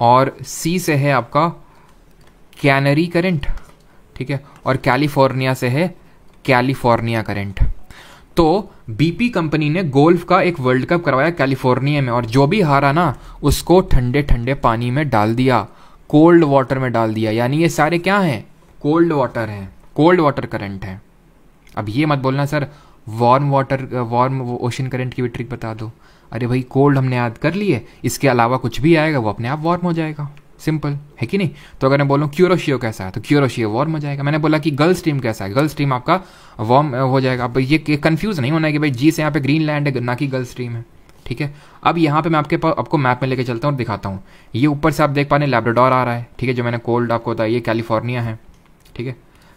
और सी से है आपका कैनरी करंट, ठीक है, और कैलिफोर्निया से है कैलिफोर्निया करंट। तो बीपी कंपनी ने गोल्फ का एक वर्ल्ड कप करवाया कैलिफोर्निया में, और जो भी हारा ना उसको ठंडे ठंडे पानी में डाल दिया, कोल्ड वाटर में डाल दिया, यानी ये सारे क्या हैं, कोल्ड वाटर हैं, कोल्ड वाटर करंट है। अब ये मत बोलना सर वार्म ओशन करंट की भी ट्रिक बता दो। अरे भाई कोल्ड हमने याद कर लिए, इसके अलावा कुछ भी आएगा वो अपने आप वार्म हो जाएगा, सिंपल है कि नहीं। तो अगर मैं बोलूँ क्यूरोशियो कैसा है तो क्यूरोशियो वार्म हो जाएगा। मैंने बोला कि गल्फ स्ट्रीम कैसा है, गल्फ स्ट्रीम आपका वार्म हो जाएगा। अब ये कंफ्यूज नहीं होना है कि भाई जी से यहाँ पे ग्रीनलैंड है ना कि गल्फ स्ट्रीम है, ठीक है। अब यहाँ पे मैं आपको मैप में लेके चलता हूँ और दिखाता हूँ। ये ऊपर से आप देख पा रहे हैं लैब्राडोर आ रहा है, ठीक है, जो मैंने कोल्ड आपको बताया, ये कैलिफोर्निया है, ठीक है,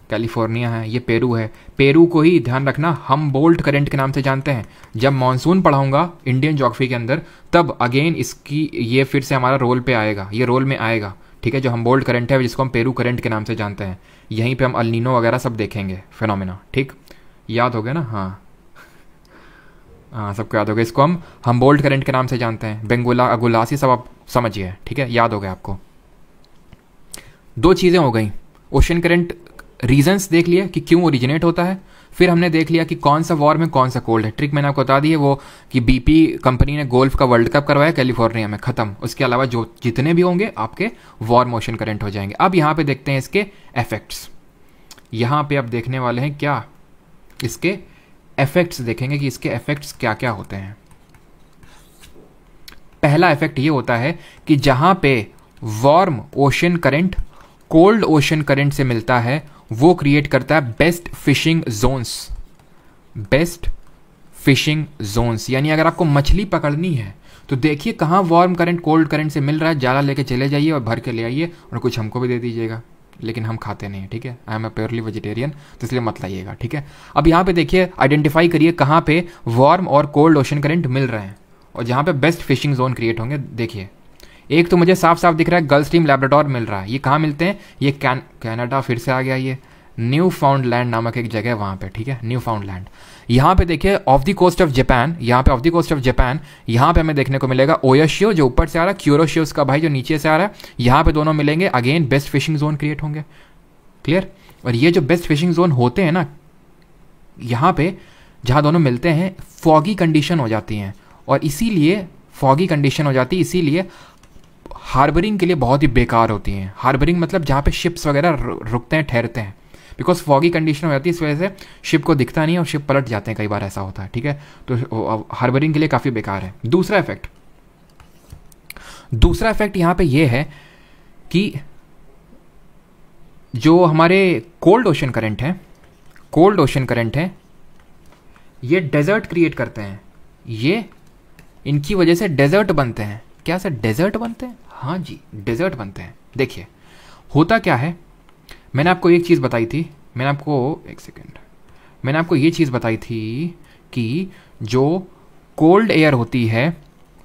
कैलिफोर्निया है, ये पेरू है। पेरू को ही ध्यान रखना हमबोल्ट करंट के नाम से जानते हैं। जब मॉनसून पढ़ाऊंगा इंडियन ज्योग्राफी के अंदर तब अगेन इसकी ये फिर से हमारा रोल पे आएगा, ये रोल में आएगा, ठीक है। जो हमबोल्ट करंट है जिसको हम पेरू करंट के नाम से जानते हैं, यहीं पे हम अल नीनो वगैरह सब देखेंगे फिनोमेना, ठीक, याद हो गया ना। हाँ, सबको याद हो गया। इसको हम हमबोल्ट करंट के नाम से जानते हैं, बेंगोला अगुलास ये सब आप समझिए, ठीक है, याद हो गया आपको। 2 चीज़ें हो गई, ओशन करंट रीजंस देख लिया कि क्यों ओरिजिनेट होता है, फिर हमने देख लिया कि कौन सा वार्म है कौन सा कोल्ड है। ट्रिक मैंने आपको बता दी है वो कि बीपी कंपनी ने गोल्फ का वर्ल्ड कप करवाया कैलिफोर्निया में, खत्म। उसके अलावा जो जितने भी होंगे आपके वार्म ओशन करंट हो जाएंगे। अब यहाँ पे देखते हैं इसके इफेक्ट्स। यहाँ पे आप देखने वाले हैं क्या, इसके इफेक्ट्स देखेंगे कि इसके इफेक्ट्स क्या क्या होते हैं। पहला इफेक्ट ये होता है कि जहां पे warm ocean current cold ocean current से मिलता है वो क्रिएट करता है बेस्ट फिशिंग जोन्स। यानी अगर आपको मछली पकड़नी है तो देखिए कहाँ वार्म करंट कोल्ड करंट से मिल रहा है, जाला लेके चले जाइए और भर के ले आइए और कुछ हमको भी दे दीजिएगा, लेकिन हम खाते नहीं है, ठीक है, I am a purely vegetarian, तो इसलिए मत लाइएगा, ठीक है। अब यहाँ पे देखिए आइडेंटिफाई करिए कहाँ पे वार्म और कोल्ड ओशन करंट मिल रहे हैं और जहाँ पे बेस्ट फिशिंग जोन क्रिएट होंगे। देखिए एक तो मुझे साफ साफ दिख रहा है गल्फ स्ट्रीम लैब्राडोर मिल रहा है, ये कहाँ मिलते हैं, ये कनाडा फिर से आ गया, ये न्यू फाउंड लैंड नामक एक जगह है वहाँ पे, ठीक है, न्यू फाउंड लैंड। यहाँ पे देखिए off the coast of Japan, यहाँ पे off the coast of Japan, यहाँ पे हमें देखने को मिलेगा ओयाशियो जो ऊपर से आ रहा है, क्यूरोशियो उसका भाई जो नीचे से आ रहा है, यहाँ पे दोनों मिलेंगे, again best fishing zone create होंगे, क्लियर। और ये जो बेस्ट फिशिंग जोन होते हैं ना, यहाँ पे जहाँ दोनों मिलते हैं फॉगी कंडीशन हो जाती हैं और इसीलिए फॉगी कंडीशन हो जाती है, इसीलिए हार्बरिंग के लिए बहुत ही बेकार होती हैं। हार्बरिंग मतलब जहाँ पे शिप्स वगैरह रुकते हैं, ठहरते हैं, बिकॉज फॉगी कंडीशन हो जाती है, इस वजह से शिप को दिखता नहीं है और शिप पलट जाते हैं, कई बार ऐसा होता है, ठीक है। तो हार्बरिंग के लिए काफ़ी बेकार है। दूसरा इफेक्ट यहाँ पे ये है कि जो हमारे कोल्ड ओशन करंट है ये डेजर्ट क्रिएट करते हैं, ये इनकी वजह से डेजर्ट बनते हैं। क्या सर डेजर्ट बनते हैं? हाँ जी, डेजर्ट बनते हैं। देखिए होता क्या है, मैंने आपको एक चीज़ बताई थी, मैंने आपको ये चीज़ बताई थी कि जो कोल्ड एयर होती है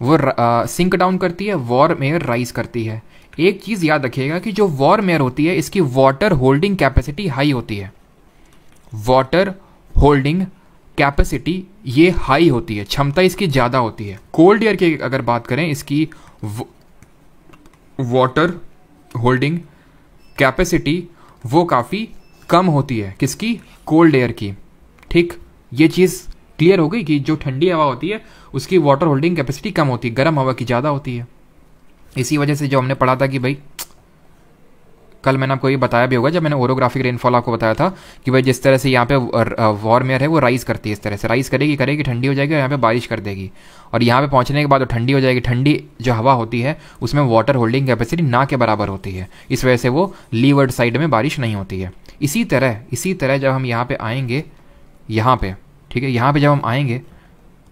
वो सिंक डाउन करती है, वार्म एयर राइज करती है। एक चीज़ याद रखिएगा कि जो वार्म एयर होती है इसकी वाटर होल्डिंग कैपेसिटी हाई होती है, वाटर होल्डिंग कैपेसिटी ये हाई होती है, क्षमता इसकी ज़्यादा होती है। कोल्ड एयर की अगर बात करें, इसकी वाटर होल्डिंग कैपेसिटी वो काफ़ी कम होती है, किसकी? कोल्ड एयर की। ठीक, ये चीज़ क्लियर हो गई कि जो ठंडी हवा होती है उसकी वाटर होल्डिंग कैपेसिटी कम होती है, गर्म हवा की ज़्यादा होती है। इसी वजह से जो हमने पढ़ा था कि भाई, कल मैंने आपको ये बताया भी होगा जब मैंने ओरोग्राफिक रेनफॉल आपको बताया था कि भाई जिस तरह से यहाँ पे वार्म एयर है वो राइज करती है, इस तरह से राइज करेगी, ठंडी हो जाएगी और यहाँ पे बारिश कर देगी, और यहाँ पे पहुँचने के बाद वो ठंडी हो जाएगी। ठंडी जो हवा होती है उसमें वाटर होल्डिंग कैपेसिटी ना के बराबर होती है, इस वजह से वो लीवर्ड साइड में बारिश नहीं होती है। इसी तरह जब हम यहाँ पे आएंगे, यहाँ पे, ठीक है, यहाँ पे जब हम आएंगे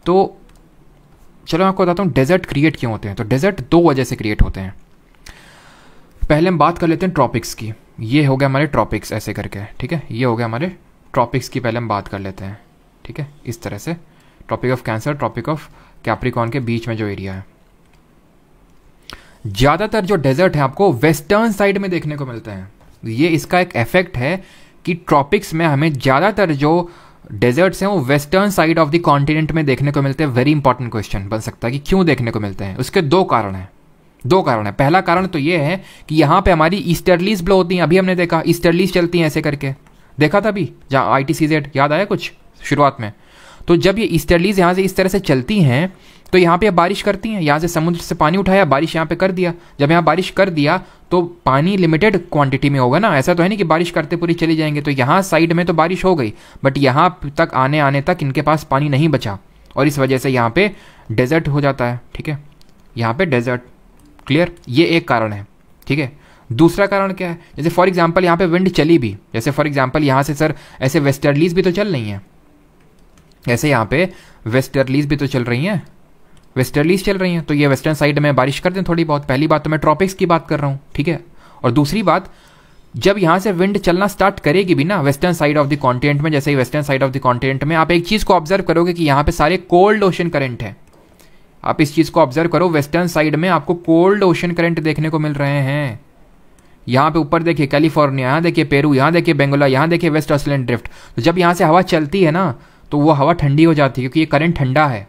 तो चलो मैं आपको बताता हूँ डेजर्ट क्रिएट क्यों होते हैं। तो डेजर्ट दो वजह से क्रिएट होते हैं। पहले हम बात कर लेते हैं ट्रॉपिक्स की। ये हो गया हमारे ट्रॉपिक्स ऐसे करके, ठीक है, ये हो गया हमारे ट्रॉपिक्स की पहले हम बात कर लेते हैं, ठीक है, इस तरह से tropic of cancer, tropic of Capricorn के बीच में जो एरिया है। ज़्यादातर जो डेजर्ट है आपको वेस्टर्न साइड में देखने को मिलते हैं। ये इसका एक इफेक्ट है कि ट्रॉपिक्स में हमें ज़्यादातर जो डेजर्ट्स हैं वो western side of the continent में देखने को मिलते हैं। वेरी इंपॉर्टेंट क्वेश्चन बन सकता है कि क्यों देखने को मिलते हैं। उसके दो कारण हैं। पहला कारण तो ये है कि यहाँ पे हमारी ईस्टर्लीज ब्लो होती हैं। अभी हमने देखा ईस्टर्लीज चलती हैं ऐसे करके, देखा था अभी जहाँ ITCZ याद आया कुछ शुरुआत में। तो जब ये ईस्टर्लीज यहाँ से इस तरह से चलती हैं तो यहाँ पे बारिश करती हैं। यहाँ से समुद्र से पानी उठाया, बारिश यहाँ पे कर दिया। जब यहाँ बारिश कर दिया तो पानी लिमिटेड क्वांटिटी में होगा ना, ऐसा तो है नहीं कि बारिश करते पूरी चली जाएंगे। तो यहाँ साइड में तो बारिश हो गई, बट यहाँ तक आने तक इनके पास पानी नहीं बचा, और इस वजह से यहाँ पे डेजर्ट हो जाता है। ठीक है, यहाँ पे डेजर्ट, क्लियर, ये एक कारण है। ठीक है, दूसरा कारण क्या है, जैसे फॉर एग्जाम्पल यहाँ पे विंड चली भी, जैसे फॉर एग्जाम्पल यहाँ से सर ऐसे वेस्टर्लीज भी तो चल रही हैं, ऐसे यहाँ पे वेस्टर्लीज भी तो चल रही हैं, वेस्टर्लीज चल रही हैं, तो ये वेस्टर्न साइड में बारिश कर दें थोड़ी बहुत। पहली बात तो मैं ट्रॉपिक्स की बात कर रहा हूँ, ठीक है। और दूसरी बात, जब यहाँ से विंड चलना स्टार्ट करेगी भी ना western side of the continent में, जैसे ही western side of the continent में आप एक चीज़ को ऑब्जर्व करोगे कि यहाँ पे सारे कोल्ड ओशन करंट है। आप इस चीज़ को ऑब्जर्व करो, वेस्टर्न साइड में आपको कोल्ड ओशन करंट देखने को मिल रहे हैं। यहाँ पे ऊपर देखिए कैलिफोर्निया, यहाँ देखिए पेरू, यहाँ देखिए बेंगोला, यहाँ देखिए वेस्ट ऑस्ट्रेलियन ड्रिफ्ट। तो जब यहाँ से हवा चलती है ना तो वो हवा ठंडी हो जाती है, क्योंकि ये करंट ठंडा है,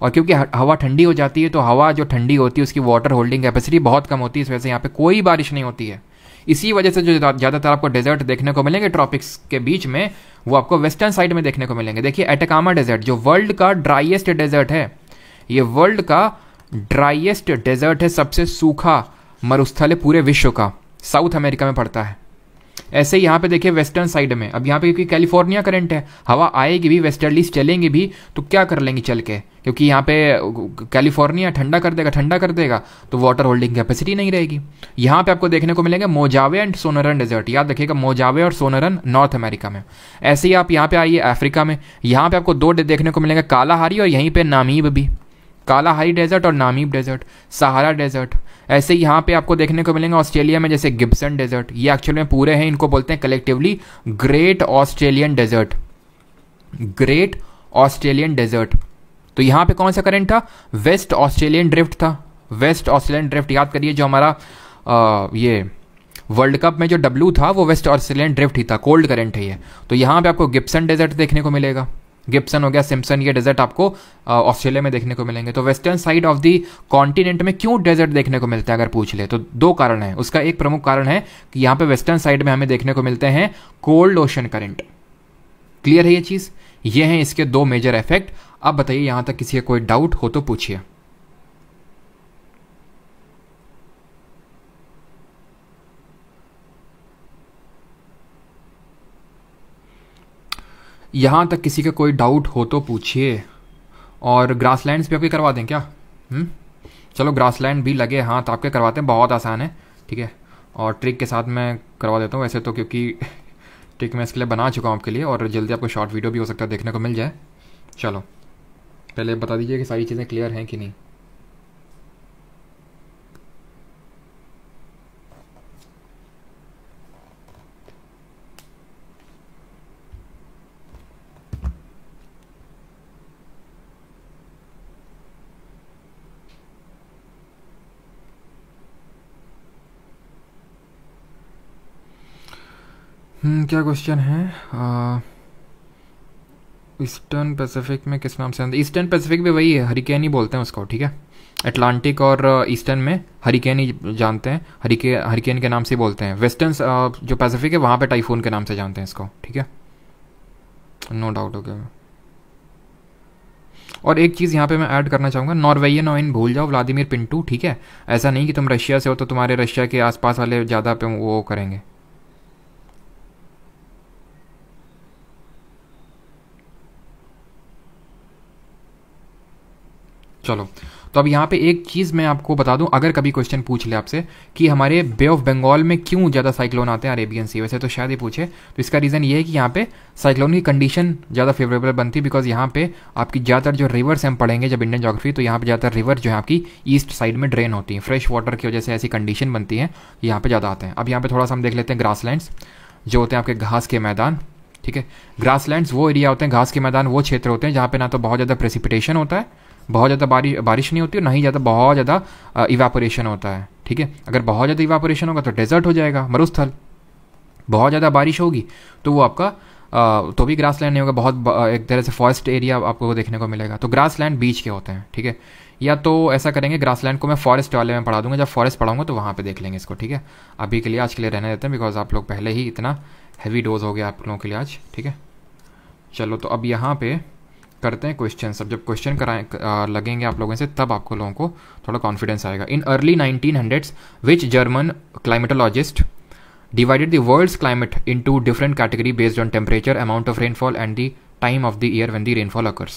और क्योंकि हवा ठंडी हो जाती है तो हवा जो ठंडी होती है उसकी वाटर होल्डिंग कैपेसिटी बहुत कम होती है, इस वजह से यहाँ पे कोई बारिश नहीं होती है। इसी वजह से जो ज़्यादातर आपको डेजर्ट देखने को मिलेंगे ट्रॉपिक्स के बीच में, वो आपको वेस्टर्न साइड में देखने को मिलेंगे। देखिए एटाकामा डेजर्ट जो वर्ल्ड का ड्राइएस्ट डेजर्ट है, ये वर्ल्ड का ड्राइएस्ट डेजर्ट है, सबसे सूखा मरुस्थल है पूरे विश्व का, साउथ अमेरिका में पड़ता है। ऐसे ही यहाँ पे देखिए वेस्टर्न साइड में, अब यहाँ पे क्योंकि कैलिफोर्निया करंट है, हवा आएगी भी, वेस्टर्लीज चलेंगी भी, तो क्या कर लेंगी चल के, क्योंकि यहाँ पे कैलिफोर्निया ठंडा कर देगा तो वाटर होल्डिंग कैपेसिटी नहीं रहेगी। यहाँ पे आपको देखने को मिलेंगे मोजावे एंड सोनरन डेजर्ट, याद रखिएगा मोजावे और सोनरन नॉर्थ अमेरिका में। ऐसे ही आप यहाँ पे आइए अफ्रीका में, यहाँ पे आपको दो देखने को मिलेंगे, कालाहारी और यहीं पे नामीब भी, कालाहारी डेजर्ट और नामीब डेजर्ट, सहारा डेजर्ट। ऐसे ही यहाँ पे आपको देखने को मिलेंगे ऑस्ट्रेलिया में जैसे गिब्सन डेजर्ट, ये एक्चुअल में पूरे हैं, इनको बोलते हैं collectively great Australian desert, great Australian desert. तो यहाँ पे कौन सा करंट था, वेस्ट ऑस्ट्रेलियन ड्रिफ्ट था, वेस्ट ऑस्ट्रेलियन ड्रिफ्ट। याद करिए जो हमारा ये वर्ल्ड कप में जो डब्लू था वो वेस्ट ऑस्ट्रेलियन ड्रिफ्ट ही था, कोल्ड करंट है ये। तो यहाँ पे आपको गिब्सन डेजर्ट देखने को मिलेगा, गिब्सन हो गया, सिम्पसन, ये डेजर्ट आपको ऑस्ट्रेलिया में देखने को मिलेंगे। तो western side of the continent में क्यों डेजर्ट देखने को मिलते हैं अगर पूछ ले तो दो कारण है। उसका एक प्रमुख कारण है कि यहाँ पे वेस्टर्न साइड में हमें देखने को मिलते हैं कोल्ड ओशन करंट। क्लियर है ये चीज़, ये हैं इसके दो मेजर इफेक्ट। अब बताइए, यहाँ तक किसी का कोई डाउट हो तो पूछिए। यहाँ तक किसी का कोई डाउट हो तो पूछिए। और ग्रासलैंड्स भी आपके करवा दें क्या? चलो ग्रासलैंड भी लगे हाथ आपके करवाते हैं, बहुत आसान है, ठीक है। और ट्रिक के साथ मैं करवा देता हूँ वैसे तो, क्योंकि ट्रिक मैं इसके लिए बना चुका हूँ आपके लिए, और जल्दी आपको शॉर्ट वीडियो भी हो सकता है देखने को मिल जाए। चलो पहले बता दीजिए कि सारी चीज़ें क्लियर हैं कि नहीं। क्या क्वेश्चन है? ईस्टर्न पैसिफिक में किस नाम से आते? ईस्टर्न पैसिफिक भी वही है, हरिकेन ही बोलते हैं उसको, ठीक है। अटलांटिक और ईस्टर्न में हरिकेन ही जानते हैं, हरिकेन के नाम से बोलते हैं। वेस्टर्न जो पैसिफिक है वहाँ पे टाइफून के नाम से जानते हैं इसको, ठीक है, नो डाउट हो गया। और एक चीज़ यहाँ पे मैं ऐड करना चाहूँगा, नॉर्वेजियन ऑइन भूल जाओ, व्लादिमीर पिंटू, ठीक है। ऐसा नहीं कि तुम रशिया से हो तो तुम्हारे रशिया के आसपास वाले ज़्यादा पे वो करेंगे। चलो तो अब यहाँ पे एक चीज़ मैं आपको बता दूं, अगर कभी क्वेश्चन पूछ ले आपसे कि हमारे बे ऑफ बंगाल में क्यों ज़्यादा साइक्लोन आते हैं अरेबियन सी, वैसे तो शायद ही पूछे, तो इसका रीज़न ये है कि यहाँ पे साइक्लोन की कंडीशन ज़्यादा फेवरेबल बनती है, बिकॉज यहाँ पे आपकी ज़्यादातर जो रिवर्स हम पढ़ेंगे जब इंडियन जोग्राफी, तो यहाँ पे ज़्यादातर रिवर जो है आपकी ईस्ट साइड में ड्रेन होती है, फ्रेश वाटर की वजह से ऐसी कंडीशन बनती है कि यहाँ पे ज़्यादा आते हैं। अब यहाँ पे थोड़ा सा हम देख लेते हैं ग्रासलैंड्स जो होते हैं आपके घास के मैदान, ठीक है। ग्रासलैंड्स वो एरिया होते हैं, घास के मैदान वो क्षेत्र होते हैं जहाँ पे ना तो बहुत ज़्यादा प्रेसिपिटेशन होता है, बहुत ज़्यादा बारिश नहीं होती, और ना ही ज़्यादा बहुत ज़्यादा इवापोरेशन होता है, ठीक है। अगर बहुत ज़्यादा इवापोरेशन होगा तो डेजर्ट हो जाएगा, मरुस्थल। बहुत ज़्यादा बारिश होगी तो वो आपका तो भी ग्रासलैंड नहीं होगा, बहुत एक तरह से फॉरेस्ट एरिया आपको देखने को मिलेगा। तो ग्रासलैंड बीच के होते हैं, ठीक है। या तो ऐसा करेंगे, ग्रासलैंड को मैं फॉरेस्ट वाले में पढ़ा दूंगा, जब फॉरेस्ट पढ़ाऊंगा तो वहाँ पे देख लेंगे इसको, ठीक है। अभी के लिए आज के लिए रहने देते हैं, बिकॉज आप लोग पहले ही इतना हैवी डोज हो गया आप लोगों के लिए आज, ठीक है। चलो तो अब यहाँ पे करते हैं क्वेश्चन। सब जब क्वेश्चन कराएं लगेंगे आप लोगों से तब आपको लोगों को थोड़ा कॉन्फिडेंस आएगा। In early 1900s which German climatologist divided the world's climate into different category based on temperature, amount of rainfall and the time of the year when the rainfall occurs?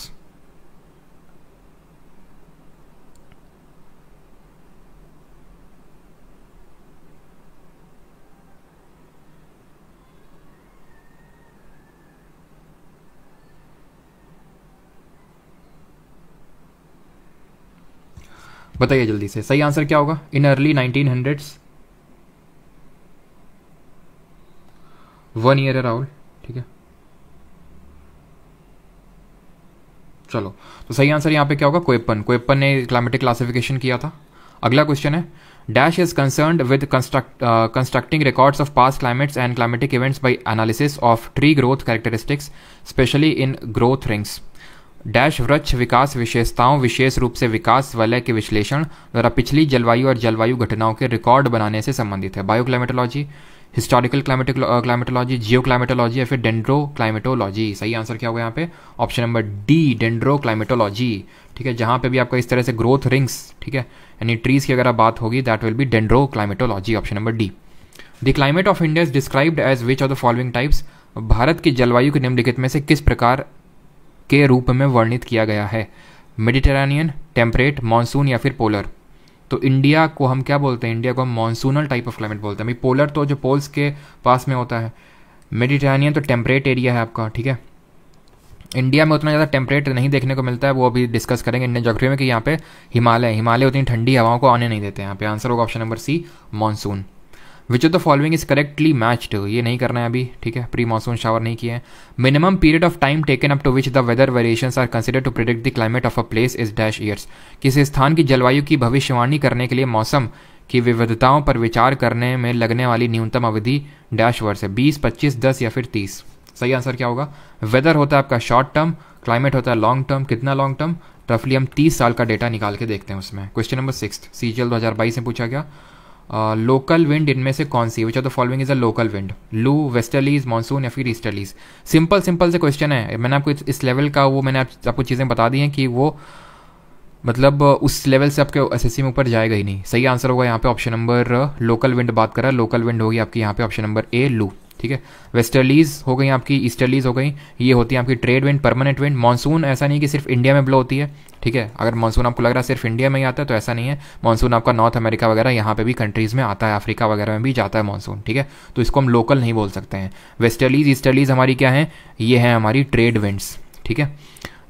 बताइए जल्दी से, सही आंसर क्या होगा in early 1900s? 1 year है राहुल, ठीक है। चलो तो सही आंसर यहाँ पे क्या होगा? कोएप्पन ने क्लाइमेटिक क्लासिफिकेशन किया था। अगला क्वेश्चन है, dash is concerned with constructing records of past climates and climatic events by analysis of tree growth characteristics specially in growth rings. Dash वृक्ष विकास विशेषताओं, विशेष रूप से विकास वलय के विश्लेषण द्वारा पिछली जलवायु और जलवायु घटनाओं के रिकॉर्ड बनाने से संबंधित है। बायोक्लाइमेटोलॉजी, हिस्टोरिकल क्लाइमेटोलॉजी, जियो क्लाइमेटोलॉजी या फिर डेंड्रो क्लाइमेटोलॉजी। सही आंसर क्या होगा यहाँ पे? Option number D, dendro climatology, ठीक है। जहाँ पे भी आपका इस तरह से ग्रोथ रिंग्स, ठीक है, यानी ट्रीज की अगर बात होगी that will be dendroclimatology, option number D. The climate of India is described as which of the following types? भारत की जलवायु के निम्नलिखित में से किस प्रकार के रूप में वर्णित किया गया है? मेडिटेरेनियन, टेम्परेट, मानसून या फिर पोलर? तो इंडिया को हम क्या बोलते हैं? इंडिया को हम मानसूनल टाइप ऑफ क्लाइमेट बोलते हैं। भाई पोलर तो जो पोल्स के पास में होता है, मेडिटेरेनियन तो टेम्परेट एरिया है आपका, ठीक है। इंडिया में उतना ज़्यादा टेम्परेट नहीं देखने को मिलता है, वो अभी डिस्कस करेंगे इंडियन ज्योग्राफी में कि यहाँ पे हिमालय उतनी ठंडी हवाओं को आने नहीं देते हैं यहाँ पे। आंसर होगा option number C, monsoon. Which of the following is correctly matched? ये नहीं करना है अभी, ठीक है, प्री मानसून शावर नहीं किए हैं। Minimum period of time taken up to which the weather variations are considered to predict the climate of a place is dash years. किसी स्थान की जलवायु की भविष्यवाणी करने के लिए मौसम की विविधताओं पर विचार करने में लगने वाली न्यूनतम अवधि डैश वर्ष है, 20, 25, 10 या फिर 30। सही आंसर क्या होगा? वेदर होता है आपका शॉर्ट टर्म, क्लाइमेट होता है लॉन्ग टर्म। कितना लॉन्ग टर्म? रफली हम 30 साल का डेटा निकाल के देखते हैं उसमें। क्वेश्चन नंबर 6 CGL 2022 में पूछा गया, लोकल विंड इनमें से कौन सी, which of the following is a local wind, loo, westerlies, monsoon या फिर ईस्टर्लीज। सिंपल सिंपल से क्वेश्चन है, मैंने आपको इस लेवल का वो मैंने आपको चीज़ें बता दी हैं कि वो मतलब उस लेवल से आपके एसएससी में ऊपर जाएगा ही नहीं। सही आंसर होगा यहाँ पे ऑप्शन नंबर, लोकल विंड बात कर रहा है, लोकल विंड होगी आपकी यहाँ पे ऑप्शन नंबर ए, लू। ठीक है, वेस्टर्लीज हो गई आपकी, ईस्टर्लीज हो गई, ये होती है आपकी trade wind, permanent wind. Monsoon ऐसा नहीं कि सिर्फ इंडिया में ब्लो होती है, ठीक है, अगर मानसून आपको लग रहा है सिर्फ इंडिया में ही आता है तो ऐसा नहीं है, मानसून आपका नॉर्थ अमेरिका वगैरह यहाँ पे भी कंट्रीज़ में आता है, अफ्रीका वगैरह में भी जाता है मानसून। ठीक है, तो इसको हम लोकल नहीं बोल सकते हैं। वेस्टर्लीज, ईस्टर्लीज हमारी क्या है, ये है हमारी ट्रेड विंड्स। ठीक है,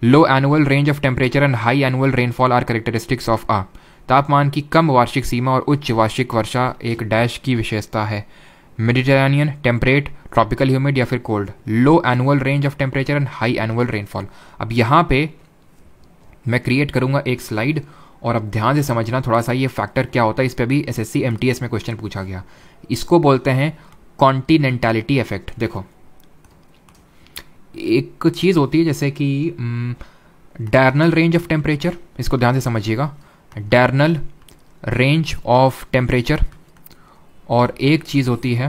low annual range of temperature and high annual rainfall are characteristics of uh, तापमान की कम वार्षिक सीमा और उच्च वार्षिक वर्षा एक डैश की विशेषता है। मेडिटेरेनियन, टेम्परेट, ट्रॉपिकल ह्यूमिड या फिर cold. Low annual range of temperature and high annual rainfall. अब यहाँ पे मैं क्रिएट करूँगा एक स्लाइड और अब ध्यान से समझना थोड़ा सा ये फैक्टर क्या होता है, इस पर भी एसएससी एमटीएस में क्वेश्चन पूछा गया। इसको बोलते हैं कॉन्टिनेंटैलिटी इफेक्ट। देखो एक चीज़ होती है जैसे कि डायरनल रेंज ऑफ टेम्परेचर, इसको ध्यान से समझिएगा, डायरनल रेंज ऑफ टेम्परेचर, और एक चीज़ होती है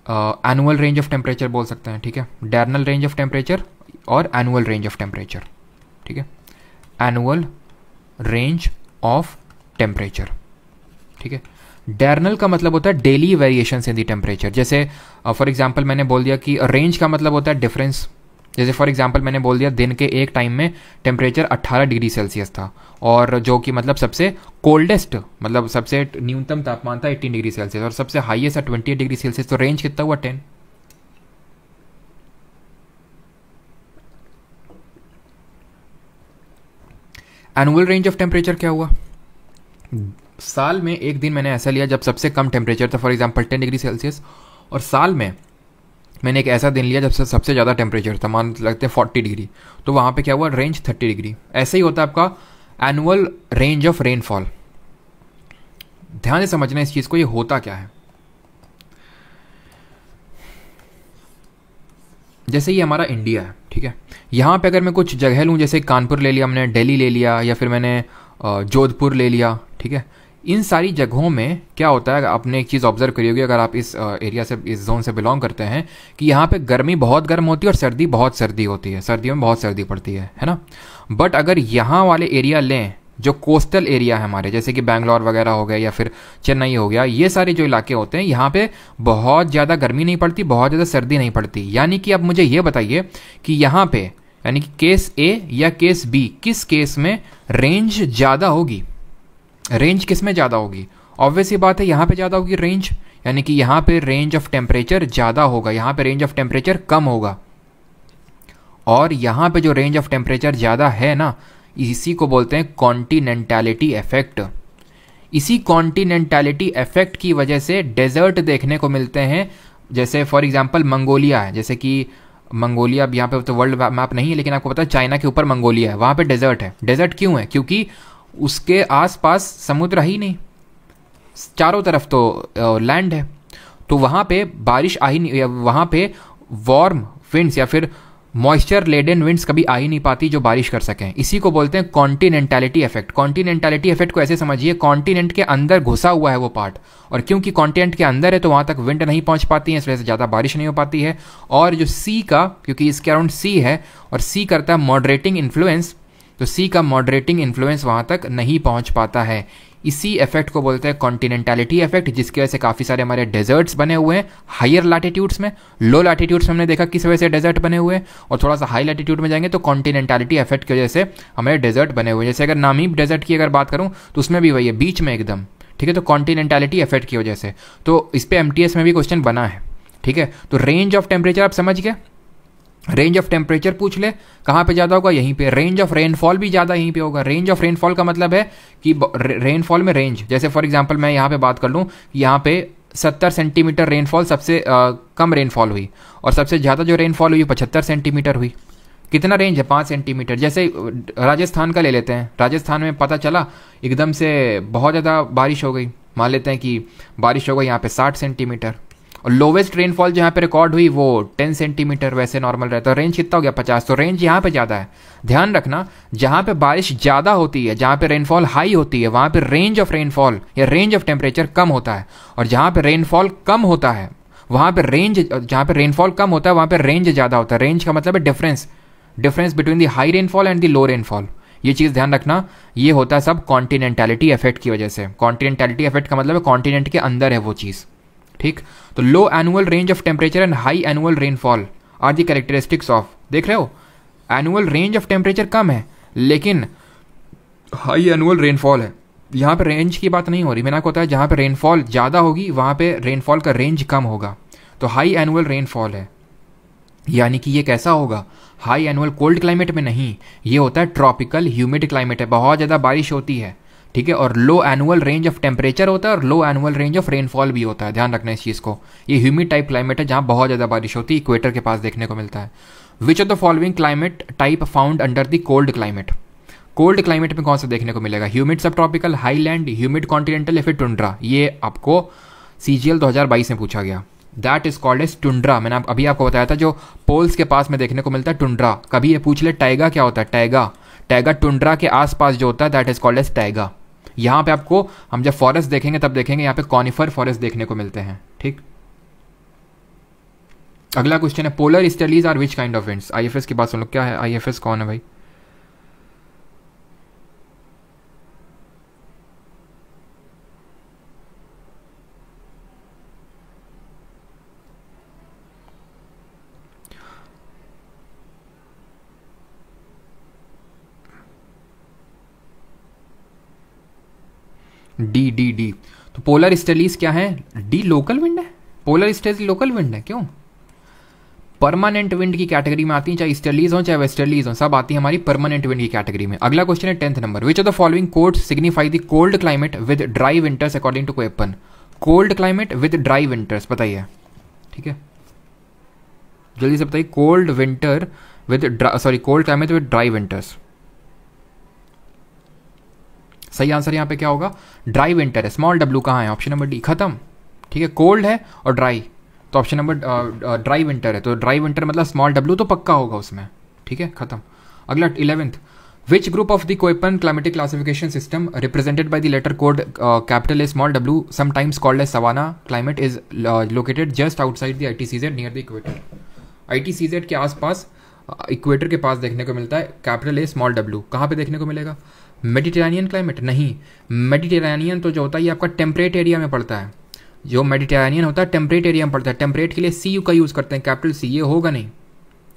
एनुअल रेंज ऑफ टेम्परेचर बोल सकते हैं। ठीक है, डायरनल रेंज ऑफ टेम्परेचर और एनुअल रेंज ऑफ टेम्परेचर। ठीक है, एनुअल रेंज ऑफ टेम्परेचर। ठीक है, डायरनल का मतलब होता है daily variations in the temperature. जैसे फॉर एग्जांपल मैंने बोल दिया कि रेंज का मतलब होता है डिफरेंस। जैसे फॉर एग्जांपल मैंने बोल दिया दिन के एक टाइम में टेम्परेचर 18 डिग्री सेल्सियस था और जो कि मतलब सबसे कोल्डेस्ट मतलब सबसे न्यूनतम तापमान था 18 डिग्री सेल्सियस और सबसे हाईएस्ट था 28 डिग्री सेल्सियस, तो रेंज कितना हुआ 10। एनुअल रेंज ऑफ टेम्परेचर क्या हुआ, साल में एक दिन मैंने ऐसा लिया जब सबसे कम टेम्परेचर था फॉर एग्जांपल 10 डिग्री सेल्सियस, और साल में मैंने एक ऐसा दिन लिया जब सबसे ज़्यादा टेम्परेचर था, मान लगते हैं 40 डिग्री, तो वहाँ पे क्या हुआ रेंज 30 डिग्री। ऐसे ही होता है आपका एनुअल रेंज ऑफ रेनफॉल। ध्यान से समझना इस चीज़ को, ये होता क्या है। जैसे ये हमारा इंडिया है, ठीक है, यहाँ पे अगर मैं कुछ जगह लूँ, जैसे कानपुर ले लिया हमने, दिल्ली ले लिया, या फिर मैंने जोधपुर ले लिया, ठीक है, इन सारी जगहों में क्या होता है, आपने एक चीज़ ऑब्जर्व करी होगी अगर आप इस एरिया से, इस जोन से बिलोंग करते हैं, कि यहाँ पे गर्मी बहुत गर्म होती है और सर्दी बहुत सर्दी होती है, सर्दियों में बहुत सर्दी पड़ती है ना। बट अगर यहाँ वाले एरिया लें जो कोस्टल एरिया है हमारे, जैसे कि बैंगलोर वगैरह हो गया या फिर चेन्नई हो गया, ये सारे जो इलाके होते हैं यहाँ पे बहुत ज़्यादा गर्मी नहीं पड़ती, बहुत ज़्यादा सर्दी नहीं पड़ती। यानी कि अब मुझे ये बताइए कि यहाँ पे यानी कि केस ए या केस बी, किस केस में रेंज ज़्यादा होगी, रेंज किस में ज़्यादा होगी। ऑब्वियस ही बात है यहाँ पे ज़्यादा होगी रेंज, यानी कि यहाँ पे रेंज ऑफ टेम्परेचर ज़्यादा होगा, यहाँ पे रेंज ऑफ टेम्परेचर कम होगा। और यहाँ पे जो रेंज ऑफ टेम्परेचर ज़्यादा है ना, इसी को बोलते हैं कॉन्टिनेंटैलिटी इफेक्ट। इसी कॉन्टिनेंटैलिटी इफेक्ट की वजह से डेजर्ट देखने को मिलते हैं। जैसे फॉर एग्जांपल मंगोलिया है, जैसे कि मंगोलिया, अब यहाँ पे तो वर्ल्ड मैप नहीं है लेकिन आपको पता है चाइना के ऊपर मंगोलिया है, वहाँ पे डेजर्ट है। डेजर्ट क्यों है, क्योंकि उसके आसपास समुद्र ही नहीं, चारों तरफ तो लैंड है, तो वहाँ पे बारिश आ ही नहीं, वहाँ पे वार्म विंड्स या फिर मॉइस्चर लेडन विंड्स कभी आ ही नहीं पाती जो बारिश कर सकें। इसी को बोलते हैं कॉन्टिनेंटैलिटी इफेक्ट। कॉन्टिनेंटैलिटी इफेक्ट को ऐसे समझिए, कॉन्टिनेंट के अंदर घुसा हुआ है वो पार्ट, और क्योंकि कॉन्टिनेंट के अंदर है तो वहाँ तक विंड नहीं पहुँच पाती है, इस वजह से ज़्यादा बारिश नहीं हो पाती है। और जो सी का, क्योंकि इसके अराउंड सी है और सी करता है मॉडरेटिंग इन्फ्लुएंस, तो सी का मॉडरेटिंग इन्फ्लुएंस वहाँ तक नहीं पहुँच पाता है। इसी इफेक्ट को बोलते हैं कॉन्टिनेंटैलिटी इफेक्ट, जिसकी वजह से काफ़ी सारे हमारे डेजर्ट्स बने हुए हैं हायर लैटिट्यूड्स में। लो लैटिट्यूड्स में हमने देखा किस वजह से डेजर्ट बने हुए हैं, और थोड़ा सा हाई लैटिट्यूड में जाएंगे तो कॉन्टिनेंटैलिटी इफेक्ट की वजह से हमारे डेजर्ट बने हुए हैं। जैसे अगर नामीब डेजर्ट की अगर बात करूँ तो उसमें भी वही है, बीच में एकदम, ठीक है, तो कॉन्टिनेंटैलिटी इफेक्ट की वजह से। तो इस पर एमटीएस में भी क्वेश्चन बना है, ठीक है। तो रेंज ऑफ टेम्परेचर आप समझ गए, रेंज ऑफ टेम्परेचर पूछ ले कहाँ पे ज़्यादा होगा, यहीं पे। रेंज ऑफ रेनफॉल भी ज़्यादा यहीं पे होगा। रेंज ऑफ रेनफॉल का मतलब है कि रेनफॉल में रेंज, जैसे फॉर एग्जांपल मैं यहाँ पे बात कर लूँ, यहाँ पे 70 सेंटीमीटर रेनफॉल सबसे कम रेनफॉल हुई, और सबसे ज़्यादा जो रेनफॉल हुई 75 सेंटीमीटर हुई। कितना रेंज है, 5 सेंटीमीटर। जैसे राजस्थान का ले लेते हैं, राजस्थान में पता चला एकदम से बहुत ज़्यादा बारिश हो गई, मान लेते हैं कि बारिश हो गई यहाँ पे 60 सेंटीमीटर, और लोवेस्ट रेनफॉल जहाँ पे रिकॉर्ड हुई वो 10 सेंटीमीटर वैसे नॉर्मल रहता है। रेंज कितना हो गया 50, तो रेंज यहाँ पे ज़्यादा है। ध्यान रखना जहाँ पे बारिश ज़्यादा होती है, जहाँ पे रेनफॉल हाई होती है, वहाँ पे रेंज ऑफ रेनफॉल या रेंज ऑफ टेम्परेचर कम होता है, और जहाँ पे रेनफॉल कम होता है वहाँ पे रेंज, जहाँ पे रेनफॉल कम होता है वहाँ पे रेंज ज़्यादा होता है। रेंज का मतलब है difference between the high rainfall and the low rainfall. ये चीज़ ध्यान रखना, ये होता है सब कॉन्टिनेंटैलिटी इफेक्ट की वजह से। कॉन्टिनेंटैलिटी इफेक्ट का मतलब है कॉन्टिनेंट के अंदर है वो चीज़, ठीक। तो low annual range of temperature and high annual rainfall are the characteristics of, देख रहे हो एनुअल रेंज ऑफ टेम्परेचर कम है लेकिन हाई एनुअल रेनफॉल है। यहाँ पे रेंज की बात नहीं हो रही, मैंने आपको बताया जहाँ पे रेनफॉल ज़्यादा होगी वहाँ पे रेनफॉल का रेंज कम होगा। तो हाई एनुअल रेनफॉल है, यानी कि ये कैसा होगा, हाई एनुअल कोल्ड क्लाइमेट में नहीं, ये होता है ट्रॉपिकल ह्यूमिड क्लाइमेट है, बहुत ज़्यादा बारिश होती है, ठीक है। और लो एनुअल रेंज ऑफ टेम्परेचर होता है और लो एनुअल रेंज ऑफ रेनफॉल भी होता है, ध्यान रखना इस चीज़ को। ये ह्यूमिड टाइप क्लाइमेट है जहाँ बहुत ज़्यादा बारिश होती है, इक्वेटर के पास देखने को मिलता है। Which of the following climate type found under the cold climate, cold climate में कौन सा देखने को मिलेगा, humid sub tropical, highland, humid continental या फिर टुंड्रा। ये आपको CGL 2022 में पूछा गया। That is called as tundra. मैंने अभी आपको बताया था जो पोल्स के पास में देखने को मिलता है टुंड्रा। कभी ये पूछ ले टैगा क्या होता है, टैगा टुंड्रा के आसपास जो होता है that is called as taiga. यहाँ पे आपको हम जब फॉरेस्ट देखेंगे तब देखेंगे यहाँ पे कॉनिफर फॉरेस्ट देखने को मिलते हैं, ठीक। अगला क्वेश्चन है polar easterlies are which kind of winds. IFS की बात सुन लो, क्या है IFS, कौन है भाई। डी तो पोलर स्टेलीज क्या है, डी लोकल विंड है, पोलर स्टेलीज लोकल विंड है, क्यों परमानेंट विंड की कैटेगरी में आती है, चाहे स्टेलीज हो चाहे वेस्टर्लीज हो, सब आती है हमारी परमानेंट विंड की कैटेगरी में। अगला क्वेश्चन है 10th number, which of the following codes signify the cold climate with dry winters according to Koppen. Cold climate with dry winters बताइए, ठीक है जल्दी से बताइए। Cold winter with cold climate with dry winters, सही answer यहाँ पे क्या होगा, ड्राई विंटर है। स्मॉल W कहाँ है, ऑप्शन नंबर डी, खत्म, ठीक है। कोल्ड है और ड्राई, तो ऑप्शन नंबर ड्राई विंटर है, तो ड्राई विंटर मतलब स्मॉल W तो पक्का होगा उसमें, ठीक है खत्म। अगला 11th, which group of the Koppen climatic classification system represented by the letter code capital A small W sometimes called as savanna climate is located just outside the ITCZ near the equator. ITCZ के आसपास equator के पास देखने को मिलता है capital A small W। कहाँ पे देखने को मिलेगा, मेडिटेरेनियन क्लाइमेट नहीं, मेडिटेरेनियन तो जो होता है ये आपका टेम्परेट एरिया में पड़ता है, जो मेडिटेरेनियन होता है टेम्परेट एरिया में पड़ता है। टेम्परेट के लिए CU का यूज़ करते हैं, कैपिटल C, ये होगा नहीं,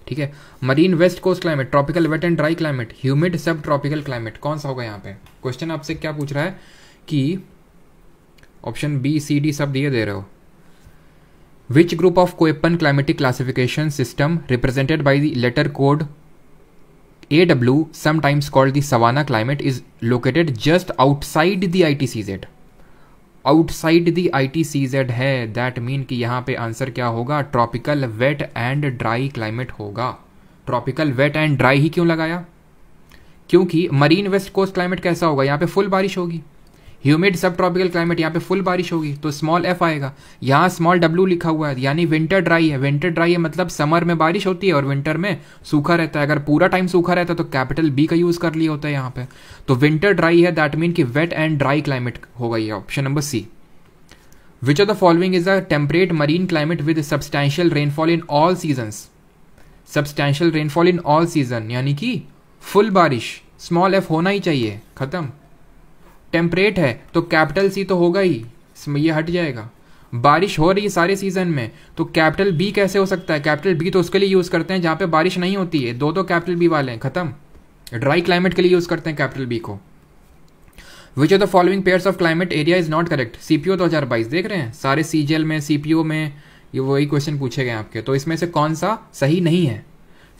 ठीक है। Marine west coast climate, tropical wet and dry climate, humid sub tropical climate, कौन सा होगा यहाँ पे। क्वेश्चन आपसे क्या पूछ रहा है कि ऑप्शन B C D सब दिए दे रहे हो। Which group of Koppen climatic classification system represented by the letter code AW sometimes called the savanna climate is located just outside the ITCZ। Outside the ITCZ है, that mean कि यहाँ पे answer क्या होगा, tropical wet and dry climate होगा। Tropical wet and dry ही क्यों लगाया, क्योंकि मरीन वेस्ट कोस्ट क्लाइमेट कैसा होगा, यहाँ पे फुल बारिश होगी। ह्यूमिड सब ट्रॉपिकल क्लाइमेट, यहाँ पे फुल बारिश होगी, तो स्मॉल F आएगा। यहाँ स्मॉल W लिखा हुआ है, यानी विंटर ड्राई है। विंटर ड्राई है मतलब समर में बारिश होती है और विंटर में सूखा रहता है। अगर पूरा टाइम सूखा रहता है तो कैपिटल B का यूज़ कर लिया होता है यहाँ पे। तो विंटर ड्राई है, दैट मीन कि वेट एंड ड्राई क्लाइमेट होगा ये, option number C। Which of the following is a temperate marine climate with substantial rainfall in all seasons. Substantial rainfall in all season यानी कि full बारिश, small F होना ही चाहिए, खत्म। Temperate है तो कैपिटल C तो होगा ही, इसमें ये हट जाएगा। बारिश हो रही है सारे सीजन में तो कैपिटल B कैसे हो सकता है, कैपिटल B तो उसके लिए यूज़ करते हैं जहाँ पे बारिश नहीं होती है, दो तो कैपिटल B वाले हैं, खत्म। ड्राई क्लाइमेट के लिए यूज़ करते हैं कैपिटल B को। विच of the following pairs of climate area is not correct. CPO 2022 देख रहे हैं, सारे CGL में CPO में ये वही क्वेश्चन पूछे गए आपके, तो इसमें से कौन सा सही नहीं है।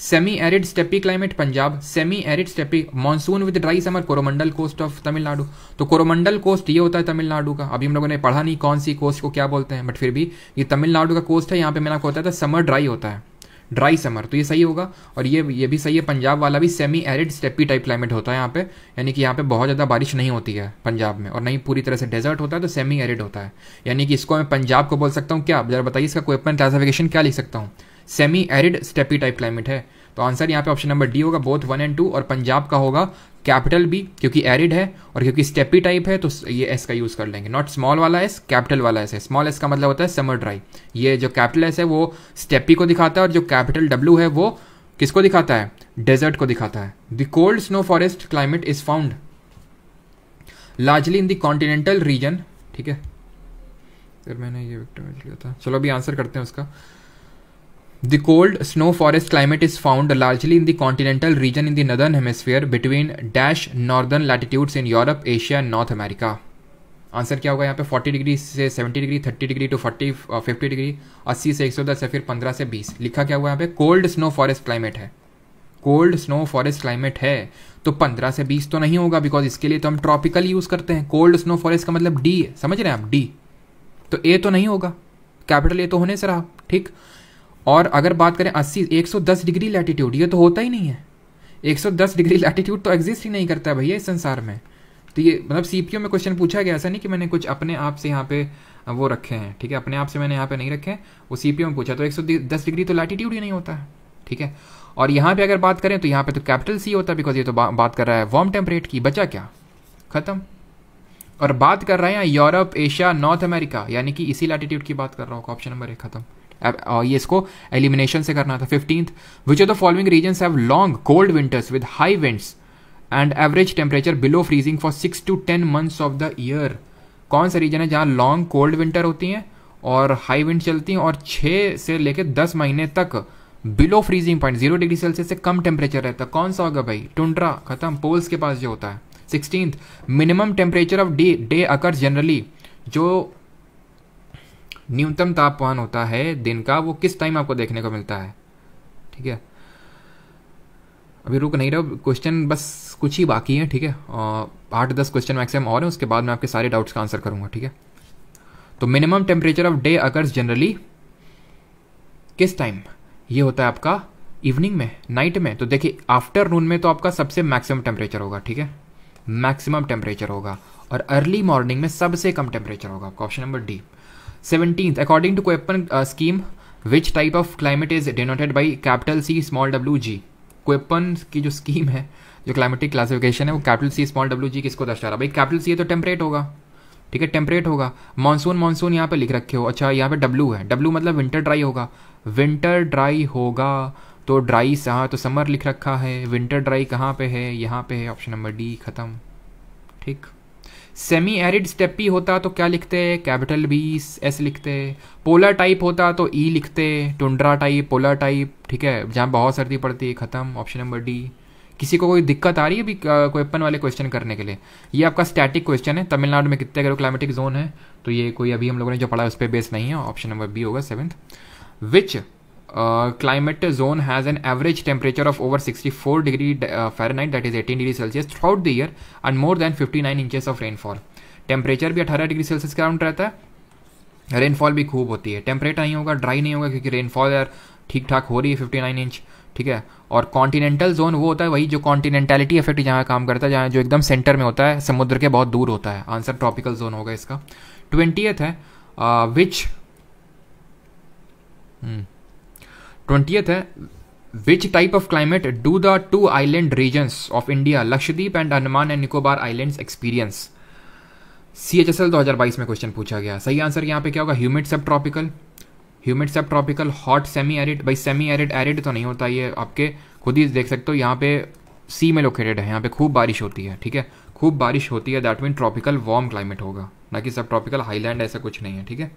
Semi arid steppe climate Punjab, semi arid steppe monsoon with dry summer Coromandel coast of Tamil Nadu. तो कोरोमंडल कोस्ट ये होता है तमिलनाडु का, अभी हम लोगों ने पढ़ा नहीं कौन सी कोस्ट को क्या बोलते हैं, बट फिर भी ये तमिलनाडु का कोस्ट है। यहाँ पे मैंने आपको बताया था समर ड्राई होता है, ड्राई समर, तो ये सही होगा। और ये भी सही है, पंजाब वाला भी semi arid steppe type climate होता है यहाँ पे, यानी कि यहाँ पे बहुत ज़्यादा बारिश नहीं होती है पंजाब में, और नहीं पूरी तरह से डेजर्ट होता है, तो सेमी एरिड होता है। यानी कि इसको मैं पंजाब को बोल सकता हूँ क्या, जरा बताइए इसका क्वेश्चन क्लासिफिकेशन क्या लिख सकता हूँ, semi arid steppe type climate है। तो आंसर यहाँ पे ऑप्शन नंबर डी होगा, बोथ 1 and 2। और पंजाब का होगा कैपिटल बी, क्योंकि एरिड है और क्योंकि स्टेपी टाइप है, तो ये एस का यूज कर लेंगे, नॉट स्मॉल वाला एस, कैपिटल वाला एस है। स्मॉल एस का मतलब होता है समर ड्राई, ये जो कैपिटल एस है वो स्टेपी को दिखाता है, और जो कैपिटल डब्ल्यू है वो किसको दिखाता है, डेजर्ट को दिखाता है। The cold snow forest climate is found largely in the continental region, ठीक है, फिर मैंने ये विक्टोरिया लिया था, चलो अभी आंसर करते हैं उसका। The cold snow forest climate is found largely in the continental region in the northern hemisphere between dash northern latitudes in Europe, Asia and North America. Answer क्या होगा यहाँ पे, 40 डिग्री से 70 डिग्री, 30 डिग्री टू 50 डिग्री, 80 से 110 या फिर 15 से 20। लिखा क्या हुआ यहाँ पे, कोल्ड स्नो फॉरेस्ट क्लाइमेट है, कोल्ड स्नो फॉरेस्ट क्लाइमेट है, तो 15 से 20 तो नहीं होगा, बिकॉज इसके लिए तो हम ट्रॉपिकल यूज करते हैं। कोल्ड स्नो फॉरेस्ट का मतलब डी है, समझ रहे हैं आप, डी, तो ए तो नहीं होगा, कैपिटल ए तो होने से रहा, ठीक। और अगर बात करें 110 डिग्री लैटिट्यूड, ये तो होता ही नहीं है, 110 डिग्री लैटिट्यूड तो एग्जिस्ट ही नहीं करता है भैया इस संसार में। तो ये मतलब सीपीयू में क्वेश्चन पूछा गया, ऐसा नहीं कि मैंने कुछ अपने आप से यहाँ पे वो रखे हैं, ठीक है, अपने आप से मैंने यहाँ पे नहीं रखे हैं, वो सीपीयू में पूछा, तो 110 डिग्री तो लैटिट्यूड ही नहीं होता है, ठीक है। और यहाँ पे अगर बात करें तो यहाँ पे तो कैपिटल सी होता है, बिकॉज ये तो बात कर रहा है वार्म टेम्परेट की, बचा क्या, खत्म। और बात कर रहे हैं यूरोप, एशिया, नॉर्थ अमेरिका, यानी कि इसी लैटिट्यूड की बात कर रहा हूँ, ऑप्शन नंबर 1 खत्म। ये इसको एलिमिनेशन से करना था। 15th, which of the following regions have long cold winters with high winds and average temperature below freezing for 6 to 10 months of the year. कौन सा रीजन है जहां लॉन्ग कोल्ड विंटर होती हैं और हाई विंड चलती हैं, और 6 से लेकर 10 महीने तक below freezing point 0 degree Celsius से कम टेम्परेचर रहता है? कौन सा होगा भाई? टुंड्रा, खत्म, पोल्स के पास जो होता है। 16th, minimum temperature of day occurs generally, जो न्यूनतम तापमान होता है दिन का वो किस टाइम आपको देखने को मिलता है? ठीक है, अभी रुक नहीं रहा, क्वेश्चन बस कुछ ही बाकी है, ठीक है, 8-10 क्वेश्चन मैक्सिमम और है, उसके बाद मैं आपके सारे डाउट्स का आंसर करूंगा, ठीक है। तो minimum temperature of day occurs generally किस टाइम? ये होता है आपका इवनिंग में, नाइट में। तो देखिए आफ्टरनून में तो आपका सबसे मैक्सिमम टेम्परेचर होगा, ठीक है, मैक्सिमम टेम्परेचर होगा, और अर्ली मॉर्निंग में सबसे कम टेम्परेचर होगा आपका, option number D. 17th, according to Koppen scheme which type of climate is denoted by capital C small W G? Koppen की जो स्कीम है, जो क्लाइमेटिक क्लासिफिकेशन है, वो capital C small W G किसको दर्शा रहा है? भाई कैपिटल सी है तो टेम्परेट होगा, ठीक है, टेम्परेट होगा। मानसून यहाँ पे लिख रखे हो, अच्छा यहाँ पे डब्ल्यू है, डब्ल्यू मतलब विंटर ड्राई होगा, विंटर ड्राई होगा तो ड्राई हाँ तो समर लिख रखा है, विंटर ड्राई कहाँ पे है? यहाँ पे है, ऑप्शन नंबर डी, खत्म, ठीक। सेमी एरिड स्टेपी होता तो क्या लिखते? कैपिटल बी एस लिखते। पोलर टाइप होता तो ई लिखते, टुंड्रा टाइप, पोलर टाइप, ठीक है, जहाँ बहुत सर्दी पड़ती है, खत्म, ऑप्शन नंबर डी। किसी को कोई दिक्कत आ रही है अभी क्वेपन वाले क्वेश्चन करने के लिए? ये आपका स्टैटिक क्वेश्चन है, तमिलनाडु में कितने क्लाइमेटिक जोन है, तो ये कोई अभी हम लोगों ने जो पढ़ा है उस पर बेस नहीं है, ऑप्शन नंबर बी होगा 7th। Which climate zone has an average temperature of over 64 degree Fahrenheit, that is 18 degree Celsius throughout the year and more than 59 inches of rainfall? Temperature भी 18 डिग्री सेल्सियस के around रहता है, rainfall भी खूब होती है, temperate नहीं होगा, ड्राई नहीं होगा, क्योंकि रेनफॉल यार ठीक ठाक हो रही है 59 इंच, ठीक है। और कॉन्टिनेंटल जोन वो होता है वही जो कॉन्टिनेंटलिटी इफेक्ट जहाँ काम करता है, जहाँ जो एकदम सेंटर में होता है, समुद्र के बहुत दूर होता है, आंसर ट्रॉपिकल जोन होगा इसका। 20th है विच है which type of climate do the 2 island regions of India Lakshadweep and Andaman and Nicobar islands experience? CHSL 2022 में क्वेश्चन पूछा गया। सही आंसर यहाँ पे क्या होगा? Humid sub tropical, hot semi arid. भाई सेमी एरिड एरिड तो नहीं होता, ये आपके खुद ही देख सकते हो, यहाँ पे सी में लोकेटेड है, यहाँ पे खूब बारिश होती है, ठीक है, खूब बारिश होती है, that mean tropical warm climate होगा, ना कि सब ट्रॉपिकल हाईलैंड, ऐसा कुछ नहीं है, ठीक है।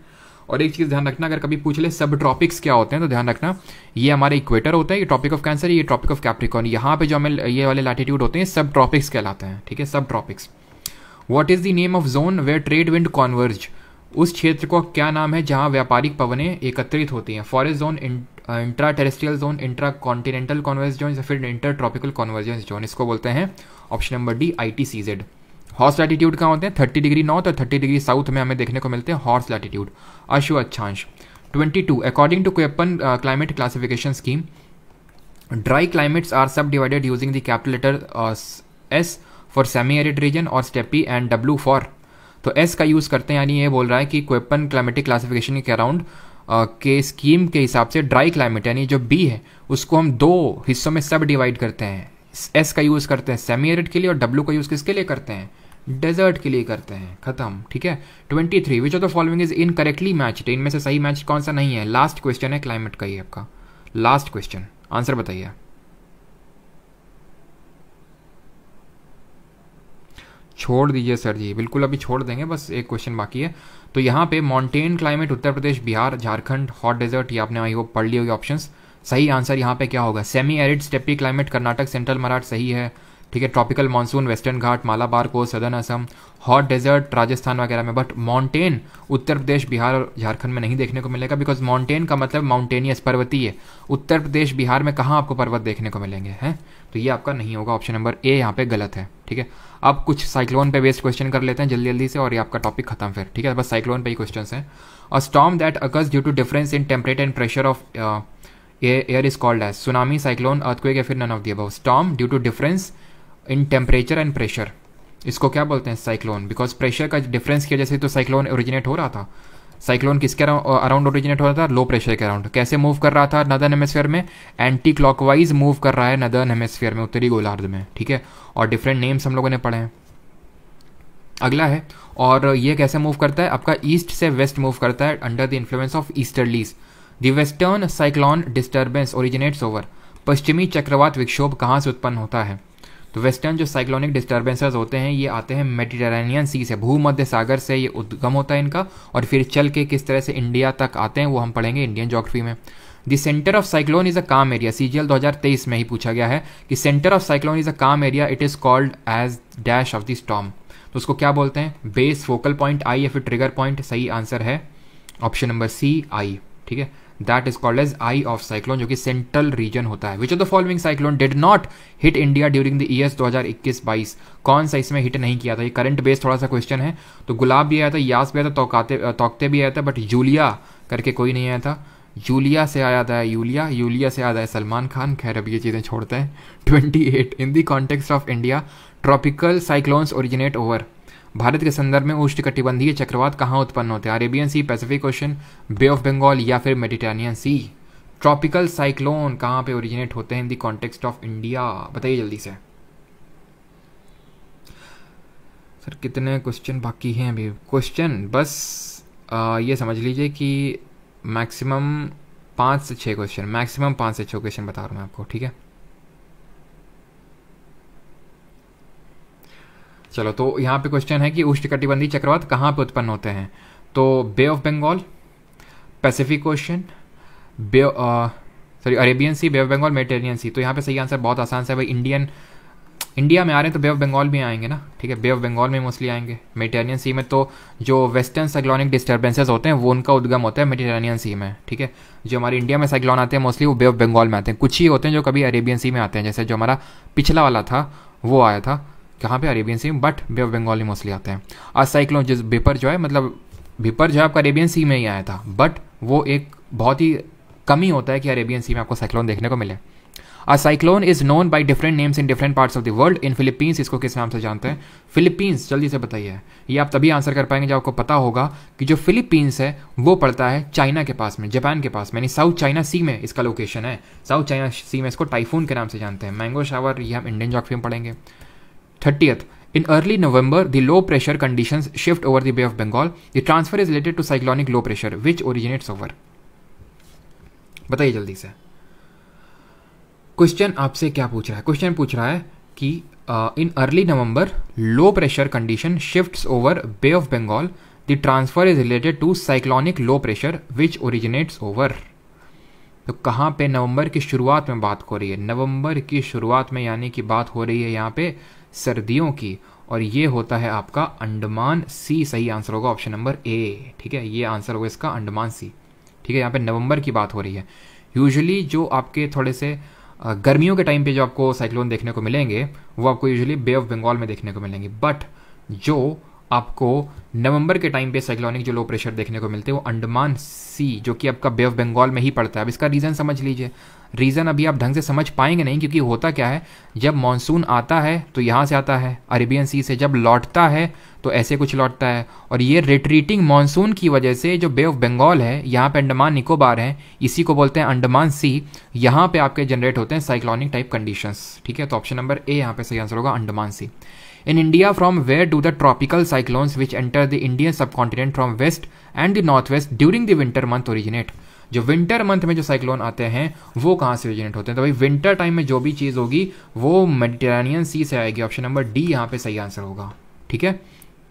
और एक चीज़ ध्यान रखना, अगर कभी पूछ ले सब ट्रॉपिक्स क्या होते हैं तो ध्यान रखना, ये हमारे इक्वेटर होता है, ये ट्रॉपिक ऑफ कैंसर, ये ट्रॉपिक ऑफ कैप्रिकॉर्न, यहाँ पे जो हमें ये वाले लैटिट्यूड होते हैं सब ट्रॉपिक्स कहलाते हैं, ठीक है, sub tropics. What is the name of zone where trade wind converge? उस क्षेत्र को क्या नाम है जहाँ व्यापारिक पवनें एकत्रित होती हैं? Forest zone, intra terrestrial zone, intra continental convergence zone, या फिर इंटर ट्रॉपिकल कॉन्वर्जेंस जोन, इसको बोलते हैं option number D ITCZ। Horse latitude कहाँ होते हैं? 30 डिग्री नॉर्थ और 30 डिग्री साउथ में हमें देखने को मिलते हैं हॉर्स लैटिट्यूड, अश्व अक्षांश, 22 according to Koppen climate classification scheme dry climates are subdivided using the capital letter S for semi-arid region और स्टेपी एंड डब्ल्यू फॉर, तो एस का यूज़ करते हैं, यानी ये बोल रहा है कि क्वेपन क्लाइमेटिक क्लासिफिकेशन के अराउंड के स्कीम के हिसाब से ड्राई क्लाइमेट यानी जो बी है उसको हम दो हिस्सों में सब डिवाइड करते हैं। एस का यूज़ करते हैं सेमी एरिड के लिए और डब्ल्यू का यूज़ किसके लिए करते हैं, डेजर्ट के लिए करते हैं, खत्म, ठीक है। 23 विच of the following is incorrectly matched, इनमें से सही मैच कौन सा नहीं है, लास्ट क्वेश्चन है क्लाइमेट का ही आपका लास्ट क्वेश्चन, आंसर बताइए। छोड़ दीजिए सर जी, बिल्कुल अभी छोड़ देंगे, बस एक क्वेश्चन बाकी है। तो यहाँ पे माउंटेन क्लाइमेट उत्तर प्रदेश, बिहार, झारखंड, हॉट डेजर्ट, ये आपने आई होप पढ़ ली होगी ऑप्शंस। सही आंसर यहाँ पे क्या होगा, semi arid steppe climate Karnataka, central मराठ सही है, ठीक है। Tropical monsoon Western Ghat, Malabar coast, southern Assam, hot desert Rajasthan वगैरह में, बट माउंटेन उत्तर प्रदेश, बिहार और झारखंड में नहीं देखने को मिलेगा, बिकॉज माउंटेन का मतलब माउंटेनियस, पर्वतीय। उत्तर प्रदेश बिहार में कहाँ आपको पर्वत देखने को मिलेंगे हैं, तो ये आपका नहीं होगा, ऑप्शन नंबर ए यहाँ पे गलत है, ठीक है। अब कुछ साइक्लोन पे बेस्ड क्वेश्चन कर लेते हैं जल्दी जल्दी से और ये आपका टॉपिक खत्म फिर, ठीक है। बस साइक्लोन पे ही क्वेश्चन हैं। A storm that occurs due to difference in temperature and pressure of air is called as tsunami, cyclone, earthquake या फिर none of the above. Storm due to difference in temperature and pressure, इसको क्या बोलते हैं, cyclone, because pressure का difference की वजह से तो साइक्लोन ओरिजिनेट हो रहा था। साइक्लोन किसके अराउंड ओरिजिनेट हो रहा था, लो प्रेशर के अराउंड। कैसे मूव कर रहा था नदर्न हेमिस्फीयर में, एंटी क्लॉकवाइज मूव कर रहा है नदर्न हेमिस्फीयर में, उत्तरी गोलार्ध में, ठीक है। और डिफरेंट नेम्स हम लोगों ने पढ़े हैं। अगला है, और ये कैसे मूव करता है, आपका ईस्ट से वेस्ट मूव करता है under the influence of easterlies. The western cyclone disturbance originates over, पश्चिमी चक्रवात विक्षोभ कहाँ से उत्पन्न होता है, तो वेस्टर्न जो साइक्लोनिक डिस्टर्बेंसेस होते हैं ये आते हैं मेडिटेरेनियन सी से, भूमध्य सागर से ये उद्गम होता है इनका, और फिर चल के किस तरह से इंडिया तक आते हैं वो हम पढ़ेंगे इंडियन ज्योग्राफी में। The centre of cyclone is a calm area, CGL 2023 में ही पूछा गया है कि centre of cyclone is a calm area, it is called as dash of the storm, तो उसको क्या बोलते हैं, बेस, फोकल पॉइंट, आई या फिर ट्रिगर पॉइंट। सही आंसर है ऑप्शन नंबर सी, आई, ठीक है। That is called as eye of cyclone, जो कि सेंट्रल रीजन होता है। Which of the following cyclone did not hit India during the years 2021-22, कौन सा इसमें हिट नहीं किया था, ये करंट बेस्ड थोड़ा सा क्वेश्चन है। तो गुलाब भी आया था, यास भी आया था, तौकते भी आया था, बट यूलिया करके कोई नहीं आया था। यूलिया से आया था, यूलिया से आया है सलमान खान, खैर अब ये चीज़ें छोड़ते हैं। 28 in the context of India tropical cyclones originate over, Bharat के संदर्भ में उष्णकटिबंधीय चक्रवात कहाँ उत्पन्न होते हैं, Arabian sea, Pacific ocean, bay of Bengal या फिर मेडिटेरेनियन सी। ट्रॉपिकल साइक्लोन कहाँ पे ओरिजिनेट होते हैं इन द कॉन्टेक्स्ट ऑफ इंडिया, बताइए जल्दी से। सर कितने क्वेश्चन बाकी हैं अभी, क्वेश्चन बस ये समझ लीजिए कि मैक्सिमम 5 से 6 क्वेश्चन, मैक्सिमम 5 से 6 क्वेश्चन बता रहा हूँ मैं आपको, ठीक है। चलो, तो यहाँ पे क्वेश्चन है कि उष्णकटिबंधीय चक्रवात कहाँ पे उत्पन्न होते हैं, तो Bay of Bengal, Pacific Ocean, Arabian Sea, Bay of Bengal, Mediterranean Sea. तो यहाँ पे सही आंसर बहुत आसान से भाई, इंडिया में आ रहे हैं तो बे ऑफ बंगाल भी आएंगे ना, ठीक है, बे ऑफ बंगाल में मोस्टली आएंगे। मेडिटेरेनियन सी में तो जो वेस्टर्न साइक्लोनिक डिस्टर्बेंसेस होते हैं वो उनका उद्गम होता है मेडिटेरेनियन सी में, ठीक है। जो हमारे इंडिया में साइक्लोन आते हैं मोस्टली वो बे ऑफ बंगाल में आते हैं, कुछ ही होते हैं जो कभी अरेबियन सी में आते हैं, जैसे जो हमारा पिछला वाला था वो आया था कहाँ पे, Arabian sea, but bay of Bengal में मोस्टली आते हैं। आज साइक्लोन जिस बेपर जो है, मतलब बेपर जो है आपका अरेबियन सी में ही आया था, बट वो एक बहुत ही कम ही होता है कि अरेबियन सी में आपको साइक्लोन देखने को मिले। A cyclone is known by different names in different parts of the world. In Philippines इसको किस नाम से जानते हैं, फिलीपींस, जल्दी से बताइए। ये आप तभी आंसर कर पाएंगे जब आपको पता होगा कि जो फिलीपींस है वो पड़ता है चाइना के पास में, जापान के पास में, यानी साउथ चाइना सी में इसका लोकेशन है। साउथ चाइना सी में इसको टाइफून के नाम से जानते हैं। मैंगो शावर ये हम इंडियन ज्योग्राफी में पढ़ेंगे। 30th in early November the low pressure conditions shift over the Bay of Bengal. The transfer is related to cyclonic low pressure which originates over, बताइए जल्दी से। क्वेश्चन आपसे क्या पूछ रहा है, क्वेश्चन पूछ रहा है कि in early November low pressure condition shifts over bay of Bengal, the transfer is related to cyclonic low pressure which originates over. तो कहाँ पे नवंबर की शुरुआत में बात हो रही है, नवंबर की शुरुआत में, यानी कि बात हो रही है यहाँ पे सर्दियों की, और ये होता है आपका अंडमान सी। सही आंसर होगा ऑप्शन नंबर ए, ठीक है, ये आंसर होगा इसका अंडमान सी, ठीक है। यहाँ पे नवंबर की बात हो रही है। यूजुअली जो आपके थोड़े से गर्मियों के टाइम पे जो आपको साइक्लोन देखने को मिलेंगे वो आपको यूजुअली बे ऑफ बंगाल में देखने को मिलेंगे, बट जो आपको नवंबर के टाइम पे साइक्लोनिक जो लो प्रेशर देखने को मिलते हैं वो अंडमान सी जो कि आपका बे ऑफ बंगाल में ही पड़ता है। अब इसका रीज़न समझ लीजिए। रीज़न अभी आप ढंग से समझ पाएंगे नहीं, क्योंकि होता क्या है, जब मानसून आता है तो यहाँ से आता है अरेबियन सी से, जब लौटता है तो ऐसे कुछ लौटता है, और ये रिट्रीटिंग मानसून की वजह से जो बे ऑफ बंगाल है, यहाँ पे अंडमान निकोबार है, इसी को बोलते हैं अंडमान सी, यहाँ पे आपके जनरेट होते हैं साइक्लोनिक टाइप कंडीशंस। ठीक है, तो ऑप्शन नंबर ए यहाँ पे सही आंसर होगा, अंडमान सी। In India, from where do the tropical cyclones which enter the Indian subcontinent from west and the northwest during the winter month originate? जो विंटर मंथ में जो साइक्लोन आते हैं वो कहाँ से ओरिजिनेट होते हैं? तो भाई विंटर टाइम में जो भी चीज़ होगी वो मेडिटेरेनियन सी से आएगी। ऑप्शन नंबर डी यहाँ पे सही आंसर होगा। ठीक है।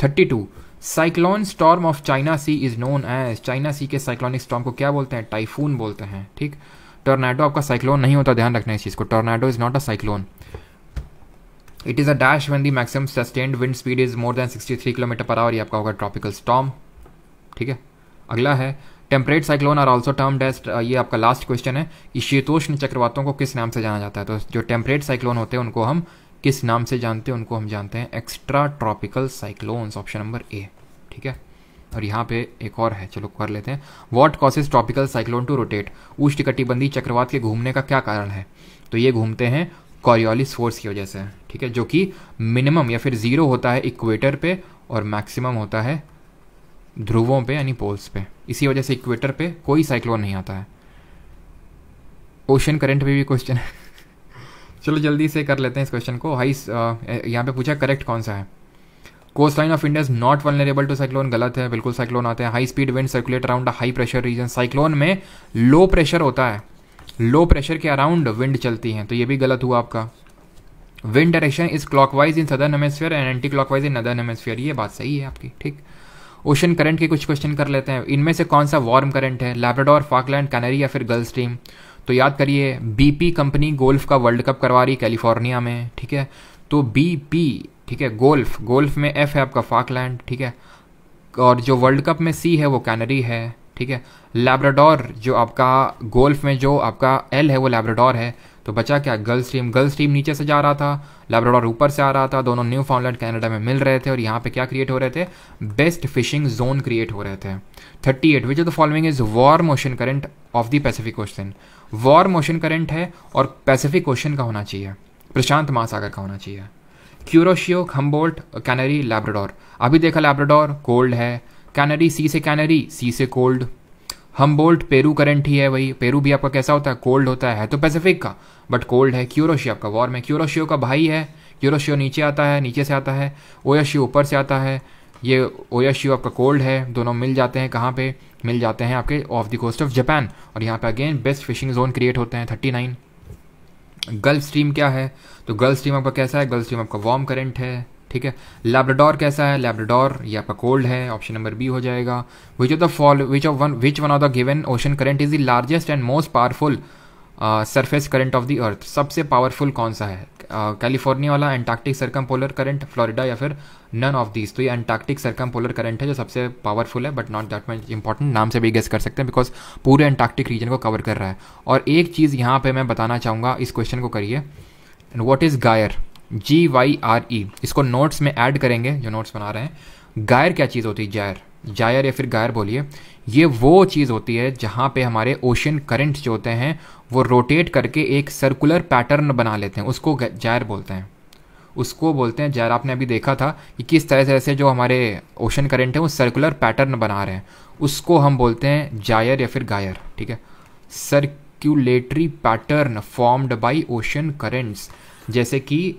32 cyclone storm of China Sea is known as, China Sea के साइक्लोनिक स्टॉर्म को क्या बोलते हैं? टाइफून बोलते हैं। ठीक, टोर्नाडो आपका साइक्लोन नहीं होता, ध्यान रखना इस चीज़ को। Tornado is not a cyclone. It is a dash when the maximum sustained wind speed is more than 63 kilometer per hour, ये आपका होगा ट्रॉपिकल स्टॉर्म। ठीक है, अगला है temperate cyclone are also termed as, ये आपका लास्ट क्वेश्चन है कि शीतोष्ण चक्रवातों को किस नाम से जाना जाता है? तो जो टेम्परेट साइक्लोन होते हैं उनको हम किस नाम से जानते हैं? उनको हम जानते हैं extra tropical cyclones. Option number A. ठीक है, और यहाँ पे एक और है, चलो कर लेते हैं। What causes tropical cyclone to rotate, उष्णकटिबंधीय चक्रवात के घूमने का क्या कारण है? तो ये घूमते हैं कॉरियोलिस फोर्स की वजह से। ठीक है, जो कि मिनिमम या फिर जीरो होता है इक्वेटर पे और मैक्सिमम होता है ध्रुवों पे यानी पोल्स पे। इसी वजह से इक्वेटर पे कोई साइक्लोन नहीं आता है। ओशन करंट पे भी क्वेश्चन है चलो जल्दी से कर लेते हैं इस क्वेश्चन को। हाई यहाँ पे पूछा करेक्ट कौन सा है? Coast line of India is not vulnerable to cyclone, गलत है, बिल्कुल साइक्लोन आते हैं। High speed wind circulate around a high pressure region, cyclone में लो प्रेशर होता है, लो प्रेशर के अराउंड विंड चलती है, तो ये भी गलत हुआ आपका। Wind direction is clockwise in southern hemisphere and anti clockwise in northern hemisphere, ये बात सही है आपकी। ठीक, ओशन करंट के कुछ क्वेश्चन कर लेते हैं। इनमें से कौन सा वार्म करंट है? लैब्राडोर, फॉकलैंड, कैनरी या फिर गल्फ स्ट्रीम? तो याद करिए, बीपी कंपनी गोल्फ का वर्ल्ड कप करवा रही कैलिफोर्निया में। ठीक है, तो बीपी, ठीक है, गोल्फ, गोल्फ में एफ है आपका फॉकलैंड। ठीक है, और जो वर्ल्ड कप में सी है वो कैनरी है। ठीक है, लैब्राडोर जो आपका गोल्फ में जो आपका एल है वो लैब्राडोर है, तो बचा क्या? Gulf stream. गल्फ स्ट्रीम नीचे से जा रहा था, लैब्राडोर ऊपर से आ रहा था, दोनों न्यू फाउंडलैंड कनाडा में मिल रहे थे और यहाँ पे क्या क्रिएट हो रहे थे? बेस्ट फिशिंग जोन क्रिएट हो रहे थे। 38 विच of the following is warm ocean current of the Pacific ocean? Warm ocean current है और पैसिफिक ओशन का होना चाहिए, प्रशांत महासागर का होना चाहिए। Kuroshio, Humboldt, canary, Labrador. अभी देखा लैब्राडोर कोल्ड है, कैनरी सी से, कैनरी सी से कोल्ड। हम्बोल्ट पेरू करंट ही है, वही पेरू भी आपका कैसा होता है? कोल्ड होता है तो पैसिफिक का, बट कोल्ड है। क्यूरोशियो आपका वार्म है, क्यूरोशियो का भाई है, क्यूरोशियो नीचे आता है, नीचे से आता है, ओयाशियो ऊपर से आता है, ये ओयाशियो आपका कोल्ड है। दोनों मिल जाते हैं कहाँ पे? मिल जाते हैं आपके off the coast of Japan, और यहाँ पे again best fishing zone create होते हैं। 39 गल्फ स्ट्रीम क्या है? तो गल्फ स्ट्रीम आपका कैसा है? गल्फ स्ट्रीम आपका वार्म करंट है। ठीक है, लैब्राडोर कैसा है? लैब्राडोर ये आपका कोल्ड है, ऑप्शन नंबर बी हो जाएगा। Which one of the given ocean current is the largest and most powerful surface current of the earth? सबसे पावरफुल कौन सा है? कैलिफोर्निया वाला, एंटार्क्टिक सर्कमपोलर करंट, फ्लोरिडा, या फिर नन ऑफ दीज? तो ये एंटार्क्टिक सर्कमपोलर करंट है जो सबसे पावरफुल है, but not that much important. नाम से भी गेस कर सकते हैं बिकॉज पूरे एंटार्क्टिक रीजन को कवर कर रहा है। और एक चीज़ यहाँ पे मैं बताना चाहूँगा, इस क्वेश्चन को करिए। एंड व्हाट इज गायर? GYRE, इसको नोट्स में ऐड करेंगे जो नोट्स बना रहे हैं। गायर क्या चीज़ होती है? जायर, जायर या फिर गायर बोलिए। ये वो चीज़ होती है जहाँ पे हमारे ओशन करंट जो होते हैं वो रोटेट करके एक सर्कुलर पैटर्न बना लेते हैं, उसको जायर बोलते हैं, उसको बोलते हैं जायर। आपने अभी देखा था कि किस तरह से जो हमारे ओशन करंट है वो सर्कुलर पैटर्न बना रहे हैं, उसको हम बोलते हैं जायर या फिर गायर। ठीक है, circulatory pattern formed by ocean currents. जैसे कि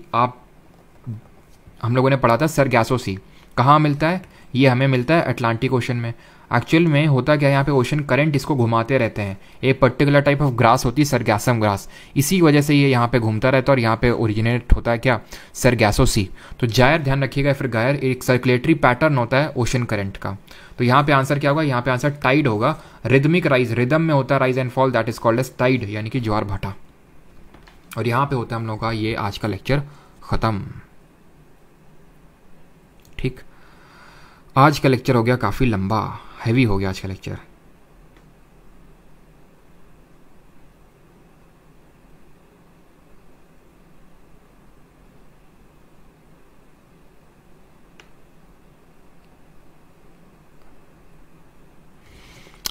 हम लोगों ने पढ़ा था सरगैसो सी, कहाँ मिलता है? ये हमें मिलता है अटलांटिक ओशन में। एक्चुअल में होता क्या है, यहाँ पे ओशन करंट इसको घुमाते रहते हैं। एक पर्टिकुलर टाइप ऑफ ग्रास होती है सरगैसम ग्रास, इसी वजह से ये यहाँ पे घूमता रहता है और यहाँ पे ओरिजिनेट होता है क्या? सरगैसो सी। तो जायर ध्यान रखिएगा, फिर गायर एक सर्कुलेटरी पैटर्न होता है ओशन करंट का। तो यहाँ पे आंसर क्या होगा? यहाँ पे आंसर टाइड होगा। रिदमिक राइज, रिदम में होता है rise and fall, that is called as tide, यानी कि ज्वार भाटा। और यहाँ पे होता है हम लोगों का ये आज का लेक्चर खत्म। ठीक, आज का लेक्चर हो गया काफ़ी लंबा, हैवी हो गया आज का लेक्चर।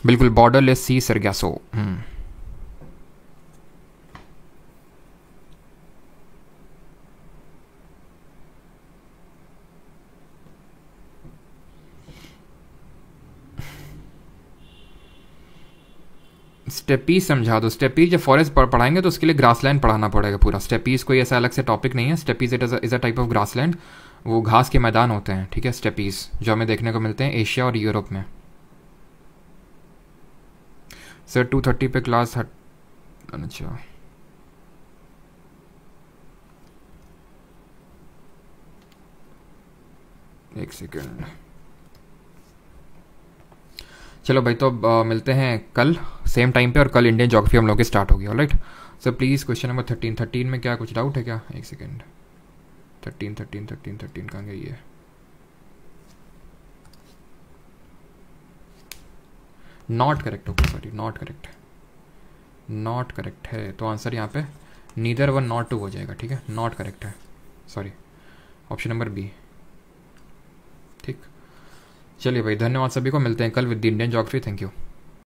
बिल्कुल, बॉर्डरलेस सी सरगैसो। स्टेपीज समझा दो। स्टेपीज जब फॉरेस्ट पढ़ाएंगे तो उसके लिए ग्रासलैंड पढ़ाना पड़ेगा पूरा। स्टेपीज कोई ऐसा अलग से टॉपिक नहीं है। Steppes is a type of grassland, वो घास के मैदान होते हैं, ठीक है। स्टेपीज जो हमें देखने को मिलते हैं एशिया और यूरोप में। सर 2:30 पे क्लास अच्छा, एक सेकेंड। चलो भाई, तो मिलते हैं कल सेम टाइम पे, और कल इंडियन ज्योग्राफी हम लोग की स्टार्ट होगी। Alright sir, please question number 13 में क्या कुछ डाउट है क्या? एक सेकेंड। 13 कहाँ गई है? Not correct, okay sorry, not correct है, तो आंसर यहाँ पे नीदर 1 नॉट 2 हो जाएगा, ठीक है। नॉट करेक्ट है, सॉरी, ऑप्शन नंबर बी। ठीक, चलिए भाई, धन्यवाद सभी को, मिलते हैं कल with the Indian geography. Thank you.